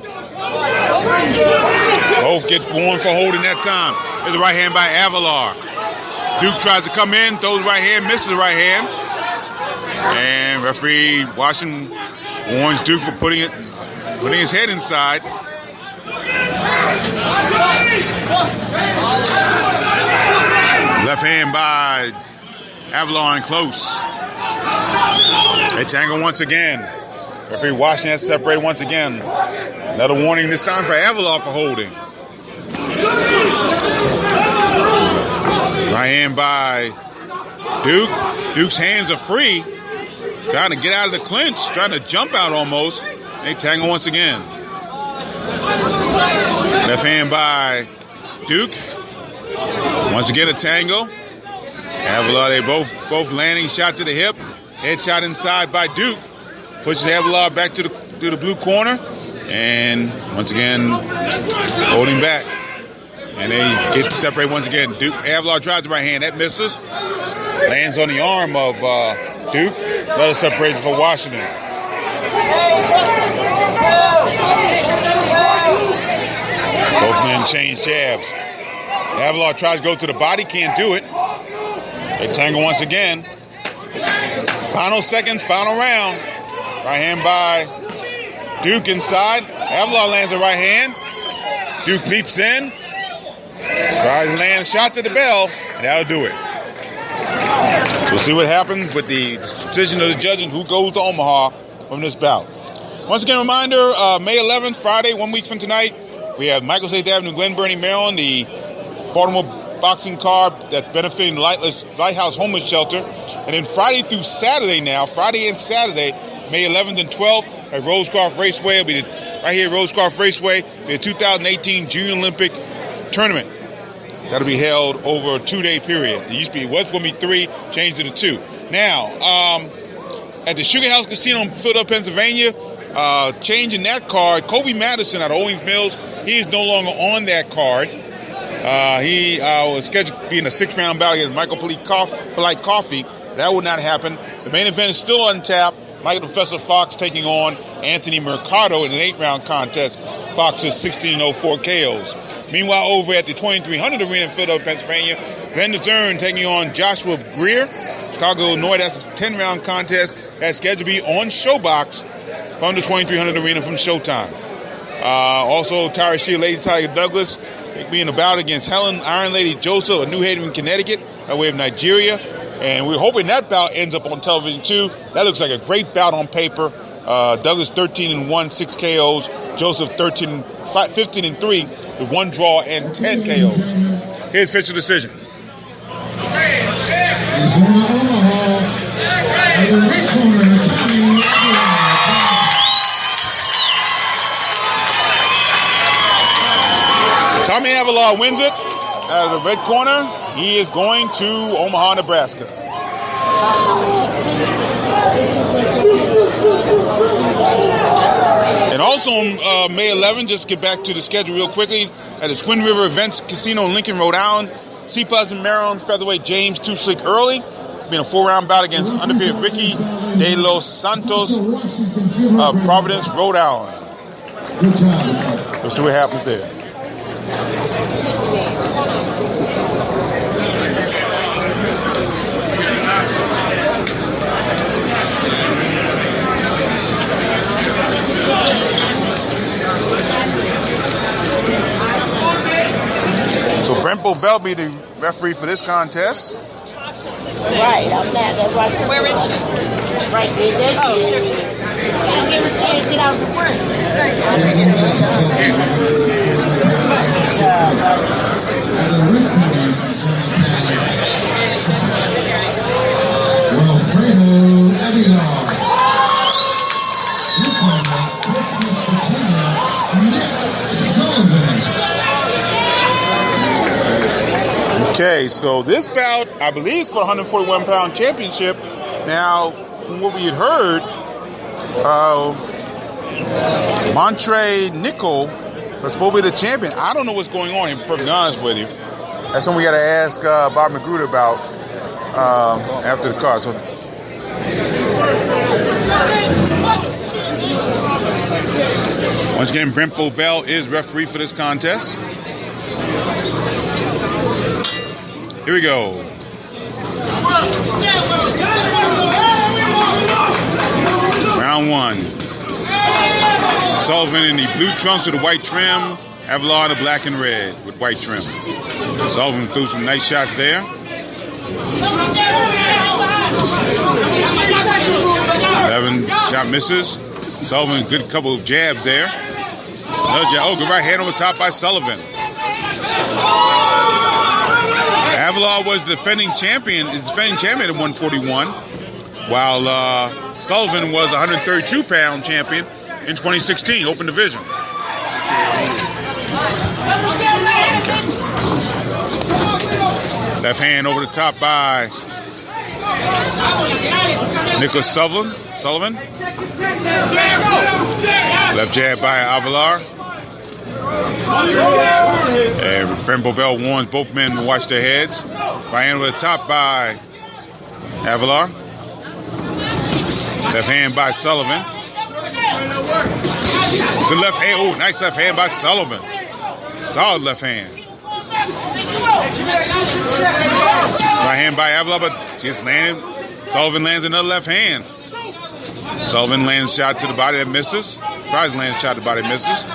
Both get warned for holding that time. There's a right hand by Avalon. Duke tries to come in, throws right hand, misses the right hand. And referee Washington warns Duke for putting his head inside. Left hand by Avalon close. They tangle once again. Referee Washington has to separate once again. Another warning this time for Avalon for holding. Right hand by Duke's hands are free. Trying to get out of the clinch. Trying to jump out almost. They tangle once again. Left hand by Duke. Once again a tangle. Avila, they both landing shot to the hip. Headshot inside by Duke. Pushes Avila back to the blue corner. And once again, holding back. And they get separated once again. Duke, Avila drives the right hand. That misses. Lands on the arm of Duke. Another separation for Washington. Both men change jabs. Avila tries to go to the body. Can't do it. They tangle once again. Final seconds, final round. Right hand by Duke inside. Avila lands a right hand. Duke leaps in. Tries to land shots at the bell. And that'll do it. We'll see what happens with the decision of the judge and who goes to Omaha from this bout. Once again, a reminder, May 11th, Friday, 1 week from tonight, we have Michael St. Avenue, Glen Burnie, Maryland, the Baltimore boxing card that's benefiting the Lighthouse Homeless Shelter. And then Friday through Saturday now, Friday and Saturday, May 11th and 12th at Rosecroft Raceway. It'll be right here at Rosecroft Raceway, the 2018 Junior Olympic Tournament. That'll be held over a 2-day period. It was going to be 3, changed to 2. Now, at the Sugar House Casino in Philadelphia, Pennsylvania, changing that card, Kobe Madison out of Owings Mills, he is no longer on that card. He was scheduled to be in a 6-round bout against Michael Polite Coffey. That would not happen. The main event is still untapped. Michael Professor Fox taking on Anthony Mercado in an 8-round contest. Fox is 16-04 KOs. Meanwhile, over at the 2300 Arena in Philadelphia, Pennsylvania, Glenn DeZern taking on Joshua Greer. Chicago, Illinois, that's a 10-round contest that's scheduled to be on Showbox from the 2300 Arena from Showtime. Also, Tyra Shear, Lady Tiger Douglas, being a bout against Helen Iron Lady Joseph of New Haven, Connecticut, by way of Nigeria. And we're hoping that bout ends up on television, too. That looks like a great bout on paper. Douglas 13-1, 6 KOs. Joseph 15-3 with 1 draw and 10 KOs. Here's official decision. He's going to Omaha. In the red corner, Tommy Avila. Tommy Avila wins it out of the red corner. He is going to Omaha, Nebraska. And also on May 11th, just to get back to the schedule real quickly, at the Twin River Events Casino in Lincoln, Rhode Island, C. Pleasant, Maryland, featherweight James Too Slick Early, being a 4-round bout against undefeated Ricky De Los Santos of Providence, Rhode Island. We'll see what happens there. So Brent Bovell be the referee for this contest. Right, I'm not. That's why. Where is she? Right there. There she is. There she is. Can't give her a chance to get out the front. Wilfredo Aguilar. Virginia, Nick Sullivan. Okay, so this bout, I believe, is for the 141-pound championship. Now, from what we had heard, Montre Nickel was supposed to be the champion. I don't know what's going on here, to be perfectly honest with you. That's something we got to ask Bob Magruder about after the card. So, once again, Brent Bovell is referee for this contest. Here we go. Round 1. Sullivan in the blue trunks with the white trim. Avila in the black and red with white trim. Sullivan threw some nice shots there. 11 shot misses. Sullivan, good couple of jabs there. Another jab. Oh, good right hand over top by Sullivan. Avalar was defending champion. Is defending champion at 141, while Sullivan was 132-pound champion in 2016 Open Division. Left hand over the top by Nicholas Sullivan. Left jab by Avalar. And Brent Bovell warns both men to watch their heads. Right hand over the top by Avalar. Left hand by Sullivan. Good left hand. Oh, nice left hand by Sullivan. Solid left hand. Right hand by Avalar, but just landed. Sullivan lands another left hand. Sullivan lands a shot to the body that misses. Price lands a shot to the body that misses.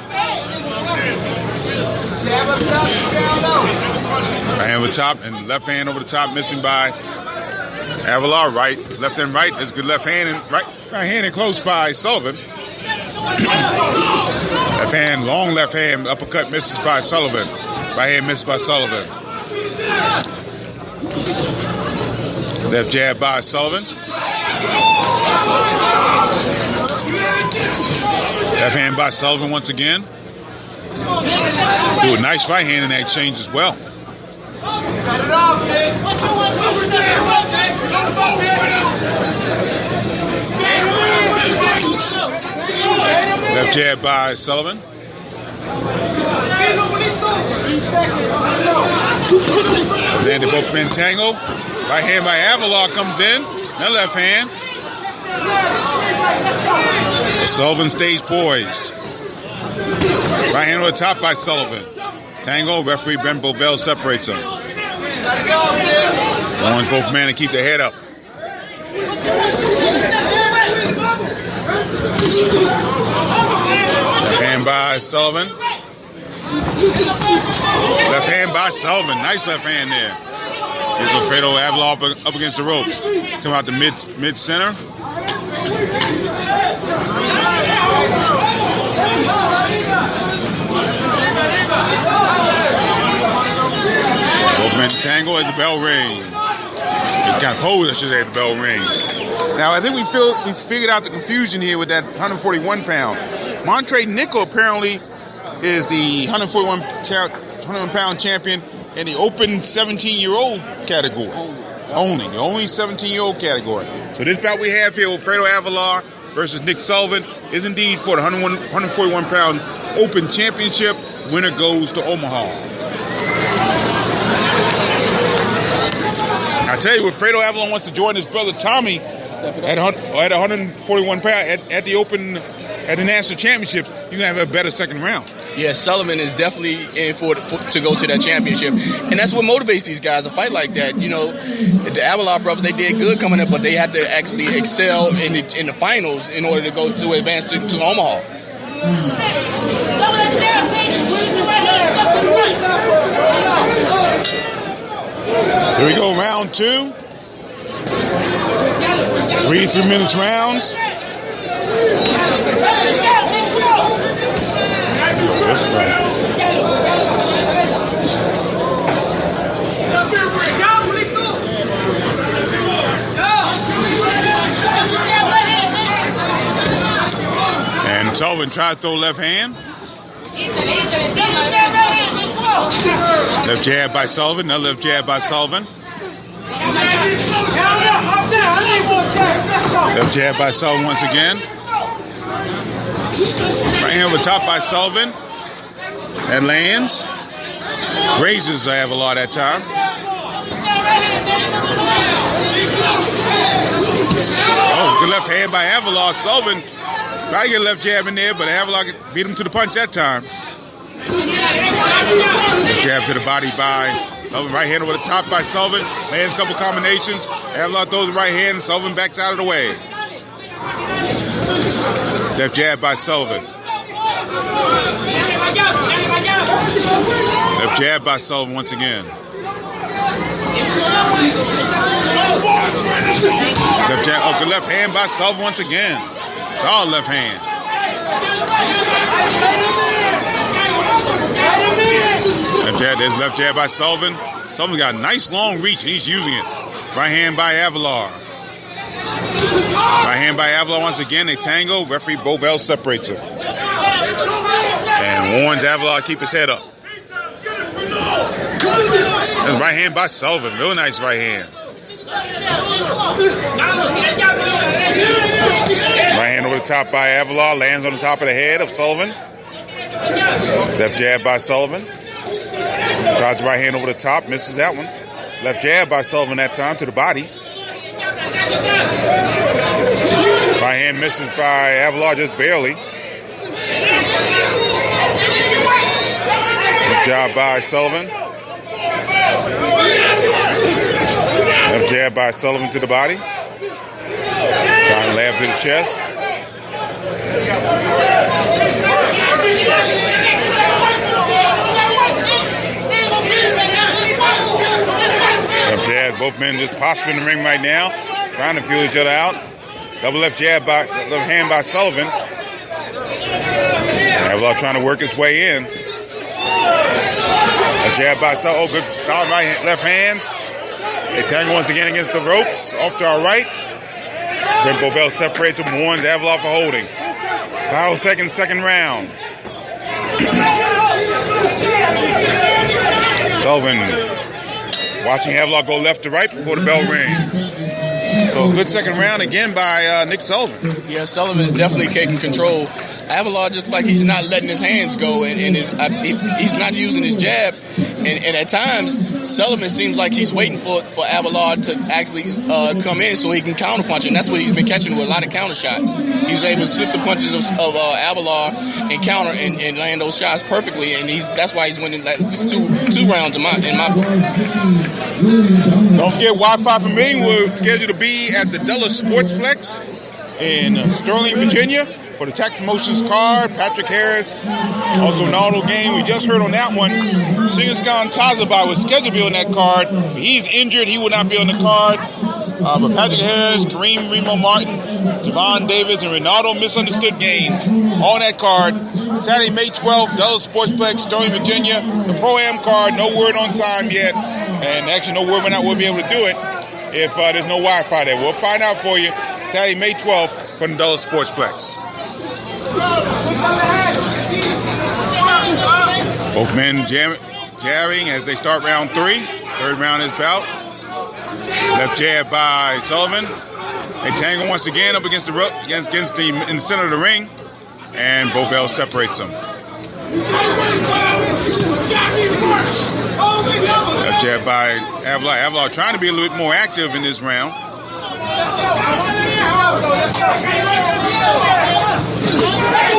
Right hand over the top and left hand over the top, missing by Avalar. Right, left and right. That's good left hand and right hand and close by Sullivan. Left hand, long left hand, uppercut misses by Sullivan. Right hand misses by Sullivan. Left jab by Sullivan. Left hand by Sullivan once again. Do a nice right hand in that exchange as well. Left jab by Sullivan. Then they both men tangle. Right hand by Avalar comes in. That left hand. Sullivan stays poised. Right hand on the top by Sullivan. Tango, referee Brent Bovell separates them. Warns both men to keep their head up. Left hand by Sullivan. Left hand by Sullivan. Nice left hand there. Here's Alfredo Avalar up against the ropes. Come out the mid center. Both men tangle as the bell rings. It's kind of pose, I should say, the bell rings. Now, I think we figured out the confusion here with that 141-pound. Montre Nickel apparently is the 141-pound champion in the open 17-year-old category. Only. The only 17-year-old category. So this bout we have here with Fredo Avalar versus Nick Sullivan is indeed for the 141-pound open championship. Winner goes to Omaha. I tell you, if Fredo Avalar wants to join his brother Tommy at 141 pound at the open at the national championship, you're gonna have a better second round. Yeah, Sullivan is definitely in for to go to that championship, and that's what motivates these guys to fight like that. You know, the Avalar brothers, they did good coming up, but they had to actually excel in the finals in order to go to advance to Omaha. So here we go, round two. 3 minutes rounds. This time. And Sullivan tries to throw left hand. Left jab by Sullivan. Another left jab by Sullivan. Left jab by Sullivan once again. Right hand over top by Sullivan. That lands. Grazes Avalar that time. Oh, good left hand by Avalar. Sullivan tried to get a left jab in there, but Avalar beat him to the punch that time. Jab to the body by Sullivan. Right hand over the top by Sullivan. Lands a couple combinations. Avalar throws the right hand and Sullivan backs out of the way. Left jab by Sullivan. Left jab by Sullivan once again. Left jab, oh, good left hand by Sullivan once again. Solid left hand. Left jab, there's left jab by Sullivan. Sullivan got a nice long reach, and he's using it. Right hand by Avalar. Right hand by Avalar once again. They tango. Referee Bovell separates him. And warns Avalar to keep his head up. That's right hand by Sullivan. Real nice right hand. Right hand over the top by Avalar. Lands on the top of the head of Sullivan. Left jab by Sullivan. Tries the right hand over the top. Misses that one. Left jab by Sullivan that time to the body. Right hand misses by Avalar just barely. Good job by Sullivan. Left jab by Sullivan to the body. Trying to lab to the chest. Left jab, both men just posturing in the ring right now, trying to feel each other out. Double left jab by left hand by Sullivan. Avalar trying to work his way in. Left jab by Sullivan. Oh, good solid right hand, left hands. They tangle once again against the ropes. Off to our right. Brent Bovell separates him, warns Avalar for holding. Final second round. Sullivan watching Avalar go left to right before the bell rings. So good second round again by Nick Sullivan. Yeah, Sullivan is definitely taking control. Avalar just like he's not letting his hands go, and he's not using his jab. And at times, Sullivan seems like he's waiting for Avalar to actually come in so he can counterpunch, and that's what he's been catching with a lot of counter shots. He was able to slip the punches of Avalar and counter and land those shots perfectly, and that's why he's winning like two rounds in my book. Don't forget, Wi-Fi Permitting, we're scheduled to be at the Dulles Sportsplex in Sterling, Virginia, for the Tech Promotions card. Patrick Harris, also Ronaldo game. We just heard on that one, Shingaskan Tazabai was scheduled to be on that card, but he's injured. He will not be on the card. But Patrick Harris, Kareem Remo Martin, Javon Davis, and Ronaldo Misunderstood games on that card. Saturday, May 12th, Dulles Sportsplex, Sterling, Virginia. The Pro-Am card, no word on time yet. And actually, no word when we'll be able to do it if there's no Wi-Fi there. We'll find out for you Saturday, May 12th from the Dulles Sportsplex. Both men jabbing as they start round 3. Third round is bout. Left jab by Sullivan. They tangle once again up against the in the center of the ring, and Bovell separates them. Left jab by Avalar. Avalar trying to be a little bit more active in this round.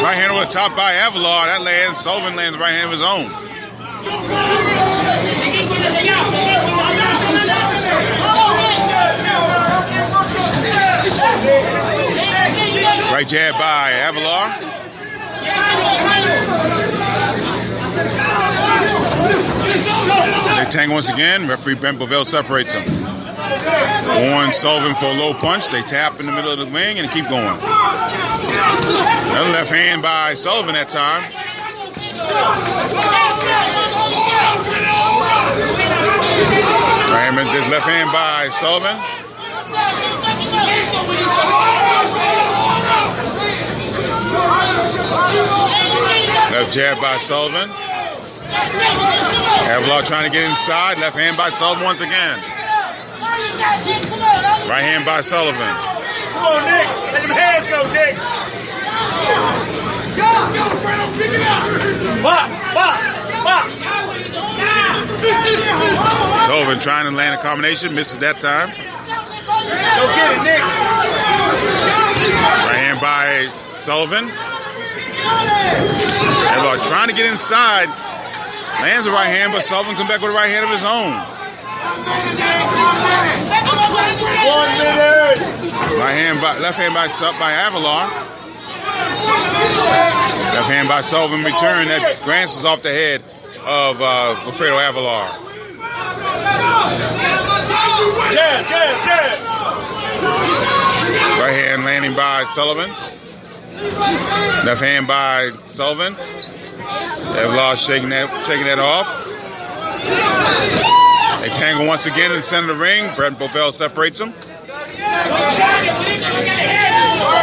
Right hand over the top by Avalar. That lands. Sullivan lands the right hand of his own. Right jab by Avalar. They tangle once again. Referee Brent Bovell separates them. Warns Sullivan for a low punch. They tap in the middle of the ring and keep going. Another left hand by Sullivan that time. Right, this left hand by Sullivan. Left jab by Sullivan. Avalar trying to get inside. Left hand by Sullivan once again. Right hand by Sullivan. Come on, Nick. Let them hands go, Nick. Go, Fredo. Pick it up. Box. Sullivan trying to land a combination. Misses that time. Go get it, Nick. Right hand by Sullivan. Avalar trying to get inside. Lands the right hand, but Sullivan comes back with a right hand of his own. 1 minute. Left hand by Avalar. Left hand by Sullivan return that glances off the head of Wilfredo Avalar. Jab. Right hand landing by Sullivan. Left hand by Sullivan. Avalar shaking that off. They tangle once again in the center of the ring. Brent Bobel separates them.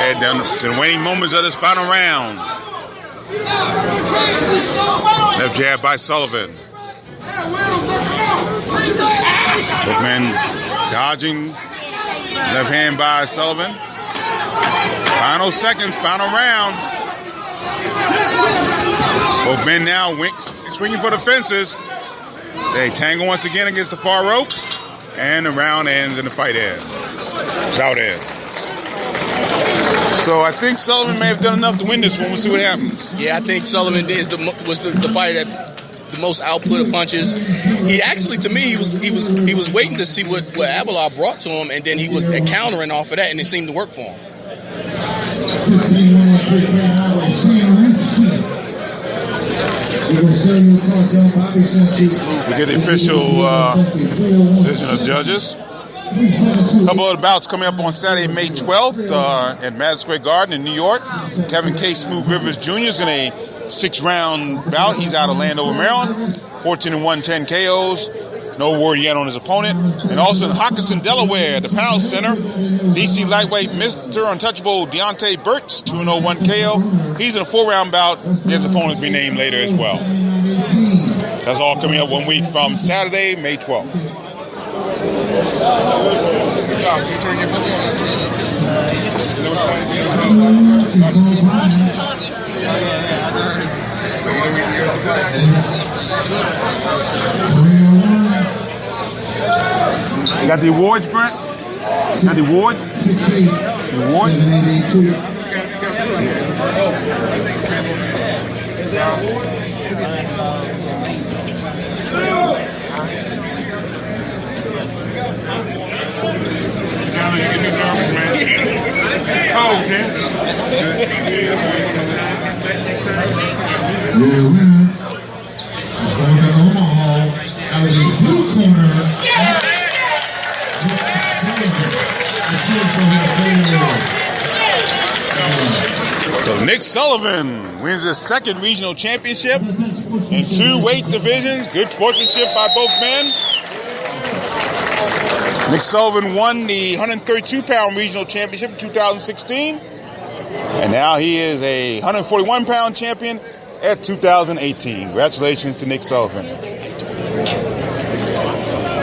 Head down to the waning moments of this final round. Left jab by Sullivan. Both men dodging. Left hand by Sullivan. Final seconds, final round. Both men now swinging for the fences. They tangle once again against the far ropes. And the round ends and the fight ends. Bout ends. So I think Sullivan may have done enough to win this one. We'll see what happens. Yeah, I think Sullivan was the fighter that the most output of punches. He actually, to me, he was waiting to see what Avalon brought to him, and then he was countering off of that, and it seemed to work for him. We get the official decision of judges. A couple of the bouts coming up on Saturday, May 12th at Madison Square Garden in New York. Kevin K. Smooth Rivers Jr. is in a 6-round bout. He's out of Landover, Maryland. 14-1, 10 KOs. No word yet on his opponent. And also in Hockinson, Delaware, at the Powell Center, DC lightweight Mr. Untouchable Deontay Burks, 2-0, 1 KO. He's in a 4-round bout. His opponent will be named later as well. That's all coming up 1 week from Saturday, May 12th. You got the awards, Brent? You got the awards? The awards? It's cold, man. Your winner is going to Omaha out of the blue corner. So Nick Sullivan wins his second regional championship in 2 weight divisions. Good sportsmanship by both men. Nick Sullivan won the 132-pound regional championship in 2016. And now he is a 141-pound champion at 2018. Congratulations to Nick Sullivan.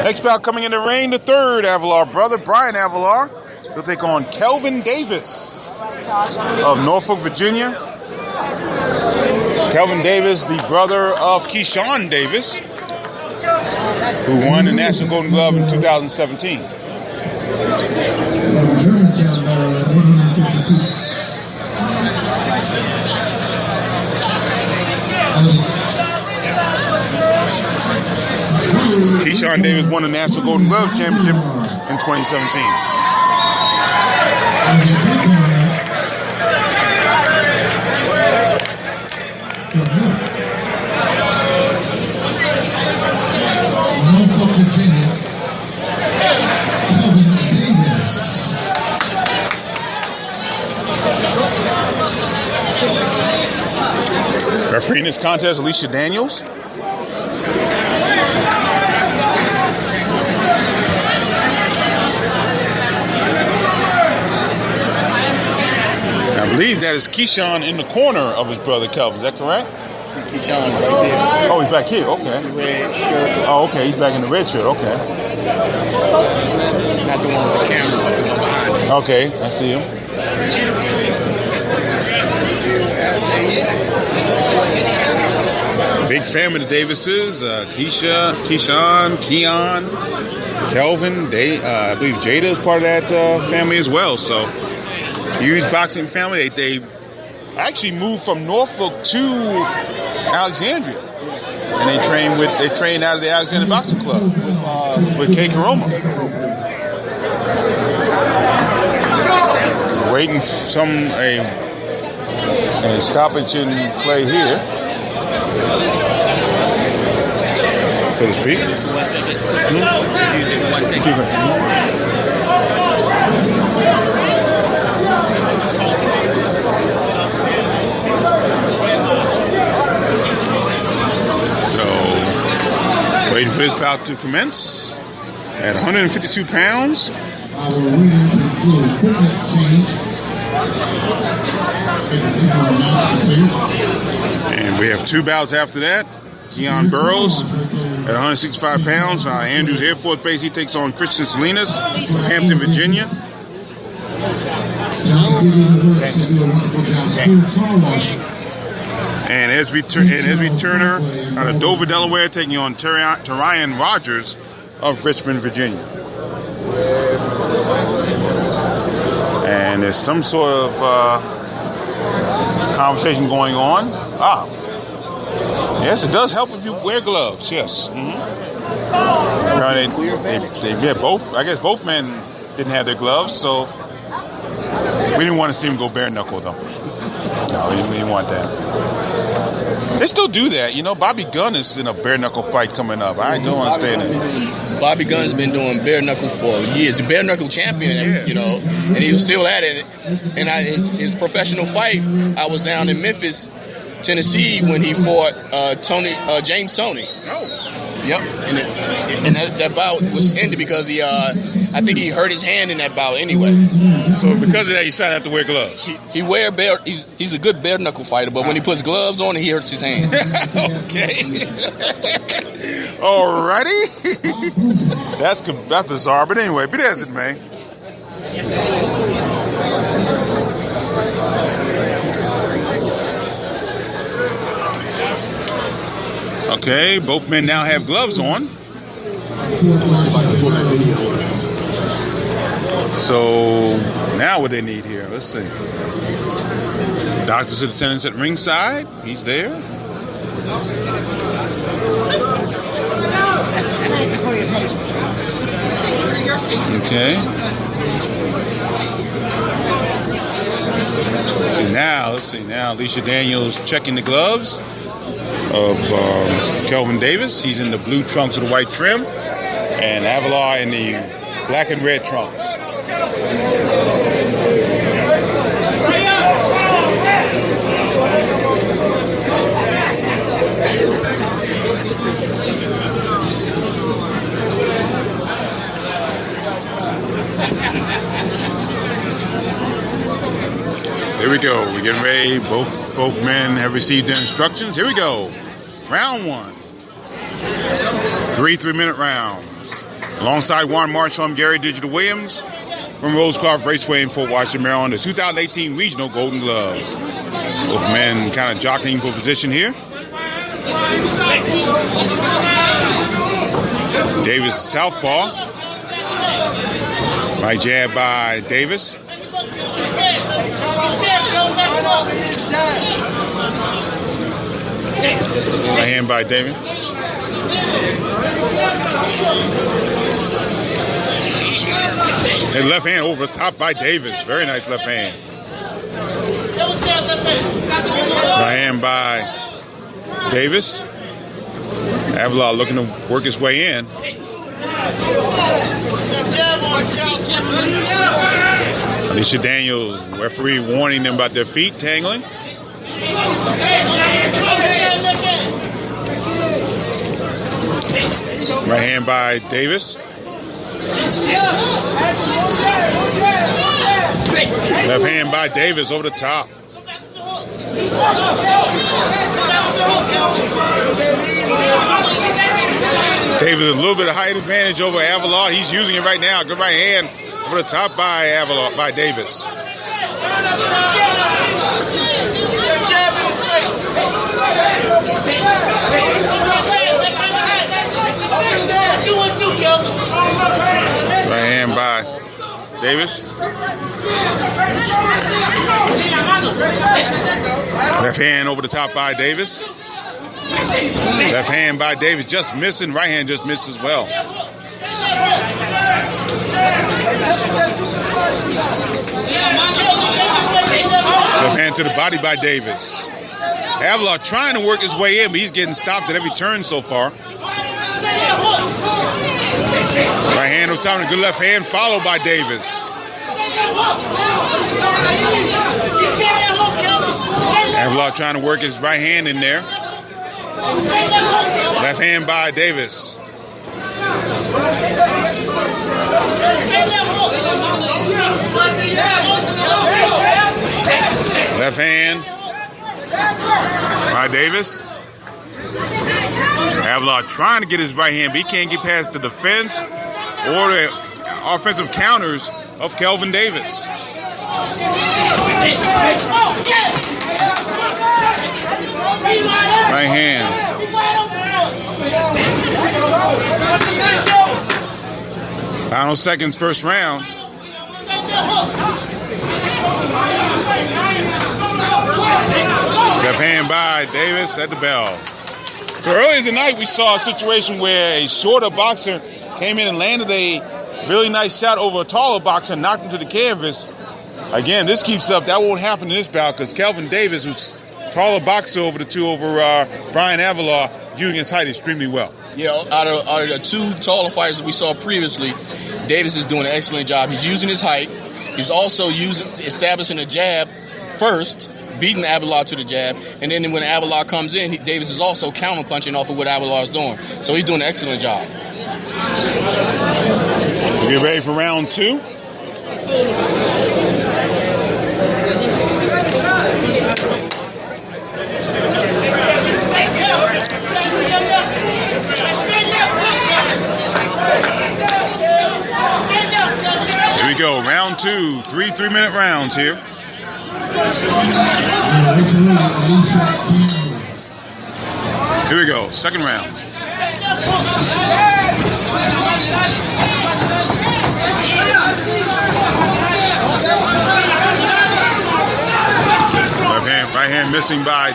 Next bout coming in the ring, the third Avalar brother, Brian Avalar. He'll take on Kelvin Davis of Norfolk, Virginia. Kelvin Davis, the brother of Keyshawn Davis, who won the National Golden Glove in 2017. Keyshawn Davis won the National Golden Glove Championship in 2017. Norfolk, Virginia, Kelvin Davis. Refereeing this contest, Alicia Daniels. I believe that is Keyshawn in the corner of his brother Kelvin. Is that correct? See Keyshawn right there. Oh, he's back here. Okay. Red shirt. Oh, okay. He's back in the red shirt. Okay. Not the one with the camera, but the one behind him. Okay. I see him. Big family, the Davises. Keyshawn, Keon, Kelvin. I believe Jada is part of that family as well. So, huge boxing family. They actually moved from Norfolk to Alexandria, and they trained out of the Alexandria Boxing Club with Kay Karoma. Waiting for a stoppage in play here, so to speak. Waiting for this bout to commence at 152 pounds. Our winner will equipment change. And we have two bouts after that. Keon Burrows at 165 pounds. Andrews Air Force Base, he takes on Christian Salinas from Hampton, Virginia. And Esri Turner out of Dover, Delaware, taking on Terion Rogers of Richmond, Virginia. And there's some sort of conversation going on. Yes, it does help if you wear gloves. Yes. I guess both men didn't have their gloves, so we didn't want to see them go bare knuckle though. No, we didn't want that. They still do that, you know. Bobby Gunn is in a bare knuckle fight coming up. I don't understand it. Bobby Gunn's been doing bare knuckle for years. The bare knuckle champion, you know, and he was still at it. And his professional fight, I was down in Memphis, Tennessee, when he fought James Toney. Oh. Yep, and that bout was ended because I think he hurt his hand in that bout anyway. So because of that, you decided to have to wear gloves. He's a good bare knuckle fighter, but when he puts gloves on, he hurts his hand. Okay. Alrighty. That's bizarre, but anyway, be as it may. Okay, both men now have gloves on. So now what they need here, let's see. Doctors and attendants at ringside. He's there. Okay. Let's see now. Alicia Daniels checking the gloves of Kelvin Davis. He's in the blue trunks with the white trim, and Avalar in the black and red trunks. Here we go. We're getting ready. Both men have received their instructions. Here we go. Round one. 3 3-minute rounds. Alongside Warren Marshall, I'm Gary Digital Williams from Rosecroft Raceway in Fort Washington, Maryland. The 2018 Regional Golden Gloves. Both men kind of jockeying for position here. Davis southpaw. Right jab by Davis. Right hand by Davis. And left hand over the top by Davis. Very nice left hand. Right hand by Davis. Avalar looking to work his way in. Alicia Daniels, referee warning them about their feet tangling. Right hand by Davis. Left hand by Davis over the top. Davis a little bit of height advantage over Avalar. He's using it right now. Good right hand over the top by Avalar, by Davis. Right hand by Davis. Left hand over the top by Davis. Left hand by Davis just missing. Right hand just missed as well. Left hand to the body by Davis. Avalar trying to work his way in, but he's getting stopped at every turn so far. Right hand over top, and a good left hand followed by Davis. Avalar trying to work his right hand in there. Left hand by Davis. Left hand by Davis. Avalon trying to get his right hand, but he can't get past the defense or the offensive counters of Kelvin Davis. Right hand. Final seconds, first round. Left hand by Davis at the bell. So earlier tonight, we saw a situation where a shorter boxer came in and landed a really nice shot over a taller boxer and knocked him to the canvas. Again, this keeps up. That won't happen in this bout because Kelvin Davis, who's taller boxer over the two over Brian Avalon, using his height extremely well. Yeah, out of the two taller fighters that we saw previously, Davis is doing an excellent job. He's using his height. He's also establishing a jab first, beating Avalon to the jab, and then when Avalon comes in, Davis is also counter-punching off of what Avalon is doing. So he's doing an excellent job. Get ready for round two. Here we go, round two, 3 3-minute rounds here. Here we go, second round. Right hand missing by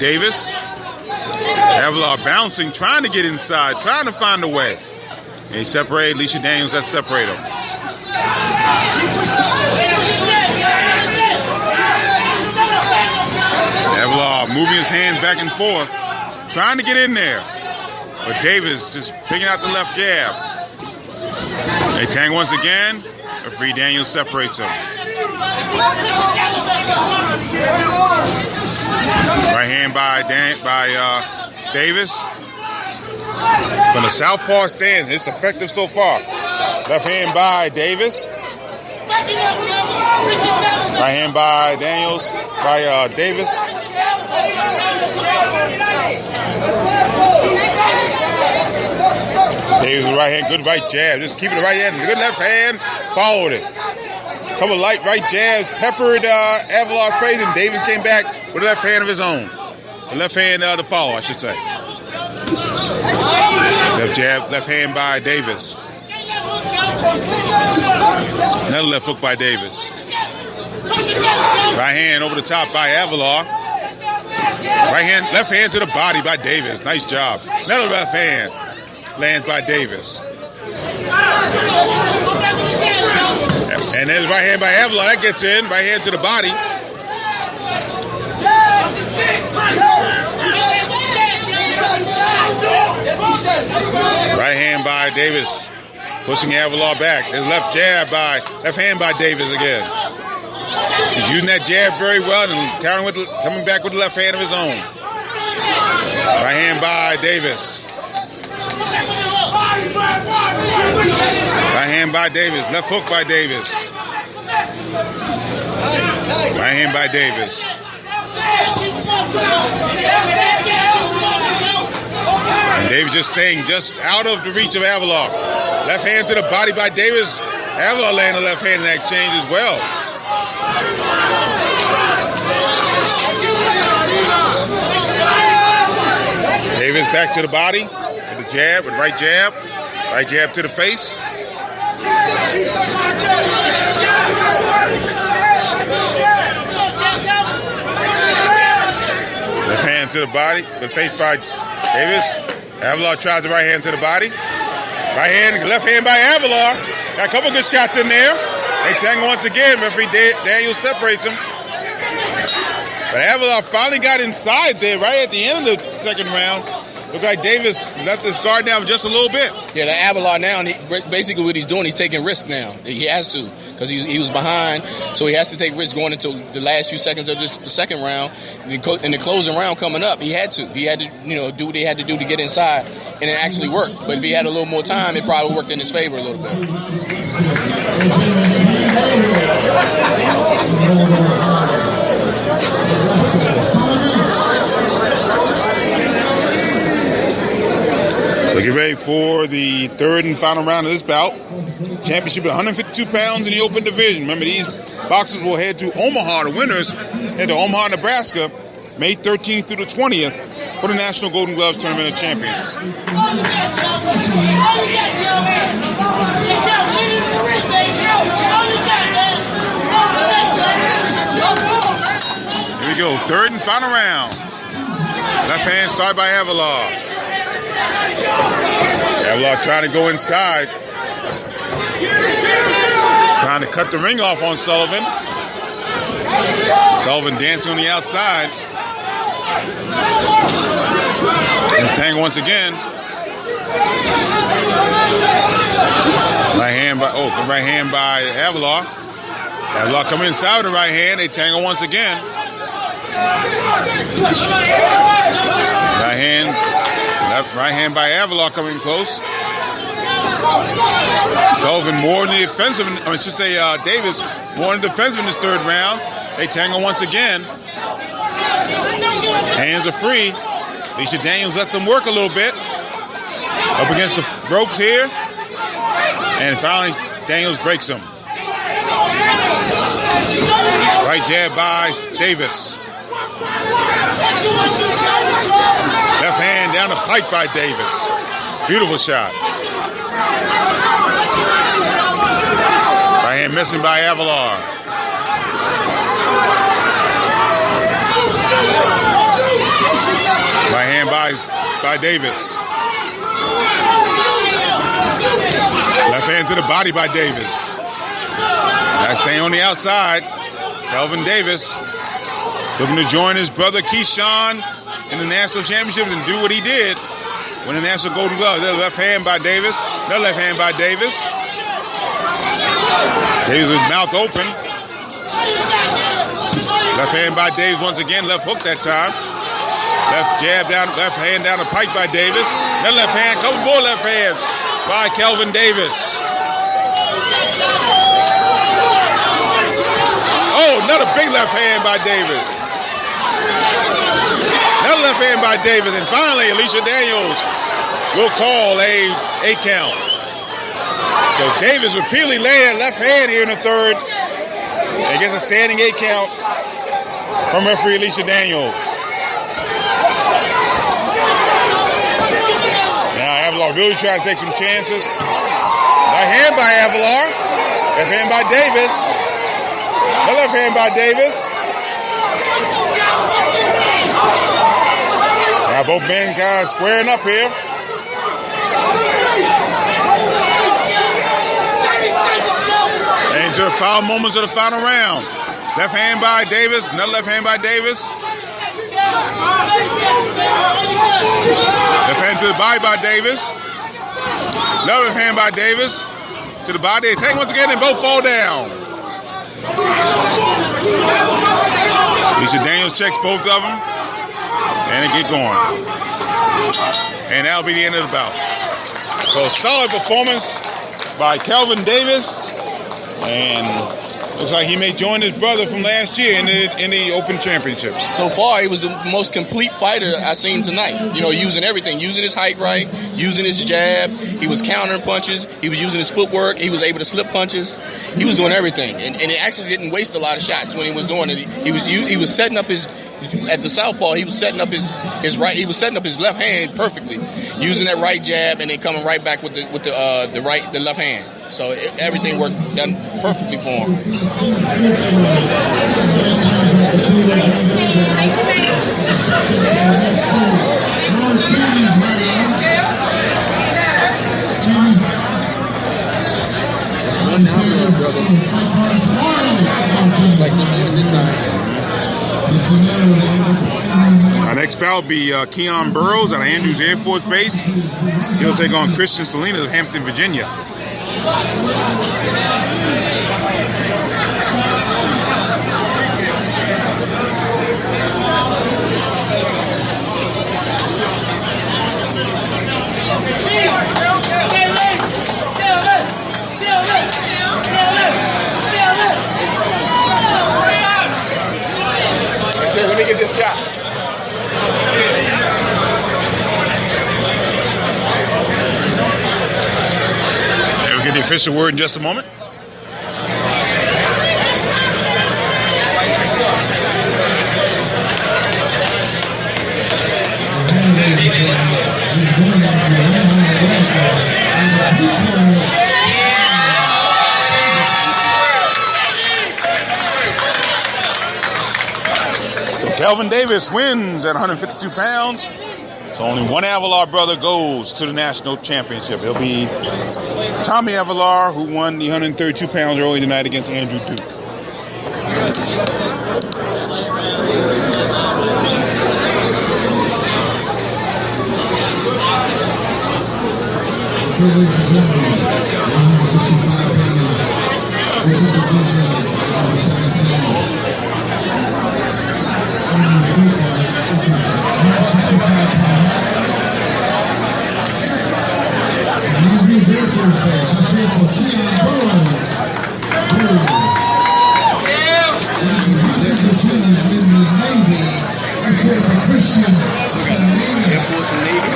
Davis. Avalon bouncing, trying to get inside, trying to find a way. And he separated Alicia Daniels, that separate him. Avalon moving his hands back and forth, trying to get in there. But Davis just picking out the left jab. They tang once again. Referee Daniels separates him. Right hand by Davis. From the southpaw stance, it's effective so far. Left hand by Davis. Right hand by Daniels, Davis. Davis with right hand, good right jab. Just keeping the right hand, good left hand, followed it. Couple light right jabs, peppered Avalon's face, and Davis came back with a left hand of his own. The left hand to follow, I should say. Left jab, left hand by Davis. Another left hook by Davis. Right hand over the top by Avalon. Right hand, left hand to the body by Davis. Nice job. Another left hand lands by Davis. And there's right hand by Avalon. That gets in. Right hand to the body. Right hand by Davis. Pushing Avalon back. There's left hand by Davis again. He's using that jab very well and coming back with the left hand of his own. Right hand by Davis. Right hand by Davis. Left hook by Davis. Right hand by Davis. And Davis just staying just out of the reach of Avalon. Left hand to the body by Davis. Avalon laying the left hand in that exchange as well. Davis back to the body with the jab, with right jab to the face. Left hand to the body, the face by Davis. Avalon tries the right hand to the body. Right hand, left hand by Avalon. Got a couple good shots in there. They tangle once again. Referee Daniels separates him. But Avalon finally got inside there right at the end of the second round. Look like Davis left his guard down just a little bit. Yeah, the Avalar now, and basically what he's doing, he's taking risks now. He has to, because he was behind, so he has to take risks going into the last few seconds of the second round. In the closing round coming up, he had to, do what he had to do to get inside, and it actually worked. But if he had a little more time, it probably worked in his favor a little bit. So get ready for the third and final round of this bout. Championship at 152 pounds in the open division. Remember, these boxers will head to Omaha. The winners head to Omaha, Nebraska, May 13th through the 20th for the National Golden Gloves Tournament of Champions. Here we go, third and final round. Left hand started by Avalar. Avalar trying to go inside. Trying to cut the ring off on Sullivan. Sullivan dancing on the outside. Tangle once again. Right hand by Avalar. Avalar coming inside with the right hand. They tangle once again. Right hand by Avalar coming close. Sullivan more in the offensive, Davis more in the defensive in this third round. They tangle once again. Hands are free. Alicia Daniels lets them work a little bit. Up against the ropes here. And finally, Daniels breaks him. Right jab by Davis. Left hand down the pipe by Davis. Beautiful shot. Right hand missing by Avalar. Right hand by Davis. Left hand to the body by Davis. That's staying on the outside. Kelvin Davis looking to join his brother Keyshawn in the national championships and do what he did. Win the national golden glove. There's left hand by Davis. Another left hand by Davis. Davis with his mouth open. Left hand by Davis once again. Left hook that time. Left jab down, left hand down the pipe by Davis. Another left hand, couple more left hands by Kelvin Davis. Oh, another big left hand by Davis. Another left hand by Davis. And finally, Alicia Daniels will call a count. So Davis repeatedly laying that left hand here in the third. And gets a standing 8 count from referee Alicia Daniels. Now Avalar really trying to take some chances. Right hand by Avalar. Left hand by Davis. The left hand by Davis. Now both men kind of squaring up here. And to the final moments of the final round. Left hand by Davis. Another left hand by Davis. Left hand to the body by Davis. Another left hand by Davis. To the body. They take once again and both fall down. Alicia Daniels checks both of them. And they get going. And that'll be the end of the bout. So solid performance by Kelvin Davis. And looks like he may join his brother from last year in the Open Championships. So far, he was the most complete fighter I've seen tonight. You know, using everything, using his height right, using his jab. He was countering punches. He was using his footwork. He was able to slip punches. He was doing everything, and he actually didn't waste a lot of shots when he was doing it. He was setting up his. At the southpaw, he was setting up his right. He was setting up his left hand perfectly, using that right jab, and then coming right back with the left hand. So everything worked done perfectly for him. Like this time. Our next bout will be Keon Burrows out of Andrews Air Force Base. He'll take on Christian Salinas of Hampton, Virginia. Let me get this shot. We'll get the official word in just a moment. Kelvin Davis wins at 152 pounds. So only one Avalar brother goes to the national championship. It'll be Tommy Avalar, who won the 132 pounds early tonight against Andrew Duke. Ladies and gentlemen, 165 pounds, weight division, number 17. Air Force Base. Let's hear for Keon Burrows. Virginia in the Navy. Let's hear for Christian Salinas. Air Force and Navy.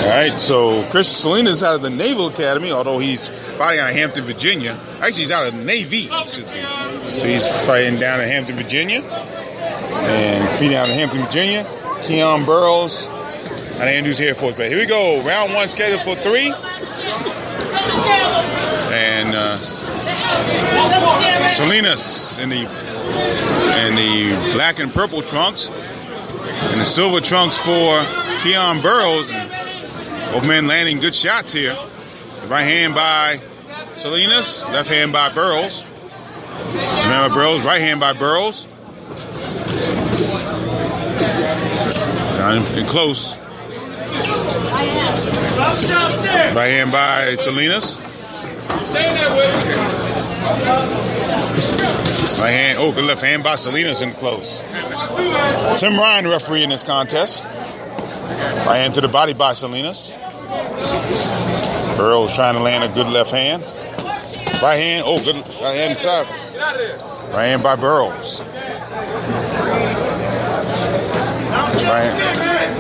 All right, so Christian Salinas is out of the Naval Academy, although he's fighting out of Hampton, Virginia. Actually, he's out of the Navy, should be. So he's fighting down in Hampton, Virginia. And beating out of Hampton, Virginia. Keon Burrows out of Andrews Air Force Base. Here we go. Round one scheduled for 3. And Salinas in the black and purple trunks. And the silver trunks for Keon Burrows. And both men landing good shots here. Right hand by Salinas, left hand by Burrows. Remember Burrows, right hand by Burrows. Down and close. Right hand by Salinas. Right hand, oh, good left hand by Salinas and close. Tim Ryan referee in this contest. Right hand to the body by Salinas. Burrows trying to land a good left hand. Right hand, oh, good right hand top. Right hand by Burrows.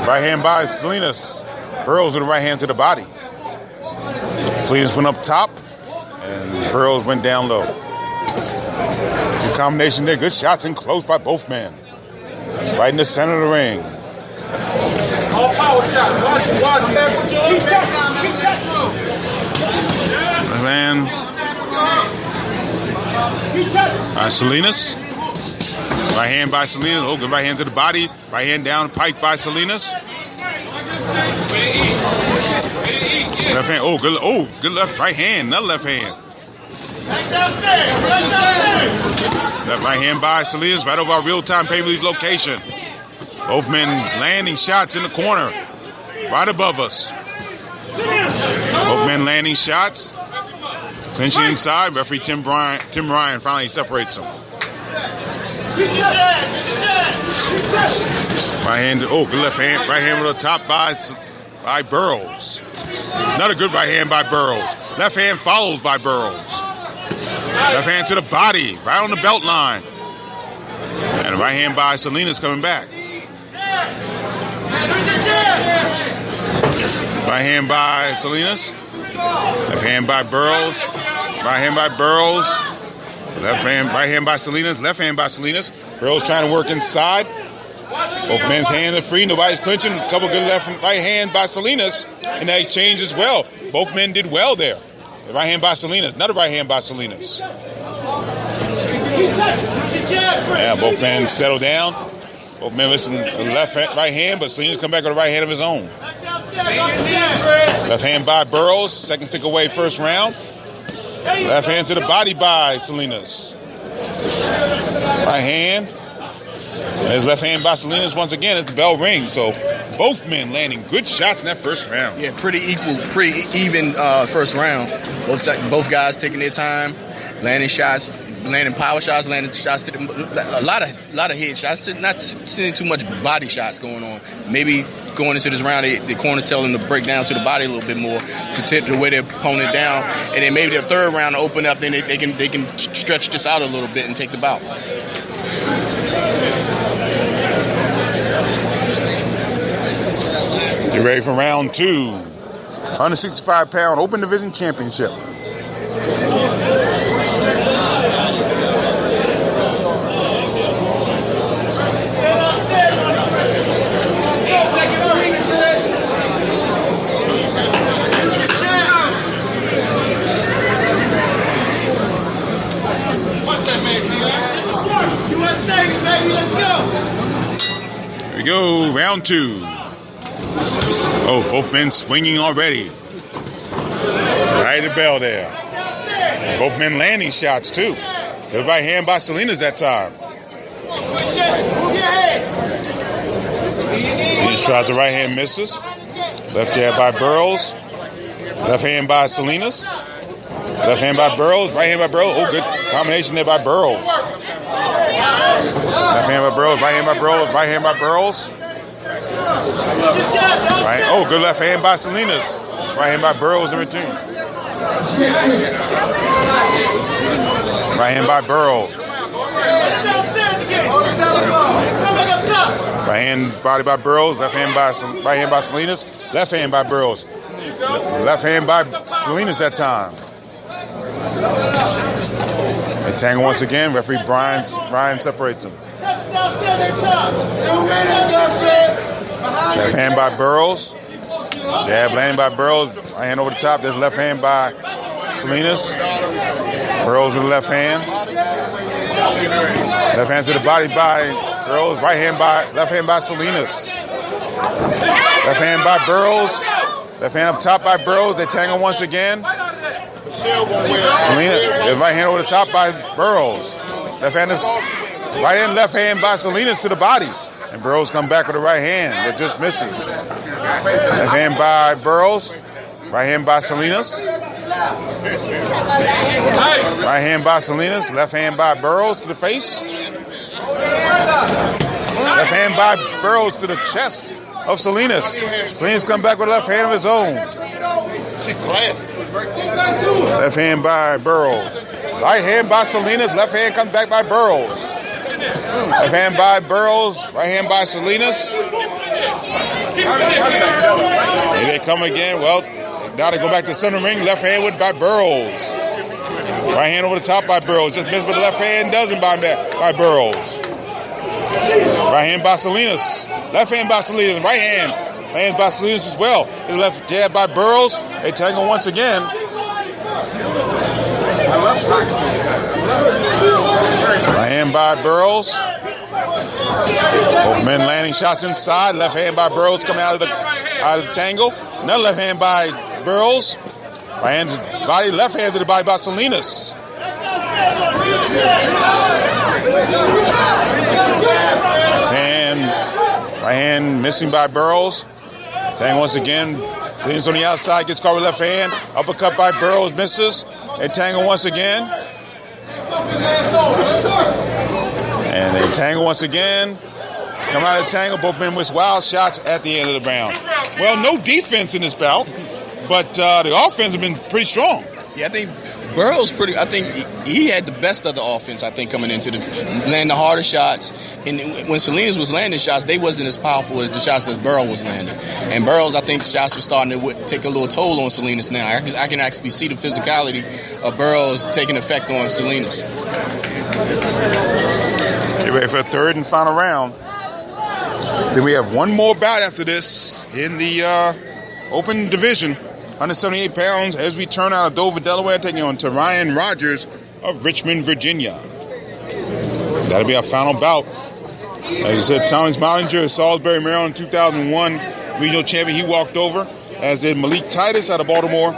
Right hand by Salinas. Burrows with the right hand to the body. Salinas went up top, and Burrows went down low. Good combination there. Good shots in close by both men. Right in the center of the ring. All power shots. Watch. Man. Salinas. Right hand by Salinas. Oh, good right hand to the body. Right hand down, pike by Salinas. Left hand. Oh, good left. Right hand. Another left hand. Left right hand by Salinas. Right over our real-time pay-per-view location. Both men landing shots in the corner. Right above us. Both men landing shots. Clinching inside. Referee Tim Ryan finally separates them. Right hand. Oh, good left hand. Right hand with the top by Burrows. Another good right hand by Burrows. Left hand follows by Burrows. Left hand to the body, right on the belt line. And the right hand by Salinas coming back. Right hand by Salinas. Left hand by Burrows. Right hand by Burrows. Left hand, right hand by Salinas. Left hand by Salinas. Burrows trying to work inside. Both men's hands are free. Nobody's clinching. A couple good left and right hand by Salinas. And that exchange as well. Both men did well there. The right hand by Salinas. Another right hand by Salinas. Yeah, both men settle down. Both men with some right hand, but Salinas come back with a right hand of his own. Left hand by Burrows. Second stick away first round. Left hand to the body by Salinas. Right hand. His left hand by Salinas once again as the bell rings. So both men landing good shots in that first round. Yeah, pretty equal, pretty even first round. Both guys taking their time, landing shots, landing power shots, landing shots. A lot of head shots. Not seeing too much body shots going on. Maybe going into this round, the corners tell them to break down to the body a little bit more to tip the way their opponent down, and then maybe their third round to open up. Then they can stretch this out a little bit and take the bout. Get ready for round 2. 165-pound open division championship. Here we go, round 2. Oh, both men swinging already. Right at the bell there. Both men landing shots too. Good right hand by Salinas that time. He tries the right hand, misses. Left jab by Burroughs. Left hand by Salinas. Left hand by Burroughs. Right hand by Burroughs. Oh, good combination there by Burroughs. Left hand by Burroughs. Right hand by Burroughs. Right hand by Burroughs. Right. Oh, good left hand by Salinas. Right hand by Burroughs in return. Right hand by Burroughs. Right hand body by Burroughs. Left hand by Salinas. Left hand by Burroughs. Left hand by Salinas that time. They tangle once again. Referee Brian separates them. Left hand by Burroughs. Jab landing by Burroughs. Right hand over the top. There's left hand by Salinas. Burroughs with the left hand. Left hand to the body by Burroughs. Left hand by Salinas. Left hand by Burroughs. Left hand up top by Burroughs. They tangle once again. Salinas. Right hand over the top by Burroughs. Left hand by Salinas to the body. And Burroughs come back with the right hand that just misses. Left hand by Burroughs. Right hand by Salinas. Right hand by Salinas. Left hand by Burroughs to the face. Left hand by Burroughs to the chest of Salinas. Salinas come back with a left hand of his own. Left hand by Burroughs. Right hand by Salinas. Left hand comes back by Burroughs. Left hand by Burroughs. Right hand by Salinas. Here they come again. Well, now they go back to the center ring. Left hand by Burroughs. Right hand over the top by Burroughs. Just missed with the left hand. Doesn't by Burroughs. Right hand by Salinas. Left hand by Salinas. Right hand. Hands by Salinas as well. His left jab by Burroughs. They tangle once again. Right hand by Burroughs. Both men landing shots inside. Left hand by Burroughs coming out of the tangle. Another left hand by Burroughs. Right hand to the body. Left hand to the body by Salinas. Right hand missing by Burroughs. Tangle once again. Salinas on the outside gets caught with left hand. Uppercut by Burroughs misses. They tangle once again. And they tangle once again. Come out of the tangle. Both men with wild shots at the end of the round. Well, no defense in this bout, but the offense has been pretty strong. Yeah, I think Burroughs I think he had the best of the offense, I think, coming into the landing the harder shots. And when Salinas was landing shots, they wasn't as powerful as the shots that Burroughs was landing. And Burroughs, I think, shots were starting to take a little toll on Salinas now. I can actually see the physicality of Burroughs taking effect on Salinas. Get ready for the third and final round. Then we have one more bout after this in the open division. 178 pounds as we turn out of Dover, Delaware, taking on Ryan Rogers of Richmond, Virginia. That'll be our final bout. As I said, Thomas Mollinger of Salisbury, Maryland, 2001 regional champion. He walked over, as did Malik Titus out of Baltimore,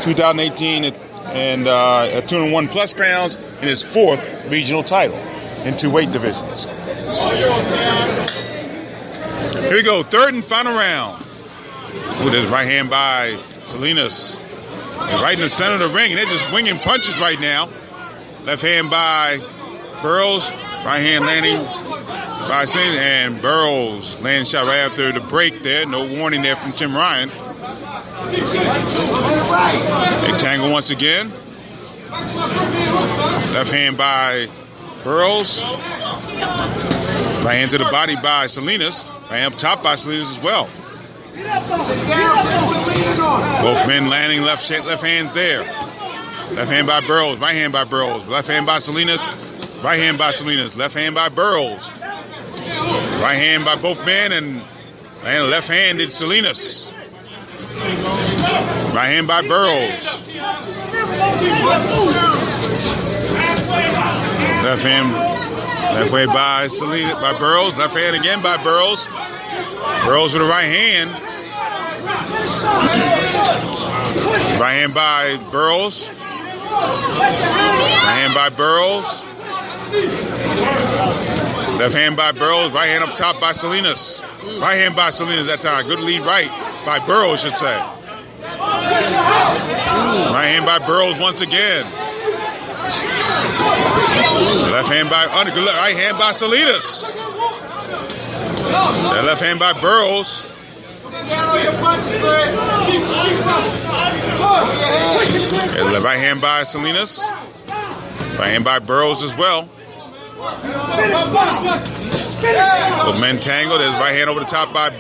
2018, and at 201 plus pounds in his fourth regional title in two weight divisions. Here we go, third and final round. Ooh, there's right hand by Salinas. And right in the center of the ring, and they're just winging punches right now. Left hand by Burroughs, right hand landing by Salinas, and Burroughs landing shot right after the break there. No warning there from Tim Ryan. They tangle once again. Left hand by Burroughs. Right hand to the body by Salinas. Right hand up top by Salinas as well. Both men landing left hands there. Left hand by Burroughs, right hand by Burroughs. Left hand by Salinas, right hand by Salinas. Left hand by Burroughs. Right hand by both men and left-handed Salinas. Right hand by Burroughs. Left hand, left way by Salinas, by Burroughs. Left hand again by Burroughs. Burroughs with the right hand. Right hand by Burroughs. Right hand by Burroughs. Left hand by Burroughs. Right hand up top by Salinas. Right hand by Salinas that time. Good lead right by Burroughs, should say. Right hand by Burroughs once again. Left hand by right hand by Salinas. That left hand by Burroughs. And the right hand by Salinas. Right hand by Burroughs as well. Both men tangle. There's right hand over the top by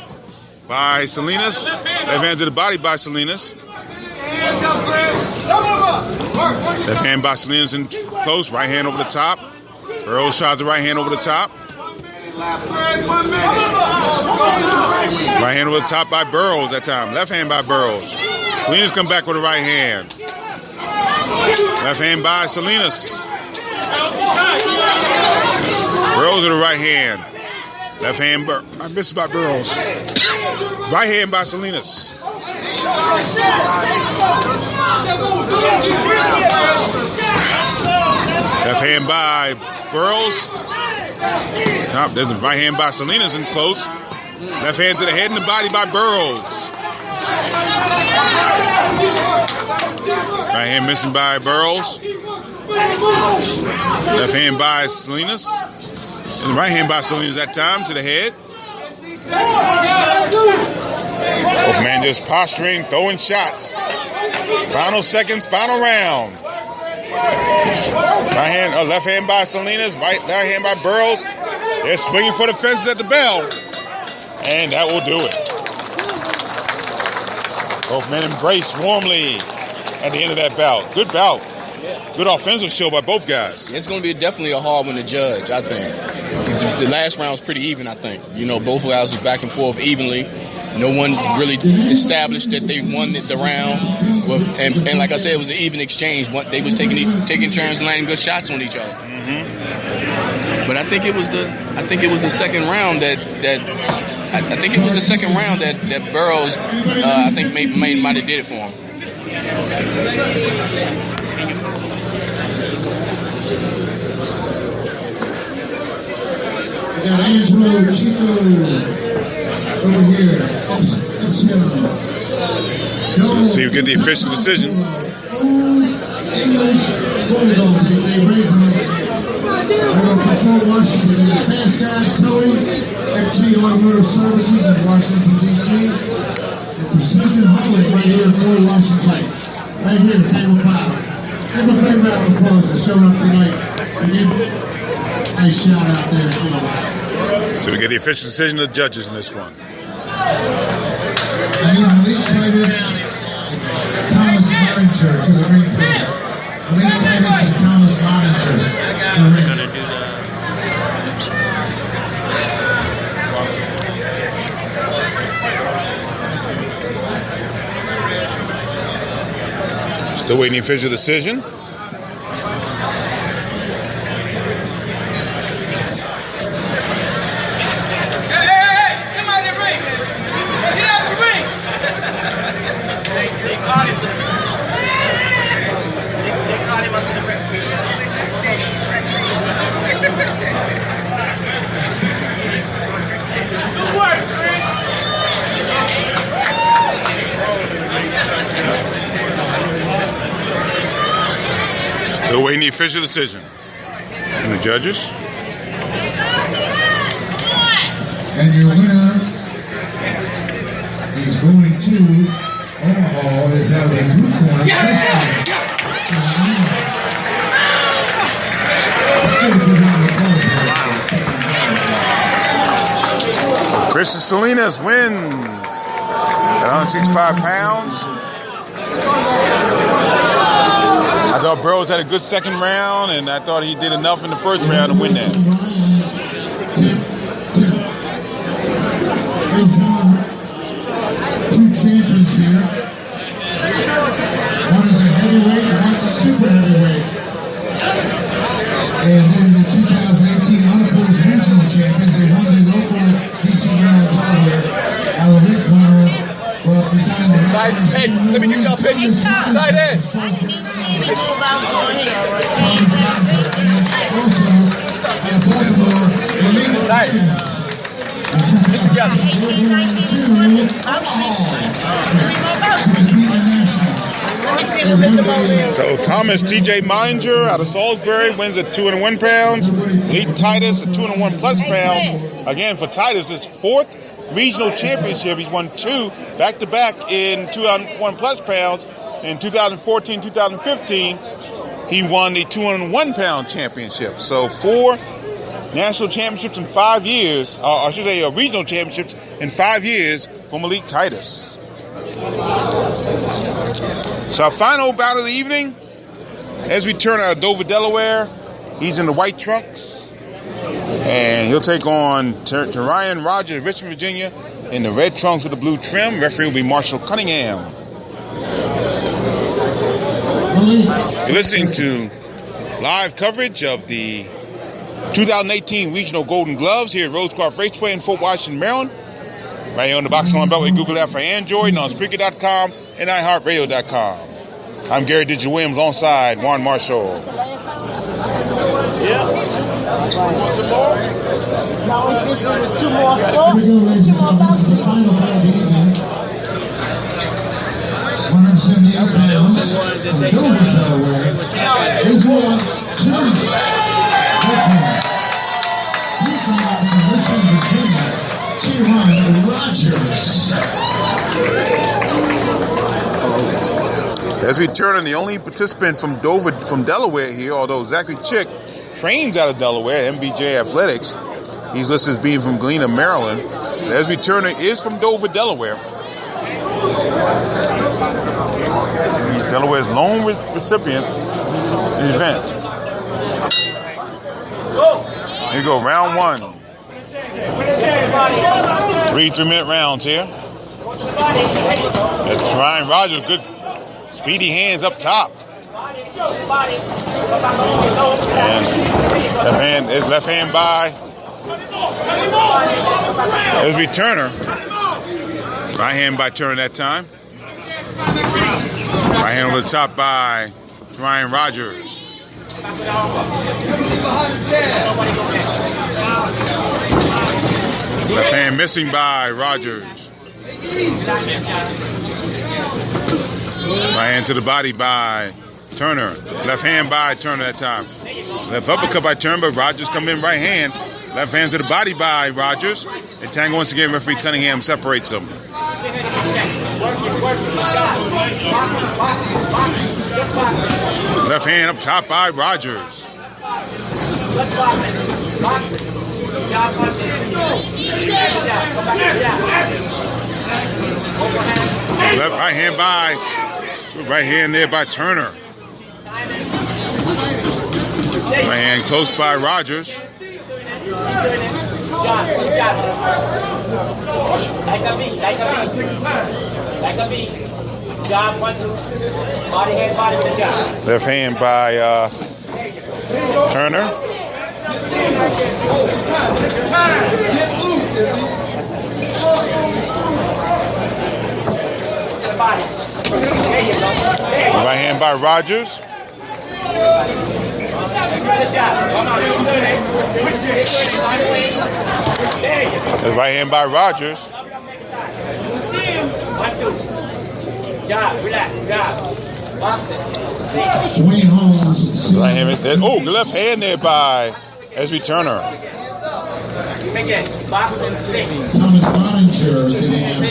Salinas. Left hand to the body by Salinas. Left hand by Salinas in close. Right hand over the top. Burroughs tries the right hand over the top. Right hand over the top by Burroughs that time. Left hand by Burroughs. Salinas come back with a right hand. Left hand by Salinas. Burroughs with a right hand. Left hand, I missed by Burroughs. Right hand by Salinas. Left hand by Burroughs. There's the right hand by Salinas in close. Left hand to the head and the body by Burroughs. Right hand missing by Burroughs. Left hand by Salinas. And the right hand by Salinas that time to the head. Both men just posturing, throwing shots. Final seconds, final round. Right hand, left hand by Salinas, right hand by Burroughs. They're swinging for the fences at the bell. And that will do it. Both men embrace warmly at the end of that bout. Good bout. Good offensive show by both guys. It's going to be definitely a hard one to judge, I think. The last round was pretty even, I think. You know, both guys was back and forth evenly. No one really established that they won the round. And like I said, it was an even exchange. They was taking turns landing good shots on each other. Mm-hmm. But I think it was the second round that Burroughs I think might have did it for him. We got Angelo Chico over here. Let's see who get the official decision. English Bulldogs. They raise them. We're going from Fort Washington. Fast Guys Towing, FG Automotive Services in Washington, D.C. And Precision Hauling right here in Fort Washington. Right here in Table 5. Give a big round of applause for showing up tonight. Nice shout out there. So we get the official decision of the judges in this one. I need Malik Titus and Thomas Moniger to the ring. Malik Titus and Thomas Moniger to the ring. Still waiting the official decision. We're waiting the official decision. And the judges. And your winner is going to Omaha is out of the blue corner. Christian Salinas wins at 165 pounds. I thought Burroughs had a good second round, and I thought he did enough in the first round to win that. Two champions here. One is a heavyweight and one's a super heavyweight. And then the 2018 unopposed regional champions, they won the local DC Maryland Delaware out of the red corner. Well, he's not in the Tight, hey, let me get y'all pictures. Tight end. Also, out of Baltimore, Malik Titus. So Thomas T.J. Mininger out of Salisbury wins at 201 pounds. Lee Titus at 201 plus pounds. Again, for Titus, his fourth regional championship. He's won two back-to-back in 201 plus pounds. In 2014, 2015, he won the 201 pound championship. So 4 national championships in 5 years, or I should say regional championships in 5 years for Malik Titus. So our final bout of the evening, as we turn out of Dover, Delaware, he's in the white trunks, and he'll take on Ryan Rogers of Richmond, Virginia, in the red trunks with the blue trim. Referee will be Marshall Cunningham. You're listening to live coverage of the 2018 Regional Golden Gloves here at Rosecroft Raceway in Fort Washington, Maryland. Right here on the Box on Belt with Google app for Android and on Spreaker.com and iHeartRadio.com. I'm Gary Digit Williams alongside Warren Marshall. Yeah. No, it's just it was 2 more Here scores. we go, ladies and gentlemen. This is the final bout of the evening. 178 pounds from Dover, Delaware. Israel Johnny. From Richmond, Virginia, T-Ryan Rogers. As we turn on the only participant from Dover, from Delaware here, although Zachary Chick trains out of Delaware, MBJ Athletics. He's listed as being from Galena, Maryland. As we turn is from Dover, Delaware. He's Delaware's lone recipient in the event. Here we go, round 1. 3 3-minute rounds here. That's Ryan Rogers, good speedy hands up top. And left hand by Ezri Turner. Right hand by Turner that time. Right hand over the top by Ryan Rogers. Left hand missing by Rogers. Right hand to the body by Turner. Left hand by Turner that time. Left uppercut by Turner, but Rogers come in right hand. Left hand to the body by Rogers. And tango once again, referee Cunningham separates them. Left hand up top by Rogers. Left right hand there by Turner. Right hand close by Rogers. Left hand by Turner. Right hand by Rogers. Right hand by Rogers. Job, relax, job. Box it. Dwayne Holmes. Right hand. Oh, good left hand there by Esby Turner. Thomas Boninger getting after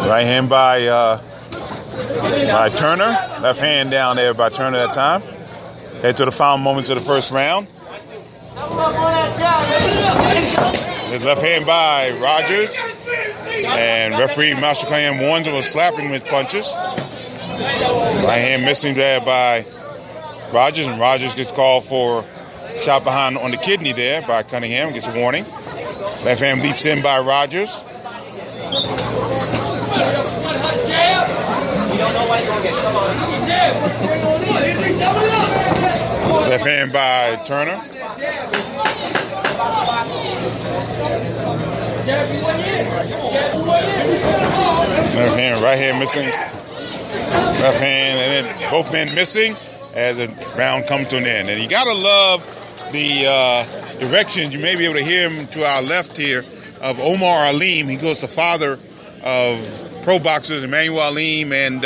Right hand by Turner. Left hand down there by Turner that time. Head to the final moments of the first round. His left hand by Rogers. And referee Marshall Cunningham warns him of slapping with punches. Right hand missing there by Rogers. And Rogers gets called for shot behind on the kidney there by Cunningham. Gets a warning. Left hand leaps in by Rogers. Left hand by Turner. Left hand, right hand missing. Left hand, and then both men missing as the round comes to an end. And you gotta love the directions. You may be able to hear him to our left here of Omar Aleem. He goes the father of pro boxers Emmanuel Aleem and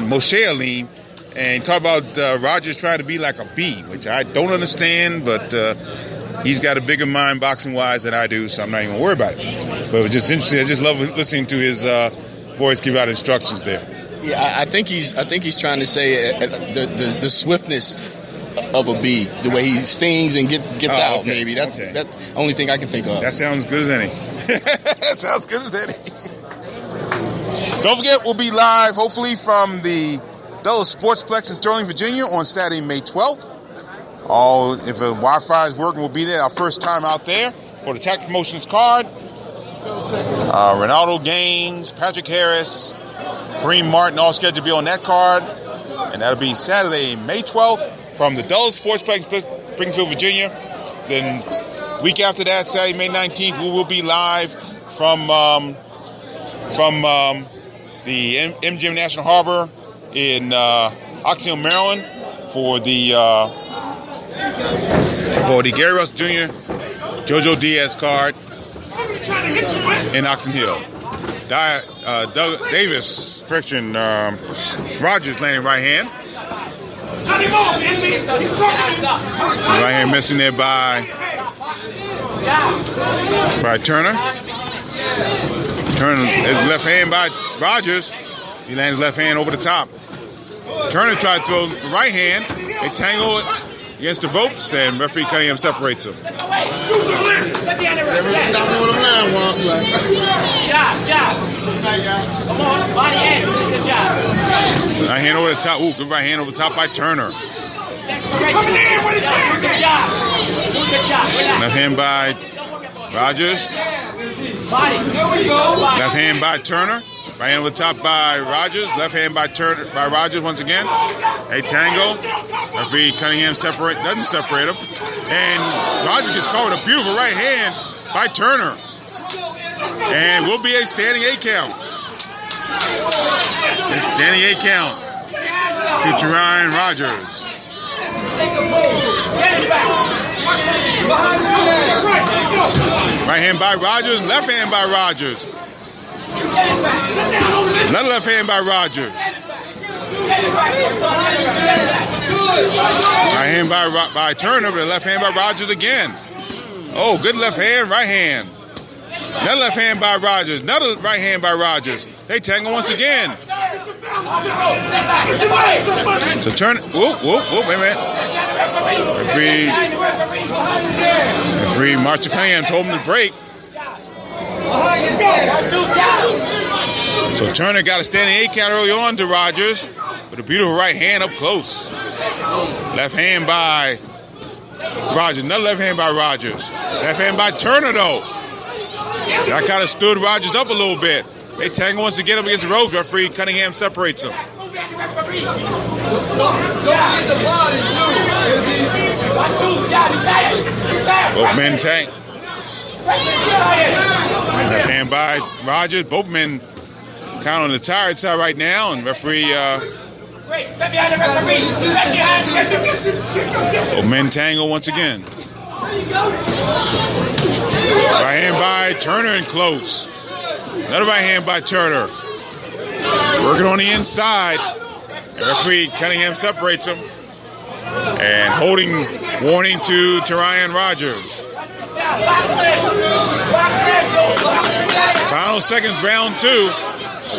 Moshe Aleem. And talk about Rogers trying to be like a bee, which I don't understand, but he's got a bigger mind boxing-wise than I do, so I'm not even worried about it. But it was just interesting. I just love listening to his voice give out instructions there. Yeah, I think he's trying to say the swiftness of a bee, the way he stings and gets out. Okay. Maybe that's the only thing I can think of. That sounds good as any. That sounds good as any. Don't forget, we'll be live, hopefully, from the Dulles Sportsplex in Sterling, Virginia on Saturday, May 12th. If the Wi-Fi is working, we'll be there. Our first time out there for the Tax Promotions card. Ronaldo Gaines, Patrick Harris, Kareem Martin, all scheduled to be on that card. And that'll be Saturday, May 12th from the Dulles Sportsplex, Springfield, Virginia. Then week after that, Saturday, May 19th, we will be live from the MGM National Harbor in Oxnard, Maryland for the Gary Russell Jr. JoJo Diaz card in Oxon Hill. Doug Davis, Rogers landing right hand. Right hand missing there by Turner. Turner, his left hand by Rogers. He lands left hand over the top. Turner tried to throw the right hand. They tangle it against the ropes, and referee Cunningham separates them. Right hand over the top. Ooh, good right hand over the top by Turner. Left hand by Rogers. Left hand by Turner. Right hand over the top by Rogers. Left hand by Turner by Rogers once again. A tangle. Referee Cunningham doesn't separate him. And Rogers gets caught with a beautiful right hand by Turner. And will be a standing 8 count. A standing 8 count to Ryan Rogers. Right hand by Rogers, left hand by Rogers. Another left hand by Rogers. Right hand by Turner, but left hand by Rogers again. Oh, good left hand, right hand. Another left hand by Rogers. Another right hand by Rogers. They tangle once again. So Turner, wait a minute. Referee Marshall Cunningham told him to break. So Turner got a standing 8 count early on to Rogers with a beautiful right hand up close. Left hand by Rogers. Another left hand by Rogers. Left hand by Turner, though. That kind of stood Rogers up a little bit. They tangle once again up against the ropes. Referee Cunningham separates them. Both men tank. Left hand by Rogers. Both men kind of on the tired side right now, and referee. Both men tangle once again. Right hand by Turner and close. Another right hand by Turner. Working on the inside. And referee Cunningham separates him. And holding warning to Terion Rogers. Final seconds, round 2.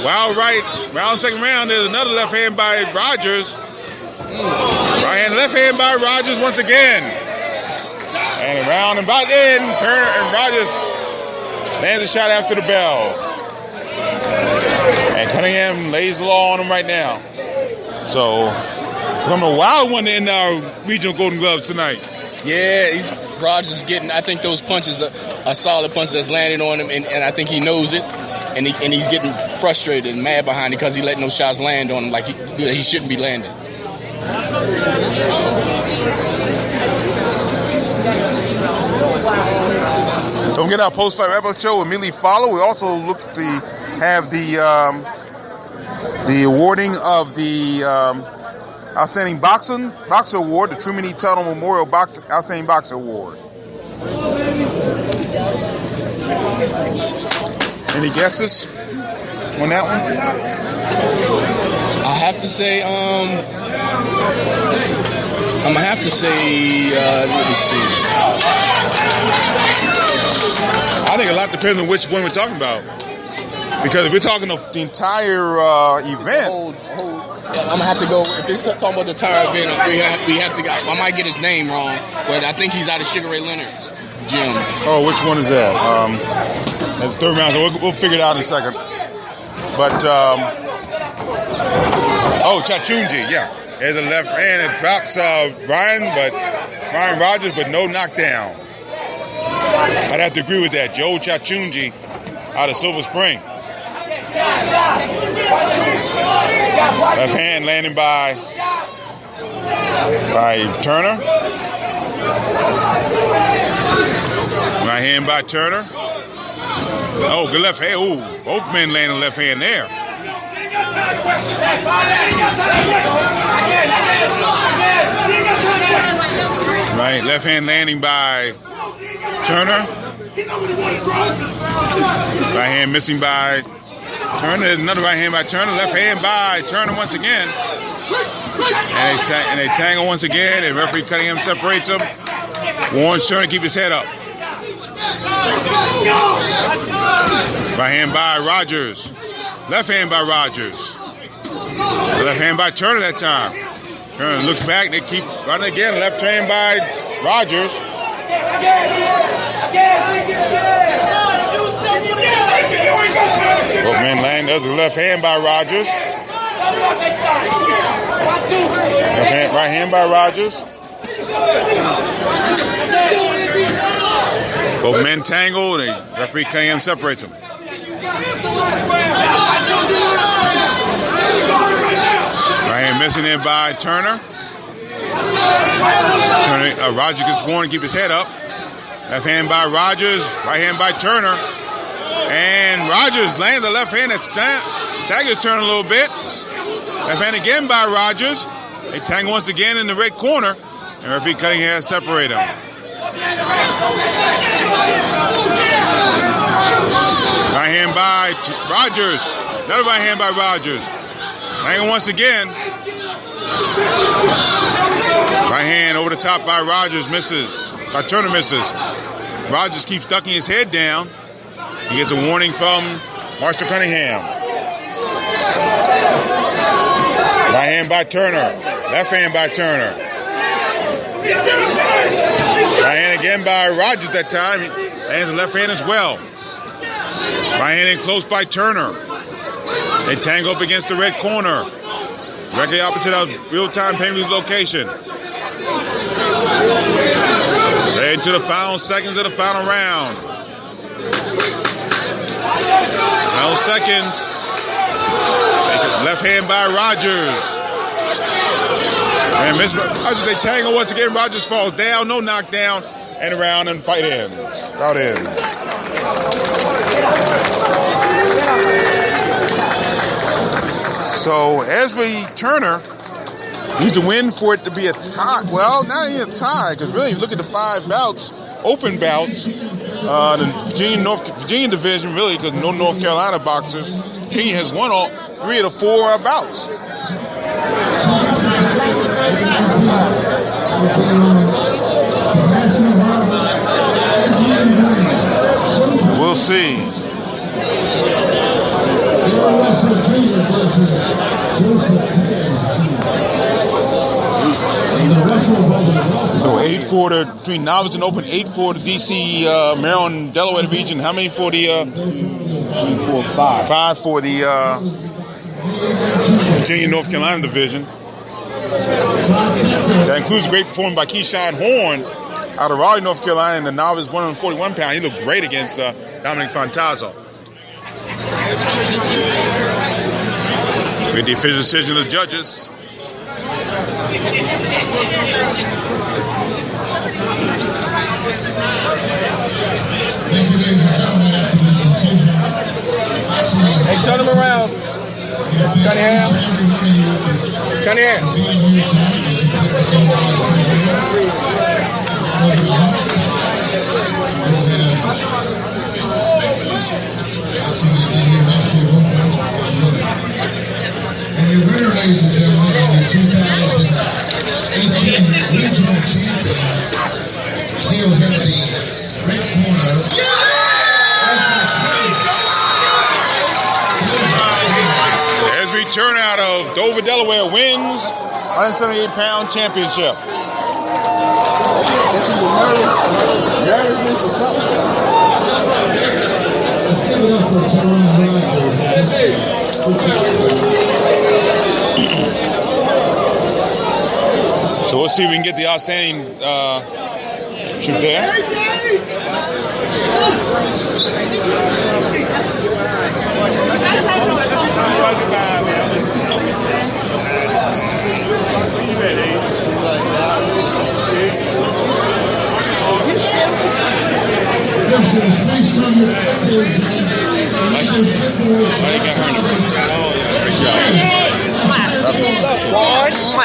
Wild right, round second round. There's another left hand by Rogers. Right hand, left hand by Rogers once again. And around and about in, Turner and Rogers lands a shot after the bell. And Cunningham lays the law on him right now. So, from a wild one in our regional Golden Gloves tonight. Yeah, Rogers getting, I think those punches are solid punches that's landing on him, and I think he knows it. And he's getting frustrated and mad behind it because he's letting those shots land on him like he shouldn't be landing. Don't forget our post-fight wrap-up show immediately follow. We also look to have the awarding of the Outstanding Boxer Award, the Truman E. Tuttle Memorial Outstanding Boxer Award. Any guesses on that one? I have to say, I'm gonna have to say, let me see. I think a lot depends on which one we're talking about. Because if we're talking of the entire event, I'm gonna have to go. If it's talking about the entire event, we have to go. I might get his name wrong, but I think he's out of Sugar Ray Leonard's gym. Oh, which one is that? The third round. So we'll figure it out in a second. But Chachunji, yeah. There's a left hand. It drops Ryan Rogers, but no knockdown. I'd have to agree with that. Joe Chachunji out of Silver Spring. Left hand landing by Turner. Right hand by Turner. Oh, good left hand. Ooh, both men landing left hand there. Right, left hand landing by Turner. Right hand missing by Turner. There's another right hand by Turner. Left hand by Turner once again. And they tangle once again. And referee Cunningham separates them. Warns Turner to keep his head up. Right hand by Rogers. Left hand by Rogers. Left hand by Turner that time. Turner looks back. They keep running again. Left hand by Rogers. Both men land. There's the left hand by Rogers. Right hand by Rogers. Both men tangle. The referee Cunningham separates them. Right hand missing in by Turner. Rogers gets warned to keep his head up. Left hand by Rogers. Right hand by Turner. And Rogers lands the left hand that staggers Turner a little bit. Left hand again by Rogers. They tangle once again in the red corner. And referee Cunningham separate them. Right hand by Rogers. Another right hand by Rogers. Tangle once again. Right hand over the top by Rogers misses. By Turner misses. Rogers keeps ducking his head down. He gets a warning from Marshall Cunningham. Right hand by Turner. Left hand by Turner. Right hand again by Rogers that time. Lands the left hand as well. Right hand in close by Turner. They tangle up against the red corner. Directly opposite of real-time pay-per-view location. Right into the final seconds of the final round. Final seconds. Left hand by Rogers. And Rogers, they tangle once again. Rogers falls down, no knockdown, and around and fight ends. Out ends. So Ezra Turner needs to win for it to be a tie. Well, not even a tie, because really, if you look at the 5 bouts, open bouts, the Virginia division, really, because no North Carolina boxers. Virginia has won 3 of the 4 bouts. We'll see. So 8 for the between novice and open, 8 for the DC, Maryland, Delaware division. How many for the? 5. 5 for the Virginia, North Carolina division. That includes a great performance by Keyshawn Horn out of Raleigh, North Carolina, in the novice 141 pound. He looked great against Dominic Fantazzo. With the official decision of the judges. Thank you, ladies and gentlemen, after this decision. Hey, turn him around. Turn your hand. Turn your hand. Being here tonight is a and your winner, ladies and gentlemen, of the 2018 regional champion, hails out of the red corner. As we turn out of Dover, Delaware wins 178-pound championship. Let's give it up for Tyrone Rogers. So we'll see if we can get the outstanding shoot there.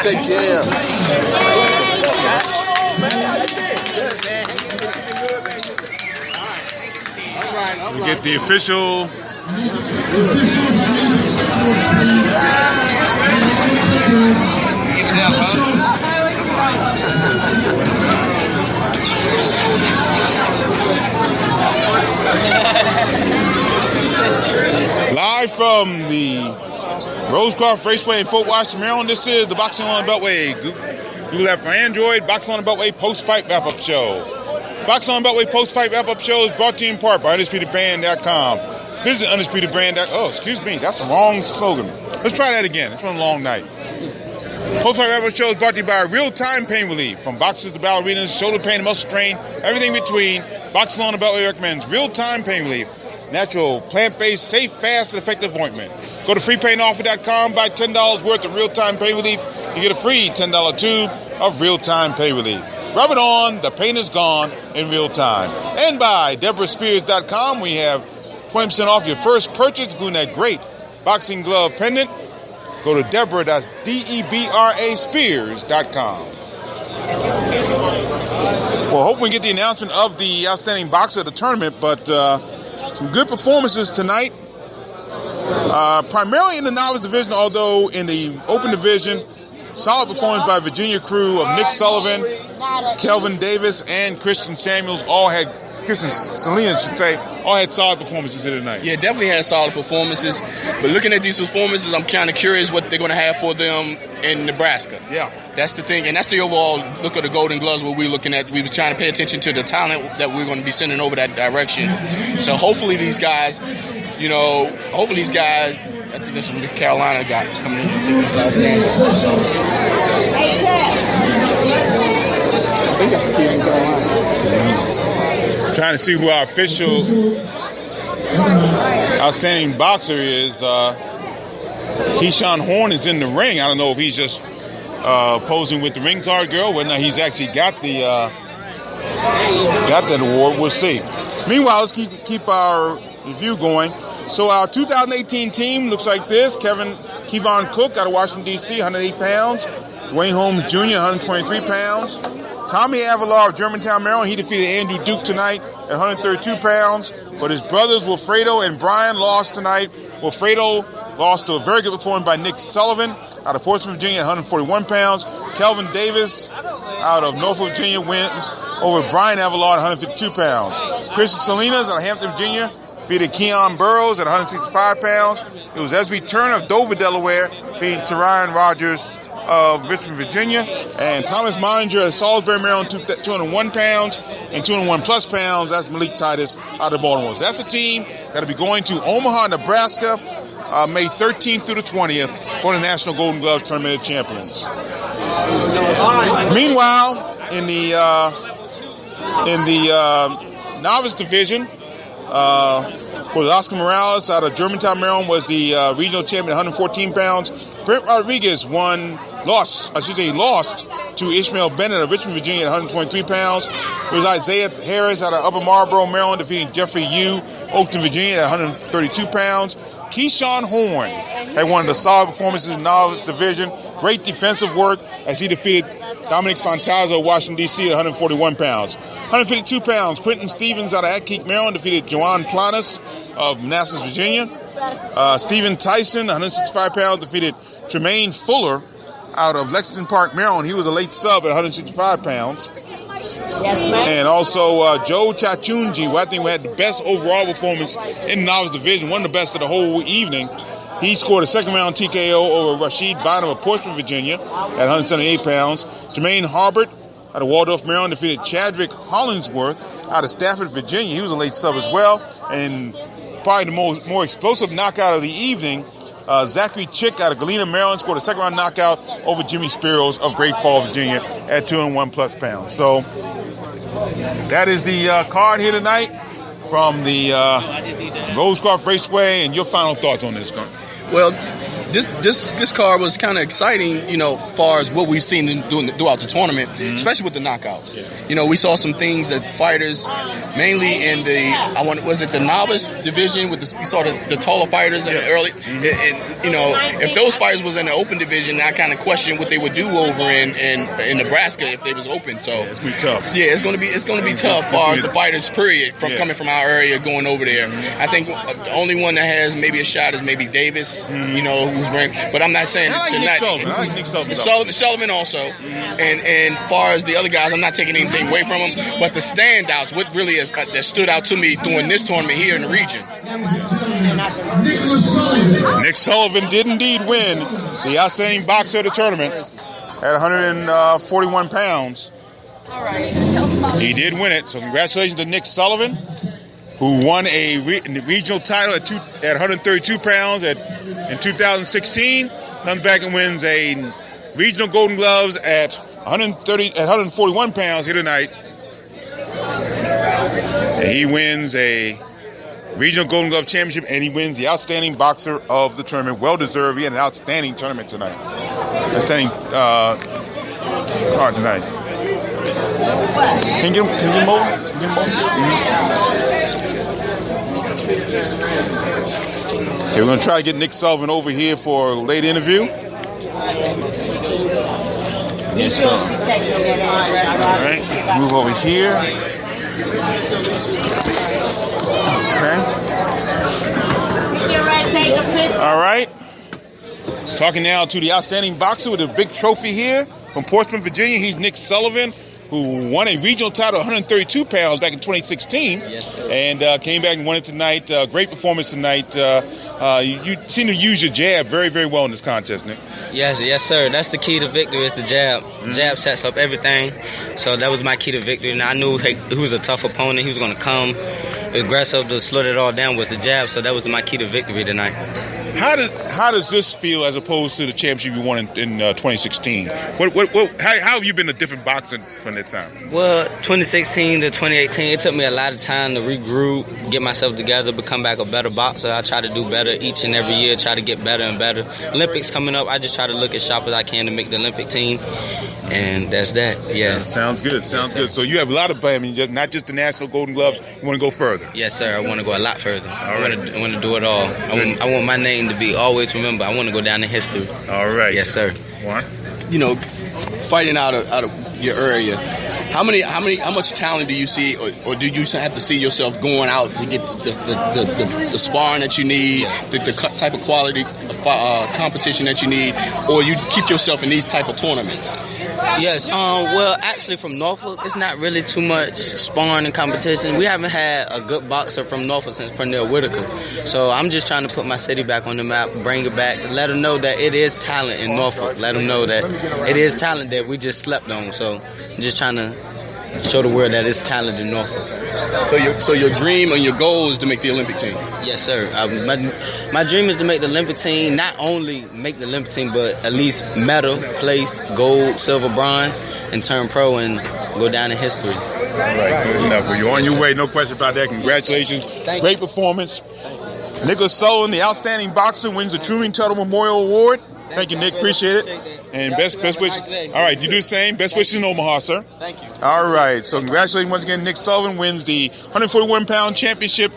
Take care. We get the official. Live from the Rosecroft Raceway in Fort Washington, Maryland. This is the Boxing on the Beltway. Google app for Android. Boxing on the Beltway post-fight wrap-up show. Boxing on the Beltway post-fight wrap-up show is brought to you in part by UndisputedBrand.com. Visit UndisputedBrand.com. Oh, excuse me, that's the wrong slogan. Let's try that again. It's been a long night. Post-fight wrap-up show is brought to you by Real-Time Pain Relief. From boxers to ballerinas, shoulder pain, muscle strain, everything in between. Boxing on the Beltway recommends Real-Time Pain Relief. Natural, plant-based, safe, fast, and effective ointment. Go to freepainoffer.com, buy $10 worth of Real-Time Pain Relief. You get a free $10 tube of Real-Time Pain Relief. Rub it on, the pain is gone in real time. And by DeborahSpears.com, we have 20% off your first purchase, including that great boxing glove pendant. Go to Deborah, that's DEBRA Spears.com. Well, hope we get the announcement of the outstanding boxer of the tournament, but some good performances tonight. Primarily in the novice division, although in the open division, solid performance by Virginia crew of Nick Sullivan, Kelvin Davis, and Christian Samuels. Christian Salinas should say, all had solid performances here tonight. Yeah, definitely had solid performances. But looking at these performances, I'm kind of curious what they're going to have for them in Nebraska. Yeah. That's the thing. And that's the overall look of the Golden Gloves, what we're looking at. We was trying to pay attention to the talent that we're going to be sending over that direction. So hopefully these guys, I think there's some Carolina guy coming in. I think that's outstanding. I think that's the kid in Carolina. Trying to see who our official outstanding boxer is. Keyshawn Horn is in the ring. I don't know if he's just posing with the ring card girl, whether or not he's actually got that award. We'll see. Meanwhile, let's keep our review going. So our 2018 team looks like this. Kevon Cook out of Washington, D.C., 108 pounds. Dwayne Holmes Jr., 123 pounds. Tommy Avalar of Germantown, Maryland. He defeated Andrew Duke tonight at 132 pounds. But his brothers, Wilfredo and Brian, lost tonight. Wilfredo lost to a very good performance by Nick Sullivan out of Portsmouth, Virginia, at 141 pounds. Kelvin Davis out of Norfolk, Virginia, wins over Brian Avalon at 152 pounds. Christian Salinas out of Hampton, Virginia, defeated Keon Burrows at 165 pounds. It was Esby Turner of Dover, Delaware, defeating Terrion Rogers of Richmond, Virginia. And Thomas Mininger of Salisbury, Maryland, 201 pounds. And 201 plus pounds, that's Malik Titus out of Baltimore. So that's a team that will be going to Omaha, Nebraska, May 13th through the 20th for the National Golden Gloves Tournament of Champions. Meanwhile, in the novice division, Oscar Morales out of Germantown, Maryland, was the regional champion at 114 pounds. Brent Rodriguez lost to Ishmael Bennett of Richmond, Virginia at 123 pounds. It was Isaiah Harris out of Upper Marlboro, Maryland, defeating Jeffrey Yu, Oakton, Virginia at 132 pounds. Keyshawn Horn had one of the solid performances in the novice division. Great defensive work as he defeated Dominic Fantazzo of Washington, D.C. at 141 pounds. 152 pounds, Quentin Stevens out of Atkeek, Maryland, defeated Joanne Planas of Manassas, Virginia. Stephen Tyson, 165 pounds, defeated Tremaine Fuller out of Lexington Park, Maryland. He was a late sub at 165 pounds. Yes, ma'am. And also Joe Chachunji, who I think had the best overall performance in the novice division, one of the best of the whole evening. He scored a second-round TKO over Rashid Bynum of Portsmouth, Virginia at 178 pounds. Jermaine Harbert out of Waldorf, Maryland, defeated Chadwick Hollingsworth out of Stafford, Virginia. He was a late sub as well. And probably the more explosive knockout of the evening, Zachary Chick out of Galena, Maryland, scored a second-round knockout over Jimmy Spiros of Great Falls, Virginia at 201 plus pounds. So that is the card here tonight from the Rosecroft Raceway. And your final thoughts on this card? Well, this card was kind of exciting, far as what we've seen throughout the tournament, especially with the knockouts. Yeah. We saw some things that fighters, mainly in the novice division, we saw the taller fighters early. And if those fighters was in the open division, I kind of question what they would do over in Nebraska if they was open. So it's gonna be tough. Yeah, it's gonna be tough as far as the fighters. Period. Coming from our area going over there. I think the only one that has maybe a shot is maybe Davis. Who's wearing, but I'm not saying tonight. I like Nick Sullivan. Sullivan also, and far as the other guys, I'm not taking anything away from them. But the standouts, what really that stood out to me during this tournament here in the region. Nick Sullivan did indeed win the outstanding boxer of the tournament at 141 pounds. All right. He did win it, so congratulations to Nick Sullivan, who won a regional title at 132 pounds in 2016. Comes back and wins a regional Golden Gloves at 141 pounds here tonight. And he wins a regional Golden Glove championship, and he wins the outstanding boxer of the tournament. Well deserved. He had an outstanding tournament tonight. Outstanding card tonight. Can you get him over? Okay, we're going to try to get Nick Sullivan over here for a late interview. Yes, all right, move over here. Okay. All right. Talking now to the outstanding boxer with a big trophy here from Portsmouth, Virginia. He's Nick Sullivan, who won a regional title, 132 pounds, back in 2016. Yes, sir. And came back and won it tonight. Great performance tonight. You seem to use your jab very, very well in this contest, Nick. Yes, sir. That's the key to victory is the jab. Mm-hmm. Jab sets up everything. So that was my key to victory. And I knew he was a tough opponent. He was going to come aggressive to slow it all down was the jab. So that was my key to victory tonight. How does this feel as opposed to the championship you won in 2016? How have you been a different boxer from that time? Well, 2016 to 2018, it took me a lot of time to regroup, get myself together, become back a better boxer. I try to do better each and every year, try to get better and better. Olympics coming up, I just try to look as sharp as I can to make the Olympic team, and that's that. Yeah. Sounds good. Sounds good. So you have a lot of plans, not just the National Golden Gloves. You want to go further? Yes, sir. I want to go a lot further. I want to do it all. I want my name to be always remembered. I want to go down in history. All right. Yes, sir. Warren? Fighting out of your area, How much talent do you see, or do you have to see yourself going out to get the sparring that you need, the type of quality competition that you need, or you keep yourself in these type of tournaments? Yes. Well, actually, from Norfolk, it's not really too much sparring and competition. We haven't had a good boxer from Norfolk since Pernell Whitaker. So I'm just trying to put my city back on the map, bring it back, let them know that it is talent in Norfolk. Let them know that it is talent that we just slept on. So I'm just trying to show the world that it's talent in Norfolk. So your dream and your goal is to make the Olympic team? Yes, sir. My dream is to make the Olympic team, not only make the Olympic team, but at least medal, place, gold, silver, bronze, and turn pro and go down in history. All right, good enough. Well, you're on your way. No question about that. Congratulations. Great performance. Nicholas Sullivan, the outstanding boxer, wins the Truman Tuttle Memorial Award. Thank you, Nick. Appreciate it. And best wishes. All right, you do the same. Best wishes in Omaha, sir. Thank you. All right. So congratulations once again. Nick Sullivan wins the 141-pound championship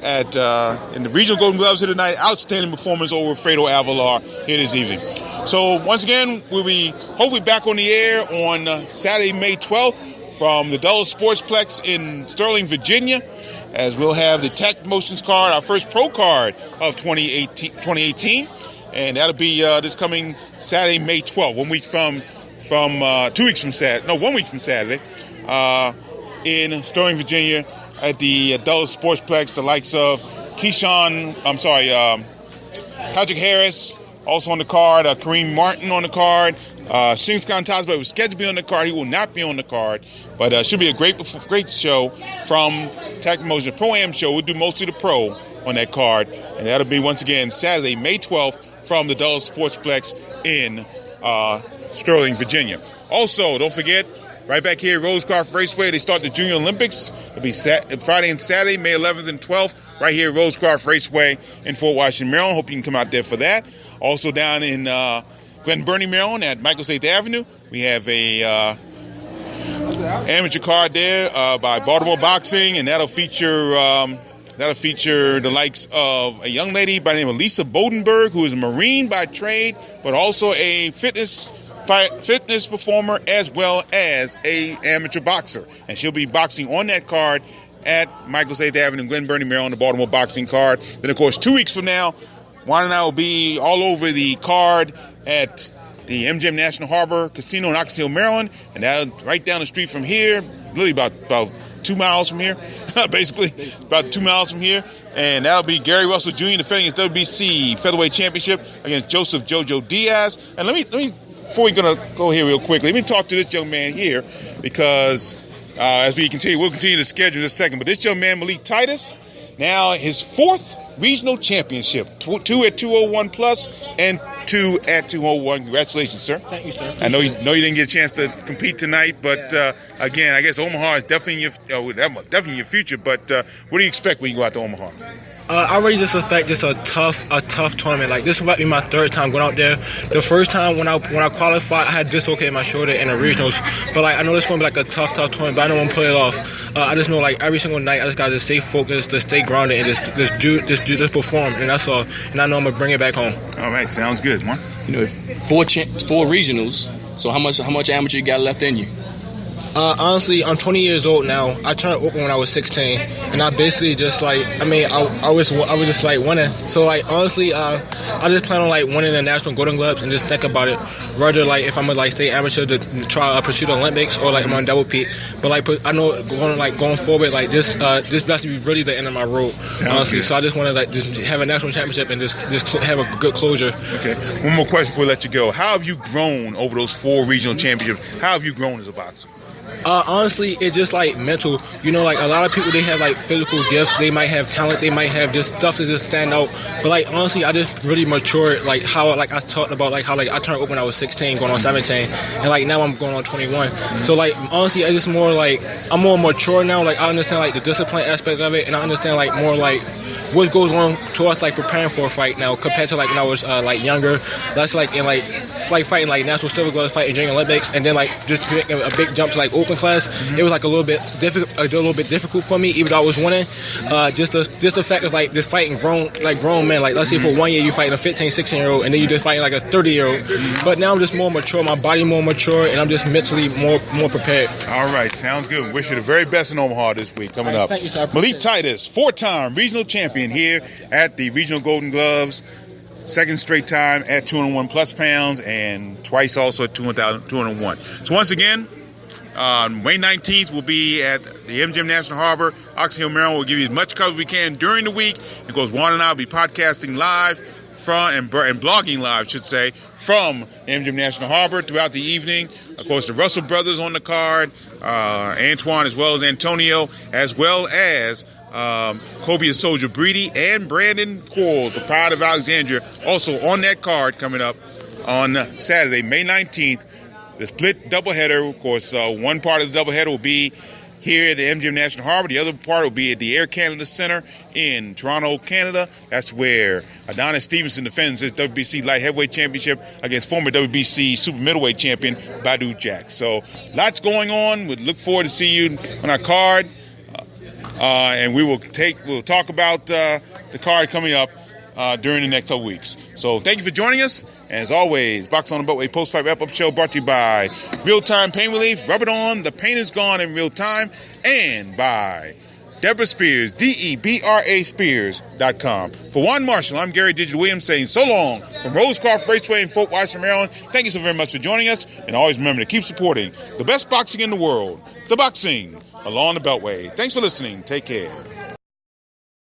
in the Regional Golden Gloves here tonight. Outstanding performance over Fredo Avalar here this evening. So once again, we'll be hopefully back on the air on Saturday, May 12th from the Dulles Sportsplex in Sterling, Virginia, as we'll have the Tech Motions card, our first pro card of 2018. And that'll be this coming Saturday, May 12th, 1 week from 2 weeks from Saturday. No, 1 week from Saturday, in Sterling, Virginia, at the Dulles Sportsplex. The likes of Patrick Harris, also on the card. Kareem Martin on the card. Shinsuke Tazba was scheduled to be on the card. He will not be on the card, but should be a great show from Tech Motion Pro-Am show. We'll do mostly the pro on that card, and that'll be once again Saturday, May 12th. From the Dulles Sportsplex in Sterling, Virginia. Also, don't forget, right back here at Rosecroft Raceway, they start the Junior Olympics. It'll be Friday and Saturday, May 11th and 12th, right here at Rosecroft Raceway in Fort Washington, Maryland. Hope you can come out there for that. Also down in Glen Burnie, Maryland at Michael's 8th Avenue, we have a amateur card there by Baltimore Boxing, and that'll feature the likes of a young lady by the name of Lisa Bodenberg, who is a Marine by trade, but also a fitness performer as well as a amateur boxer. And she'll be boxing on that card at Michael's 8th Avenue, Glen Burnie, Maryland, the Baltimore Boxing card. Then, of course, 2 weeks from now, Juan and I will be all over the card at the MGM National Harbor Casino in Ox Hill, Maryland, and that's right down the street from here, really about 2 miles from here, basically about 2 miles from here. And that'll be Gary Russell Jr. defending his WBC featherweight championship against Joseph Jojo Diaz. And let me before we're gonna go here real quickly, let me talk to this young man here, because as we'll continue the schedule in a second. But this young man, Malik Titus, now his 4th regional championship, 2 at 201 plus and 2 at 201. Congratulations, sir. Thank you, sir. I know you didn't get a chance to compete tonight, but again, I guess Omaha is definitely in your future. But what do you expect when you go out to Omaha? I really just expect just a tough tournament. Like, this will be my 3rd time going out there. The first time when I qualified, I had dislocated my shoulder in the regionals. But like, I know this is going to be like a tough tournament, but I don't want to play it off. I just know, like, every single night I just got to stay focused, to stay grounded, and just perform, and that's all. And I know I'm gonna bring it back home. All right, sounds good, man. You know, 4 regionals. So how much amateur you got left in you? Honestly, I'm 20 years old now. I turned open when I was 16, and I basically just I was just like winning. So like, honestly, I just plan on like winning the National Golden Gloves and just think about it. Rather, like, if I'm gonna like stay amateur to try pursue the Olympics, or like I'm on double peak. But like, I know going forward, like this has to be really the end of my road. Honestly, so I just want to like just have a national championship and just have a good closure. Okay. One more question before we let you go. How have you grown over those 4 regional championships? How have you grown as a boxer? Honestly, it's just like mental. You know, like, a lot of people, they have like physical gifts, they might have talent, they might have just stuff to just stand out. But like, honestly, I just really matured. Like how, like I talked about, like how like I turned open when I was 16, going on 17, and like now I'm going on 21. So like, honestly, it's just more like I'm more mature now. Like, I understand like the discipline aspect of it, and I understand like more like what goes on to us like preparing for a fight now compared to like when I was like younger. That's like in like like fighting like national silver gloves, fighting during Olympics, and then like just making a big jump to like open class, it was like a little bit difficult for me, even though I was winning. Just the fact of like just fighting grown men. Like let's say for 1 year you fighting a 15, 16-year-old, and then you just fighting like a 30-year-old. But now I'm just more mature, my body more mature, and I'm just mentally more prepared. All right, sounds good. Wish you the very best in Omaha this week coming up. Thank you, sir. Malik Titus, 4-time regional champion here at the Regional Golden Gloves. Second straight time at 201 plus pounds, and twice also at 201. So once again, May 19th will be at the MGM National Harbor, Oxon Hill, Maryland. We'll give you as much coverage as we can during the week, because Juan and I will be podcasting live from and blogging live, I should say, from MGM National Harbor throughout the evening. Of course, the Russell brothers on the card, Antoine as well as Antonio, as well as Kobe and Soldier Breedy and Brandon Quarles, the Pride of Alexandria, also on that card coming up on Saturday, May 19th. The split doubleheader, of course, one part of the doubleheader will be here at the MGM National Harbor. The other part will be at the Air Canada Center in Toronto, Canada. That's where Adonis Stevenson defends his WBC Light Heavyweight Championship against former WBC Super Middleweight Champion Badou Jack. So lots going on. We look forward to see you on our card. And we'll talk about the card coming up during the next couple weeks. So thank you for joining us. And as always, Box on the Beltway post-fight wrap-up show brought to you by Real Time Pain Relief. Rub it on. The pain is gone in real time. And by Deborah Spears, DEBRA Spears.com. For Juan Marshall, I'm Gary Digital Williams saying so long from Rosecroft Raceway in Fort Washington, Maryland. Thank you so very much for joining us. And always remember to keep supporting the best boxing in the world, the boxing along the Beltway. Thanks for listening. Take care.